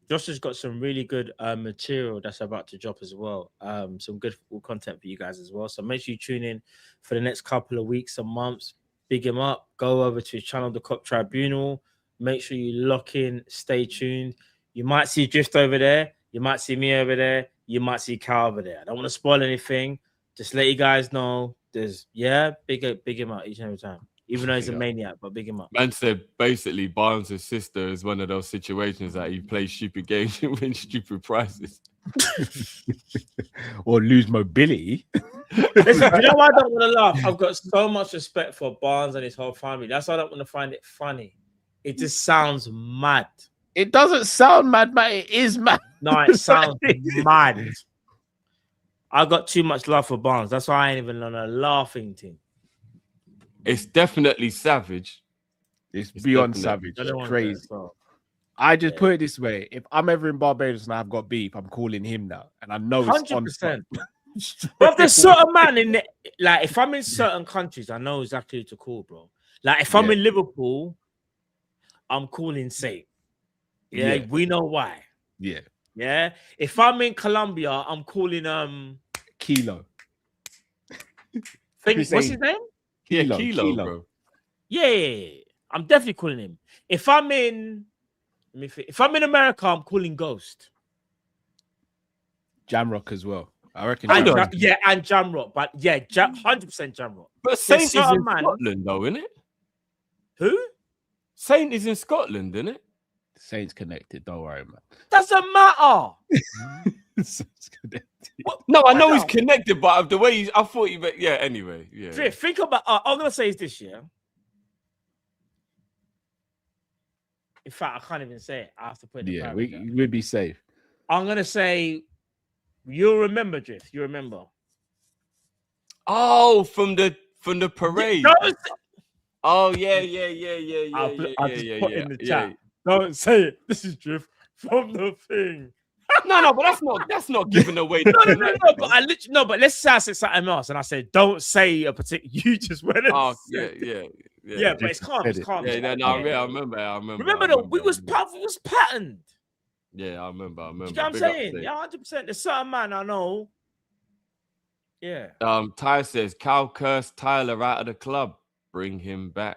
Josh has got some really good material that's about to drop as well. Some good content for you guys as well. So make sure you tune in for the next couple of weeks and months. Big him up. Go over to his channel, the Cop Tribunal. Make sure you lock in. Stay tuned. You might see Drift over there. You might see me over there. You might see Cal over there. I don't want to spoil anything. Just let you guys know. There's big him up each and every time. Even though he's a maniac, but big him up. Man said basically Barnes' sister is one of those situations that you play stupid games and win stupid prizes. Or lose mobility. Listen, you know why I don't want to laugh? I've got so much respect for Barnes and his whole family. That's why I don't want to find it funny. It just sounds mad. It doesn't sound mad, man. It is mad. No, it sounds mad. I got too much love for Barnes. That's why I ain't even on a laughing thing. It's definitely savage. It's beyond savage. It's crazy. I just put it this way: if I'm ever in Barbados and I've got beef, I'm calling him now, and I know it's 100%. But there's certain man in like if I'm in certain countries, I know exactly who to call, bro. Like if I'm in Liverpool, I'm calling Saint. Yeah, we know why. Yeah. If I'm in Colombia, I'm calling Kilo. What's his name? Kilo, bro. Yeah, I'm definitely calling him. If I'm in America, I'm calling Ghost. Jamrock as well. I reckon. And Jamrock, but 100% Jamrock. But Saint is in Scotland, though, isn't it? Who? Saint is in Scotland, isn't it? Saint's connected. Don't worry, man. Doesn't matter. No, I know he's connected, but the way I thought you. Anyway, Think about. I'm gonna say is this year. In fact, I can't even say it. I have to put it. We'd be safe. I'm gonna say, you'll remember, Drift. You remember? Oh, from the parade. Oh yeah. I'll just put in the chat. Don't say it. This is Drift from the thing. No, but that's not giving away. No. But I literally but let's say I said something else, and I said, don't say a particular. You just went. Oh yeah. But it's calm. It's calm. I remember. Remember that we was patterned. Yeah, I remember. You know what I'm saying? Yeah, 100%. There's certain man I know. Yeah. Ty says Cal cursed Tyler out of the club. Bring him back.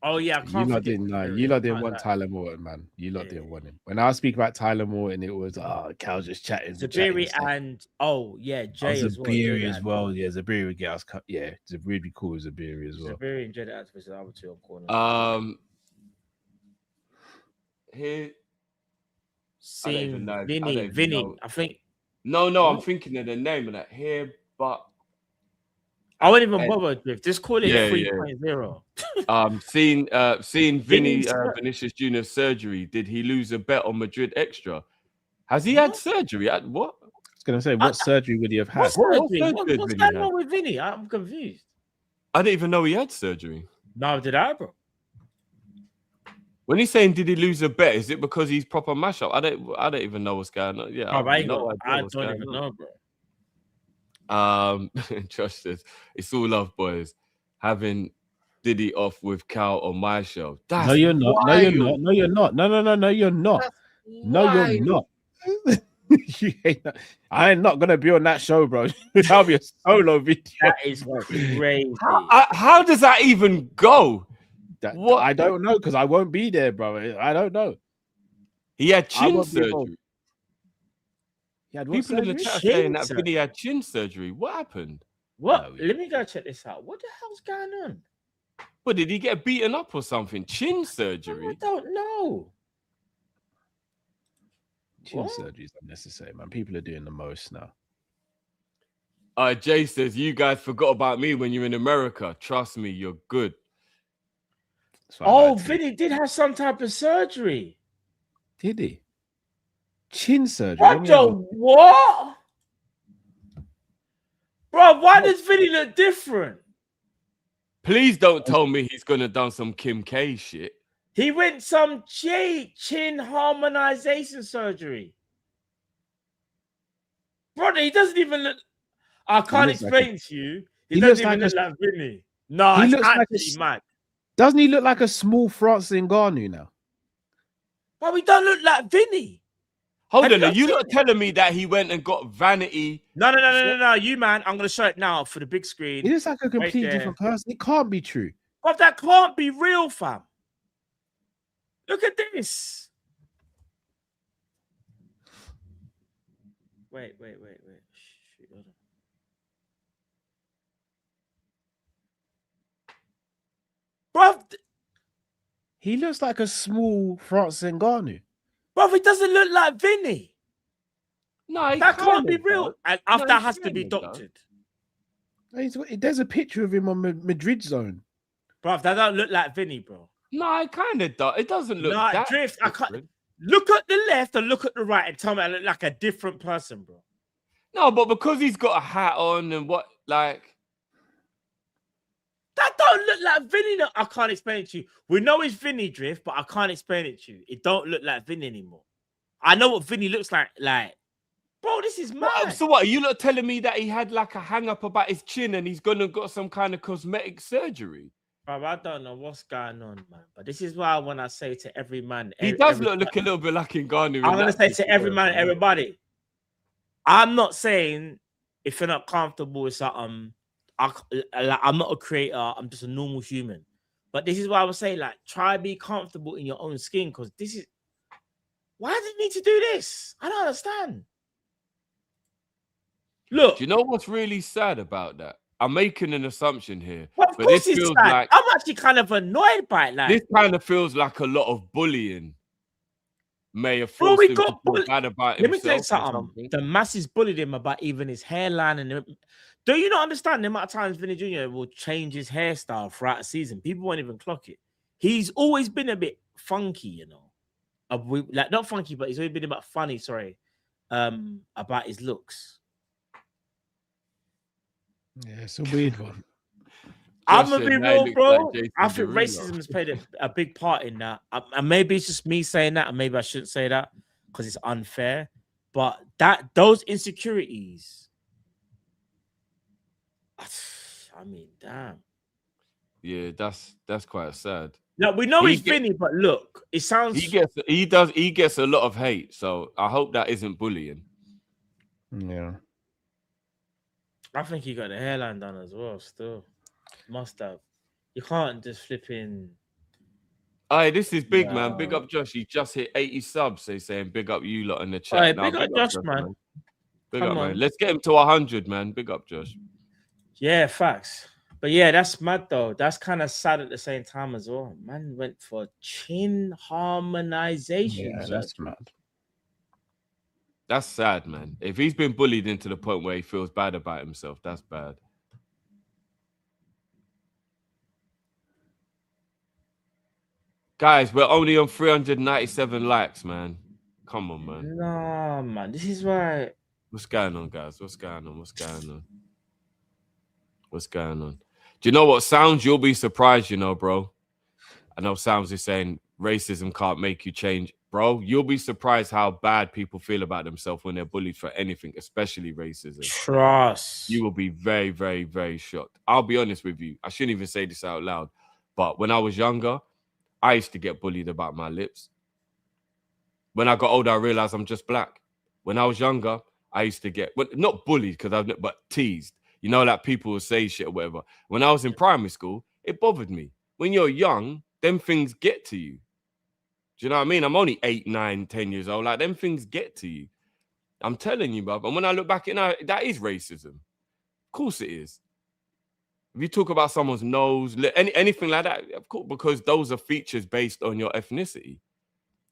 Oh yeah, I can't. You lot didn't want Tyler Morton, man. You lot didn't want him. When I speak about Tyler Morton, it was Cal's just chatting. Zabiri and Jay as well. Zabiri as well. Yeah, Zabiri would get us. Yeah, Zabiri would be cool with Zabiri as well. Zabiri and Jay the activists are the two on corner. Here, Vinny. I think. No, I'm thinking of the name of that here, but. I wouldn't even bother with. Just call it 3.0. Seeing Vinicius Junior's surgery. Did he lose a bet on Madrid Extra? Has he had surgery? What? I was going to say, what surgery would he have had? What's going on with Vinny? I'm confused. I didn't even know he had surgery. No, did I, bro? When he's saying, did he lose a bet? Is it because he's proper mashup? I don't even know what's going on. Yeah, I don't even know, bro. Josh says, it's all love, boys. Having Diddy off with Cal on my show. That's no, you're not. wild. No, you're not. No, you're not. No, you're not. That's no, you're not. I ain't not gonna be on that show, bro. That'll be a solo video. That is crazy. How does that even go? What? I don't know because I won't be there, bro. I don't know. He had chin surgery. He had people in the chat saying that Vinny had chin surgery. What happened? What? Let me go check this out. What the hell's going on? What, did he get beaten up or something? Chin surgery? I don't know. Chin surgery is unnecessary, man. People are doing the most now. Jay says, you guys forgot about me when you're in America. Trust me, you're good. Oh, Vinny did have some type of surgery. Did he? Chin surgery? What? Bro, why does Vinny look different? Please don't tell me he's gonna done some Kim K shit. He went some chin harmonization surgery. Brother, he doesn't even look. I can't explain to you. He doesn't even look like Vinny. No, he looks actually mad. Doesn't he look like a small Francis Ngannou now? But he don't look like Vinny. Hold on, are you not telling me that he went and got vanity? No, you man. I'm gonna show it now for the big screen. He looks like a completely different person. It can't be true. But that can't be real, fam. Look at this. Wait. Shoot, hold on. Bro, he looks like a small Francis Ngannou. Bro, he doesn't look like Vinny. No, that can't be real. And that has to be doctored. There's a picture of him on Madrid zone. Bro, that don't look like Vinny, bro. No, it kind of does. It doesn't look that Drift. I can't look at the left and look at the right and tell me I look like a different person, bro. No, but because he's got a hat on and what, like. That don't look like Vinny. No, I can't explain it to you. We know it's Vinny, Drift, but I can't explain it to you. It don't look like Vinny anymore. I know what Vinny looks like. Like, bro, this is mad. So what? Are you not telling me that he had like a hang up about his chin and he's gonna got some kind of cosmetic surgery? Bro, I don't know what's going on, man. But this is why when I say to every man, he does look a little bit like Ngannou. I'm gonna say to every man, everybody. I'm not saying if you're not comfortable with something. I'm not a creator. I'm just a normal human. But this is why I would say, like, try to be comfortable in your own skin because this is. Why does it need to do this? I don't understand. Look, do you know what's really sad about that? I'm making an assumption here, well, but this feels like I'm actually kind of annoyed by it. Like, this kind of feels like a lot of bullying. May have forced him to feel bad about himself. Let me tell you something. The masses bullied him about even his hairline and. Do you not understand the amount of times Vinny Jr. will change his hairstyle throughout the season? People won't even clock it. He's always been a bit funky, you know. Like not funky, but he's always been a bit funny, about his looks. Yeah, it's a weird one. I'm gonna be real, bro. I think racism has played a big part in that. And maybe it's just me saying that, and maybe I shouldn't say that because it's unfair. But those insecurities. I mean, damn. Yeah, that's quite sad. No, we know he's Vinny, but look, it sounds he gets a lot of hate. So I hope that isn't bullying. Yeah, I think he got the hairline done as well. Still, must have. You can't just flip in. Hey, this is big, man. Big up Josh. He just hit 80 subs. So he's saying big up you lot in the chat. Right, big up Josh, man. Big up, man. Let's get him to 100, man. Big up Josh. Yeah, facts. But yeah, that's mad though. That's kind of sad at the same time as well. Man went for chin harmonization. Yeah, that's mad. That's sad, man. If he's been bullied into the point where he feels bad about himself, that's bad. Guys, we're only on 397 likes, man. Come on, man. No, man. This is why. What's going on, guys? What's going on? Do you know what? Sounds, you'll be surprised, you know, bro. I know Sounds is saying racism can't make you change. Bro, you'll be surprised how bad people feel about themselves when they're bullied for anything, especially racism. Trust. You will be very, very, very shocked. I'll be honest with you. I shouldn't even say this out loud. But when I was younger, I used to get bullied about my lips. When I got older, I realized I'm just black. When I was younger, I used to get, not bullied, but teased. You know, like people will say shit or whatever. When I was in primary school, it bothered me. When you're young, them things get to you. Do you know what I mean? I'm only 8, 9, 10 years old. Like, them things get to you. I'm telling you, bruv. And when I look back, that is racism. Of course it is. If you talk about someone's nose, anything like that, of course, because those are features based on your ethnicity.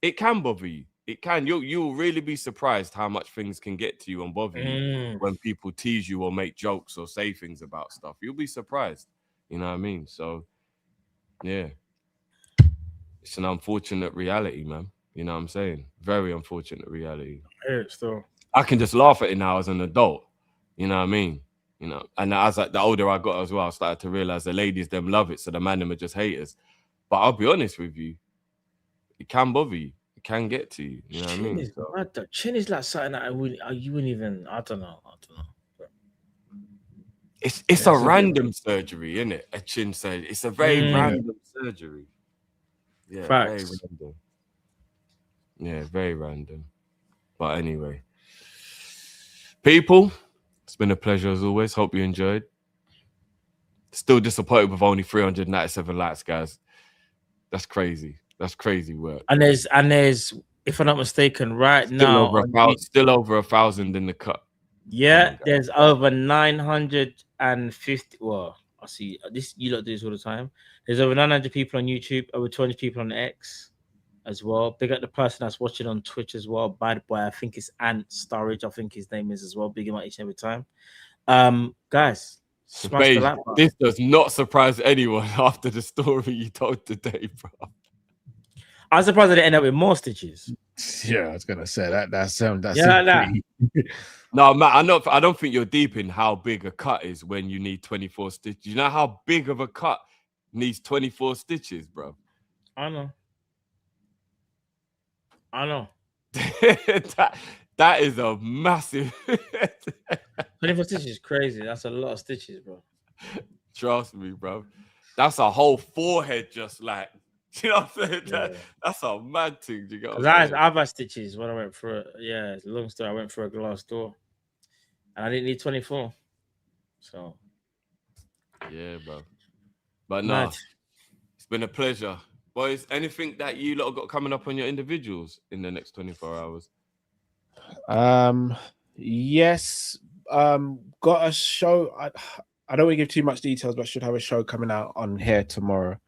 It can bother you. It can. You'll really be surprised how much things can get to you and bother you when people tease you or make jokes or say things about stuff. You'll be surprised. You know what I mean? So, yeah. It's an unfortunate reality, man. You know what I'm saying? Very unfortunate reality. Still. I can just laugh at it now as an adult. You know what I mean? You know, and as the older I got as well, I started to realize the ladies them love it, so the man them are just haters. But I'll be honest with you, it can bother you. It can get to you. You know what I mean? So. Chin is like something that you wouldn't even. I don't know. It's a random surgery, isn't it? A chin surgery. It's a very random surgery. Yeah, Facts. very random. Yeah, very random. But anyway, people, it's been a pleasure as always. Hope you enjoyed. Still disappointed with only 397 likes, guys. That's crazy. That's crazy work. And there's, if I'm not mistaken, still over 1,000 in the cut. Yeah, there's over 950. Well, I see this. You lot do this all the time. There's over 900 people on YouTube, over 200 people on X as well. Big up the person that's watching on Twitch as well. Bad boy, I think it's Ant Starridge. I think his name is as well. Big him up each and every time. Guys, smash the like button. This does not surprise anyone after the story you told today, bro. I'm surprised that they end up with more stitches. Yeah, I was gonna say that's No, Matt, I don't think you're deep in how big a cut is when you need 24 stitches. You know how big of a cut needs 24 stitches, bro? I know. that is a massive 24 stitches is crazy. That's a lot of stitches, bro. Trust me, bro. That's a whole forehead just like, you know what I'm saying? Yeah. That's a mad thing. You got. I've had stitches when I went for it's a long story. I went for a glass door, and I didn't need 24. So, yeah, bro. But no, it's been a pleasure, boys. Anything that you lot got coming up on your individuals in the next 24 hours? Yes. Got a show. I don't want to give too much details, but should have a show coming out on here tomorrow.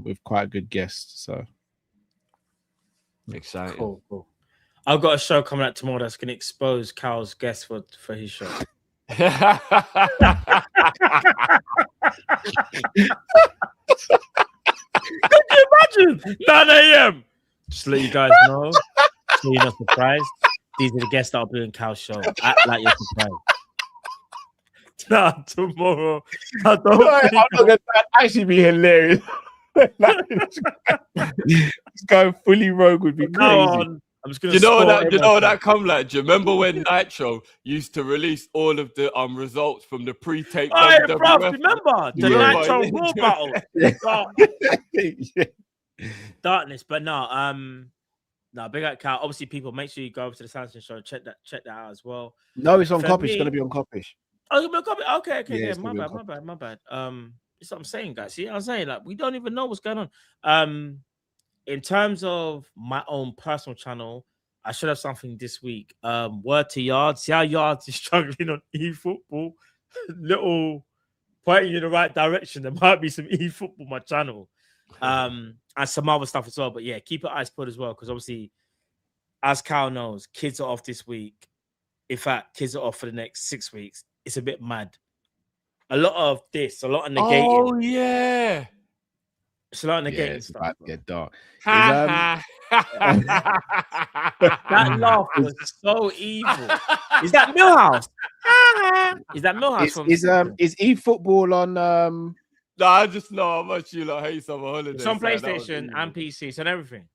With quite a good guest, so exciting. Cool. I've got a show coming out tomorrow that's going to expose Cal's guest for his show. Could you imagine? 9 a.m. Just to let you guys know, so you're not surprised. These are the guests that will be on Cal's show. Act like you're surprised. Nah, tomorrow. I'm not gonna actually be hilarious. Going fully rogue would be crazy. I'm just gonna. You know what that come like? Do you remember when Nitro used to release all of the results from the pre-tape? Oh, yeah, bro, remember the Nitro Raw battle? Darkness, but no, big up Cal. Obviously, people, make sure you go over to the Samson show. Check that out as well. No, it's on Kopish. It's gonna be on Kopish. Oh, it's gonna be on Kopish. Okay, yeah, my bad. That's what I'm saying, guys. See what I'm saying? Like, we don't even know what's going on. In terms of my own personal channel, I should have something this week. Word to Yards. See how Yards is struggling on eFootball? Little pointing you in the right direction. There might be some eFootball on my channel. And some other stuff as well. But yeah, keep your eyes peeled as well, because obviously, as Cal knows, kids are off this week. In fact, kids are off for the next 6 weeks. It's a bit mad. A lot of negating. Oh, yeah. It's a lot of negating it's stuff. about to get dark. That laugh was so evil. Is that Millhouse? Is that Millhouse? Is eFootball on No, I just know how much you like hate summer holidays. It's on PlayStation and PC, it's on everything.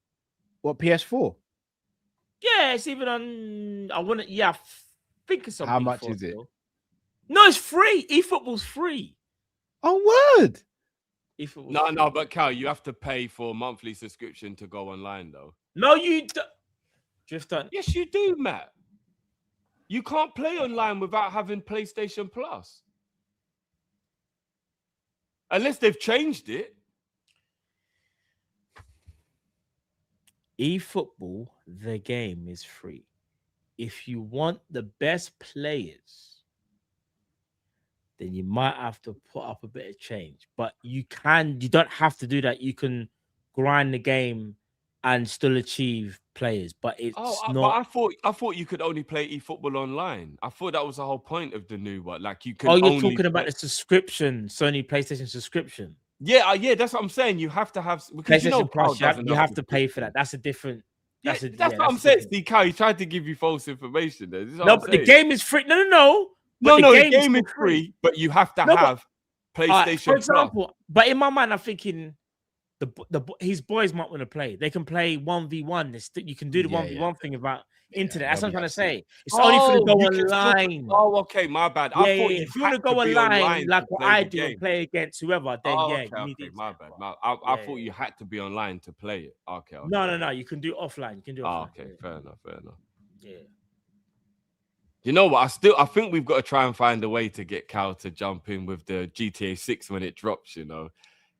What, PS4? Yeah, it's even on. I think it's on. How much is it? No, it's free. eFootball's free. Oh, word. No, but Cal, you have to pay for a monthly subscription to go online, though. No, you don't. Drifter. Yes, you do, Matt. You can't play online without having PlayStation Plus. Unless they've changed it. eFootball, the game is free. If you want the best players, then you might have to put up a bit of change. But you don't have to do that. You can grind the game and still achieve players. But it's not. But I thought you could only play eFootball online. I thought that was the whole point of the new one. Like you can. Oh, you're talking about the subscription, Sony PlayStation subscription. Yeah, that's what I'm saying. You have to have PlayStation Plus. You have to pay for that. That's a different. That's what I'm saying. Steve Cow, he tried to give you false information. There. No, but the game is free. No. No, the game is free, but you have to have PlayStation. For example, but in my mind, I'm thinking his boys might want to play. They can play 1v1. You can do the 1v1 thing about internet. That's what I'm trying to say. It's only for the go online. Oh, okay, my bad. I thought if you want to go online like what I do and play against whoever, then you need it. My bad. I thought you had to be online to play it. Okay. No. You can do offline. You can do offline. Okay, fair enough. Yeah. You know what? I think we've got to try and find a way to get Cal to jump in with the GTA 6 when it drops. You know,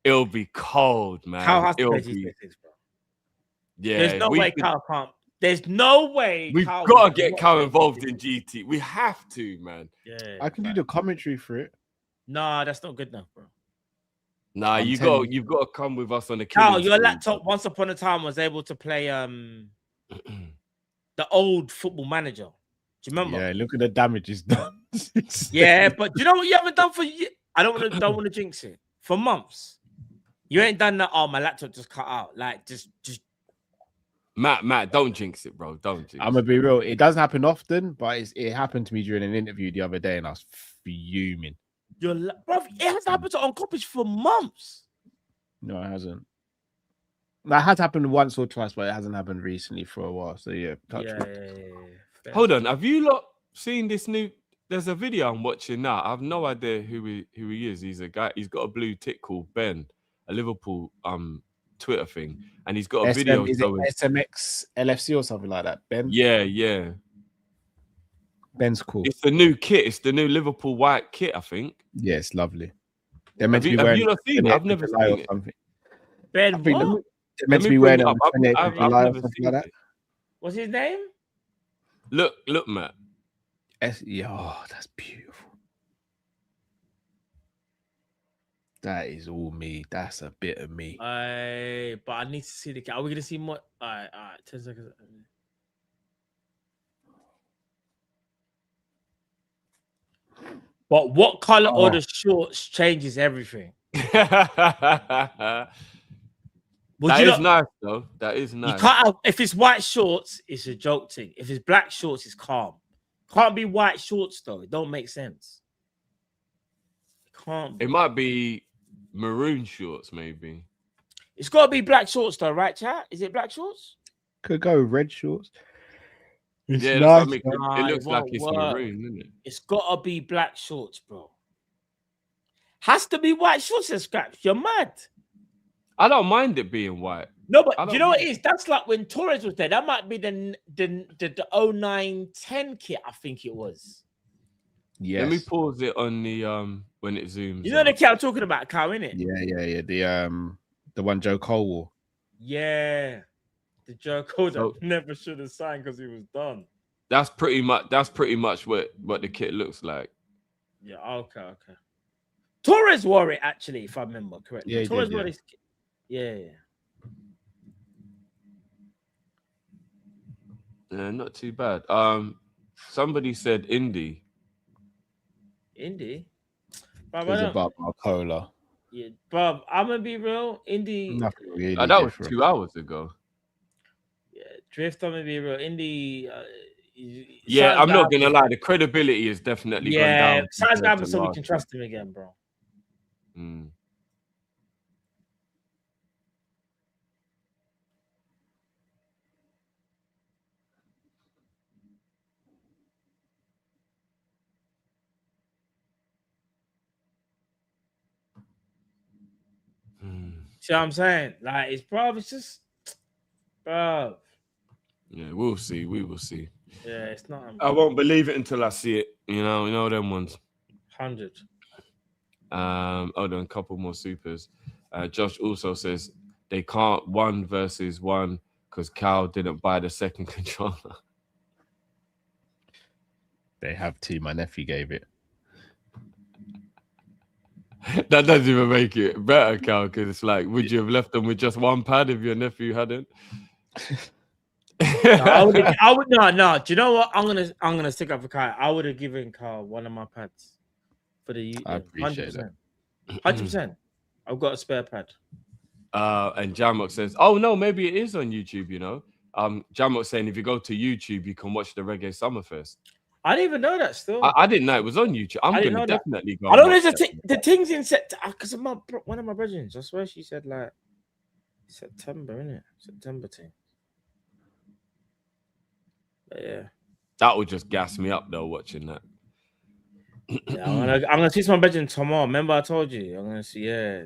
it'll be cold, man. Cal has to play GTA 6, bro. Yeah, there's no way Cal can't. There's no way we've got to get Cal involved in GT. We have to, man. Yeah, I can do the commentary for it. Nah, that's not good enough, bro. Nah, you've got to come with us on the Cal, your laptop once upon a time was able to play the old Football Manager. Do you remember? Yeah, look at the damage it's done. Yeah, but do you know what you haven't done for you? I don't want to jinx it. For months. You ain't done that. Oh, my laptop just cut out. Like just Matt, don't jinx it, bro. Don't jinx it. I'm gonna be real. It doesn't happen often, but it happened to me during an interview the other day, and I was fuming. Bro, it has happened on Kopish for months. No, it hasn't. That has happened once or twice, but it hasn't happened recently for a while. So yeah, Hold on, have you lot seen this new? There's a video I'm watching now. I have no idea who he is. He's a guy. He's got a blue tick called Ben, a Liverpool Twitter thing, and he's got a video. Is it SMX LFC or something like that? Ben. Yeah. Ben's cool. It's the new kit. It's the new Liverpool white kit, I think. Yeah, it's lovely. They're meant to be have wearing. You not seen it? I've never seen it. Ben, what? They're meant to be wearing it on 28th of July or something like that. What's his name? Look, Matt. Oh, that's beautiful. That is all me. That's a bit of me. But I need to see the. Are we gonna see more? All right. 10 seconds. But what color or the shorts changes everything. That is nice, though. That is nice. You can't. If it's white shorts, it's a joke thing. If it's black shorts, it's calm. Can't be white shorts though. It don't make sense. It can't be. It might be maroon shorts, maybe. It's got to be black shorts though, right, chat? Is it black shorts? Could go red shorts. It's nice. It looks like it's maroon, isn't it? It's got to be black shorts, bro. Has to be white shorts and scraps. You're mad. I don't mind it being white. No, but do you know what it is? That's like when Torres was there. That might be the 09-10 kit, I think it was. Yes. Let me pause it on the when it zooms. You know the kit I'm talking about, Cow, innit? Yeah. The one Joe Cole wore. Yeah. The Joe Cole that never should have signed because he was done. That's pretty much what the kit looks like. Yeah, okay. Torres wore it actually, if I remember correctly. Yeah, Torres wore his kit. Yeah. Not too bad. Somebody said indie. Indie? It was about Cola. Yeah, Bob, I'm gonna be real. Indie. Nothing really. That was 2 hours ago. Yeah, Drift. I'm gonna be real. Indie. I'm not gonna lie. The credibility is definitely gone down. Besides Amazon, we can trust him again, bro. See what I'm saying? Like, it's just, bro. Yeah, we'll see. We will see. Yeah, it's not. I won't believe it until I see it. You know them ones. 100. Hold on, a couple more supers. Josh also says they can't 1 versus 1 because Cal didn't buy the second controller. They have to. My nephew gave it. That doesn't even make it better, Cal, because it's like, would you have left them with just 1 pad if your nephew hadn't? I would no. Do you know what? I'm gonna stick up for Kyle. I would have given Kyle one of my pads for the. I appreciate 100%. 100%. I've got a spare pad. And Jamok says, "Oh no, maybe it is on YouTube." You know, Jamok saying if you go to YouTube, you can watch the Reggae Summerfest. I didn't even know that. Still, I didn't know it was on YouTube. I'm gonna definitely go. I don't know the things in because one of my brothers. I swear she said like September, innit? September thing. But yeah, that would just gas me up though watching that. Yeah, I'm gonna see my bedroom tomorrow. Remember, I told you I'm gonna see. Yeah.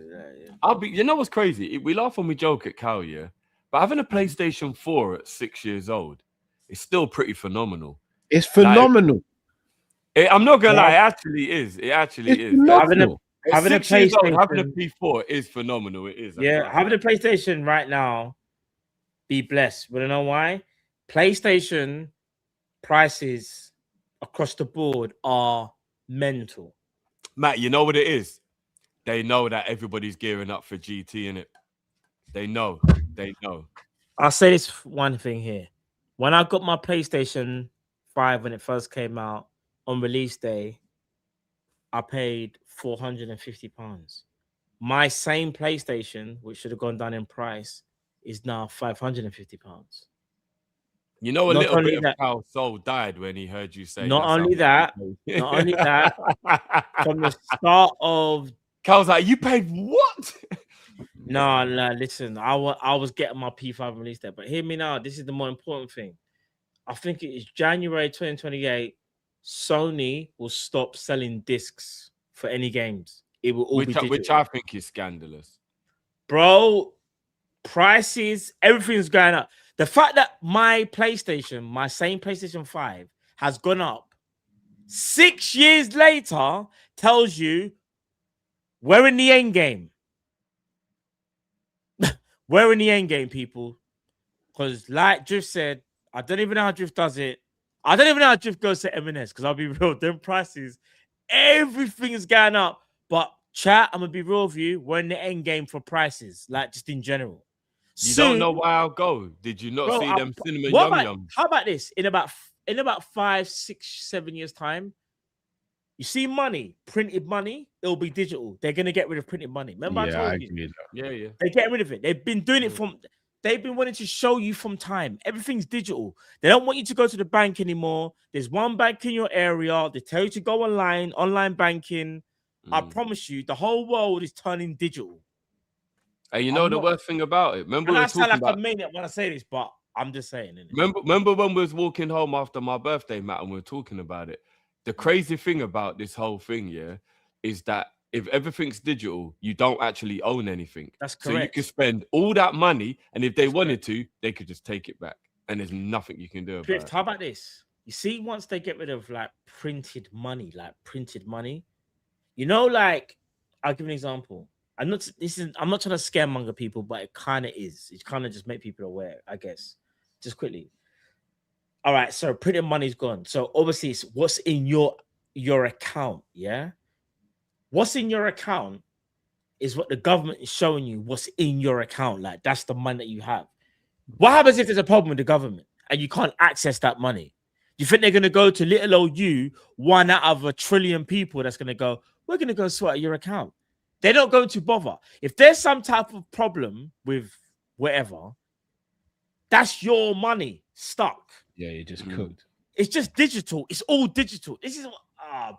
I'll be. You know what's crazy? We laugh when we joke at Cal, yeah. But having a PlayStation 4 at 6 years old is still pretty phenomenal. It's phenomenal. I'm not gonna lie. It actually is. It actually is. Having a PlayStation, having a P4 is phenomenal. It is. Yeah, having a PlayStation right now. Be blessed. But you know why? PlayStation prices across the board are mental. Matt, you know what it is? They know that everybody's gearing up for GT, innit? They know. I'll say this one thing here. When I got my PlayStation 5 when it first came out on release day, I paid £450. My same PlayStation, which should have gone down in price, is now £550. You know, little bit of Cal's soul died when he heard you say. Not only that, from the start of Cal's like, you paid what? No, listen, I was getting my P5 release there, but hear me now. This is the more important thing. I think it is January 2028. Sony will stop selling discs for any games. It will all be digital. Which I think is scandalous. Bro, prices, everything's going up. The fact that my PlayStation, my same PlayStation 5, has gone up 6 years later tells you we're in the end game. We're in the end game, people. Because like Drift said, I don't even know how Drift does it. I don't even know how Drift goes to M&S, because I'll be real, them prices, everything is going up. But chat, I'm going to be real with you, we're in the end game for prices, like just in general. You don't know why I'll go. Did you not see them cinnamon yum-yums? How about this? In about 5, 6, 7 years' time, you see money, printed money, it'll be digital. They're gonna get rid of printed money. Remember, I told you. Yeah. They're getting rid of it. They've been doing it they've been wanting to show you from time. Everything's digital. They don't want you to go to the bank anymore. There's one bank in your area. They tell you to go online banking. I promise you, the whole world is turning digital. And you know the worst thing about it? Remember, I sound like a maniac when I say this, but I'm just saying. Remember when we was walking home after my birthday, Matt, and we were talking about it? The crazy thing about this whole thing, is that if everything's digital, you don't actually own anything. That's correct. So you can spend all that money, and if they wanted to, they could just take it back, and there's nothing you can do about it. How about this? You see, once they get rid of printed money, you know, I'll give an example. I'm not trying to scaremonger people, but it kind of is. It kind of just make people aware, I guess. Just quickly. All right, so printed money's gone. So obviously, it's what's in your account, yeah? What's in your account is what the government is showing you. What's in your account, like that's the money that you have. What happens if there's a problem with the government and you can't access that money? You think they're gonna go to little old you, one out of a trillion people that's gonna go, we're gonna go sort out your account? They're not going to bother. If there's some type of problem with whatever, that's your money stuck. Yeah, you're just cooked. It's just digital. It's all digital. This is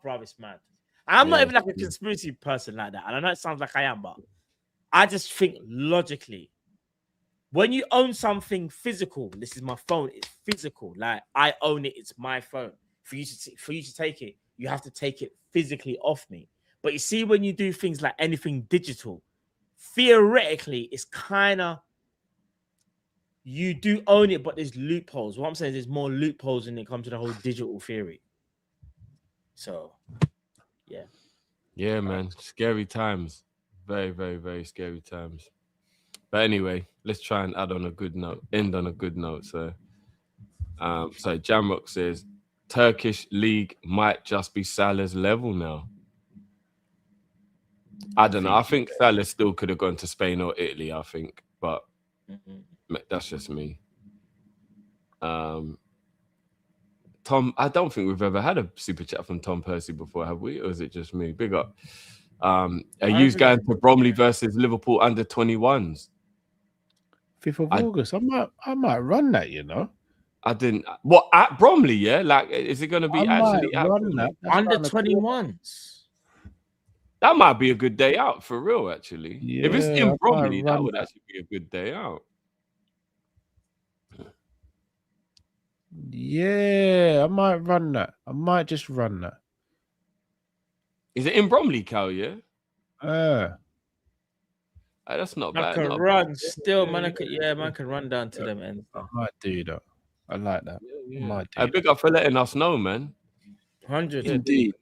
bro, it's mad. I'm not even like a conspiracy person like that. And I know it sounds like I am, but I just think logically, when you own something physical, this is my phone, it's physical. Like I own it, it's my phone. For you to take it, you have to take it physically off me. But you see, when you do things like anything digital, theoretically, it's kind of you do own it, but there's loopholes. What I'm saying is there's more loopholes when it comes to the whole digital theory. So, yeah. Yeah, man. Scary times. Very, very, very scary times. But anyway, let's try and end on a good note. So, Jamrock says, Turkish league might just be Salah's level now. I don't know. I think Salah still could have gone to Spain or Italy, I think. But that's just me. Tom, I don't think we've ever had a super chat from Tom Percy before, have we? Or is it just me? Big up. Are you going to Bromley versus Liverpool under 21s? 5th of August. I might run that, you know. I didn't. What, at Bromley? Yeah, like, is it going to be actually at under 21s? That might be a good day out for real. Actually, yeah, if it's in Bromley, that would actually be a good day out. Yeah, I might run that. I might just run that. Is it in Bromley, Cal? Yeah. That's not bad. Man can run still. Man can run down to them ends. I might do that. I like that. Yeah. Might do big up for letting us know, man. 100. Indeed.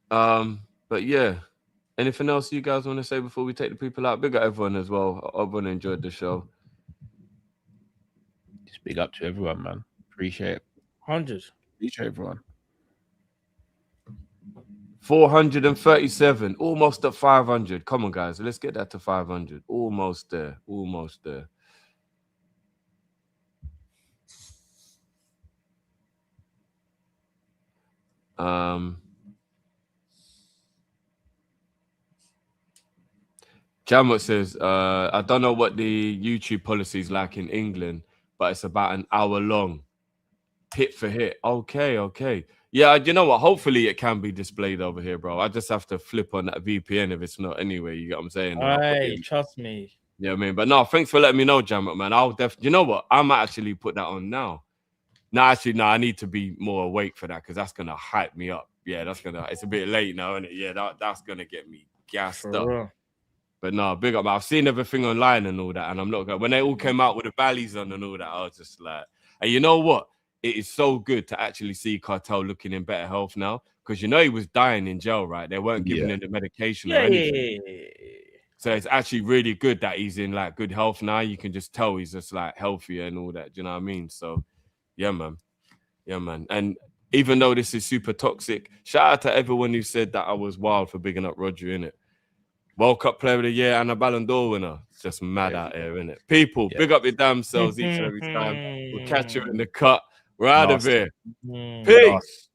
But yeah, anything else you guys want to say before we take the people out? Big up everyone as well. Everyone enjoyed the show. Just big up to everyone, man. Appreciate it. 100. Appreciate everyone. 437, almost at 500. Come on, guys, let's get that to 500. Almost there. Almost there. Jamut says, I don't know what the YouTube policy is like in England, but it's about an hour long, hit for hit. Okay. Yeah, you know what? Hopefully it can be displayed over here, bro. I just have to flip on that VPN if it's not anyway. You get what I'm saying? Hey, trust me. Yeah, I mean, but no, thanks for letting me know, Jamut, man. I'll definitely, you know what? I might actually put that on now. No, I need to be more awake for that because that's going to hype me up. Yeah, it's a bit late now, isn't it? Yeah, that's going to get me gassed up. Real. But no, big up. I've seen everything online and all that, and I'm not going. When they all came out with the valleys on and all that, I was just like, and you know what? It is so good to actually see Cartel looking in better health now because you know he was dying in jail, right? They weren't giving him the medication or anything. So it's actually really good that he's in like good health now. You can just tell he's just like healthier and all that. Do you know what I mean? So, yeah, man. And even though this is super toxic, shout out to everyone who said that I was wild for bigging up Rodri, innit? World Cup Player of the Year and a Ballon d'Or winner. It's just mad out here, innit? People, big up your damn selves each and every time. We'll catch you in the cut. We're out of here. Peace.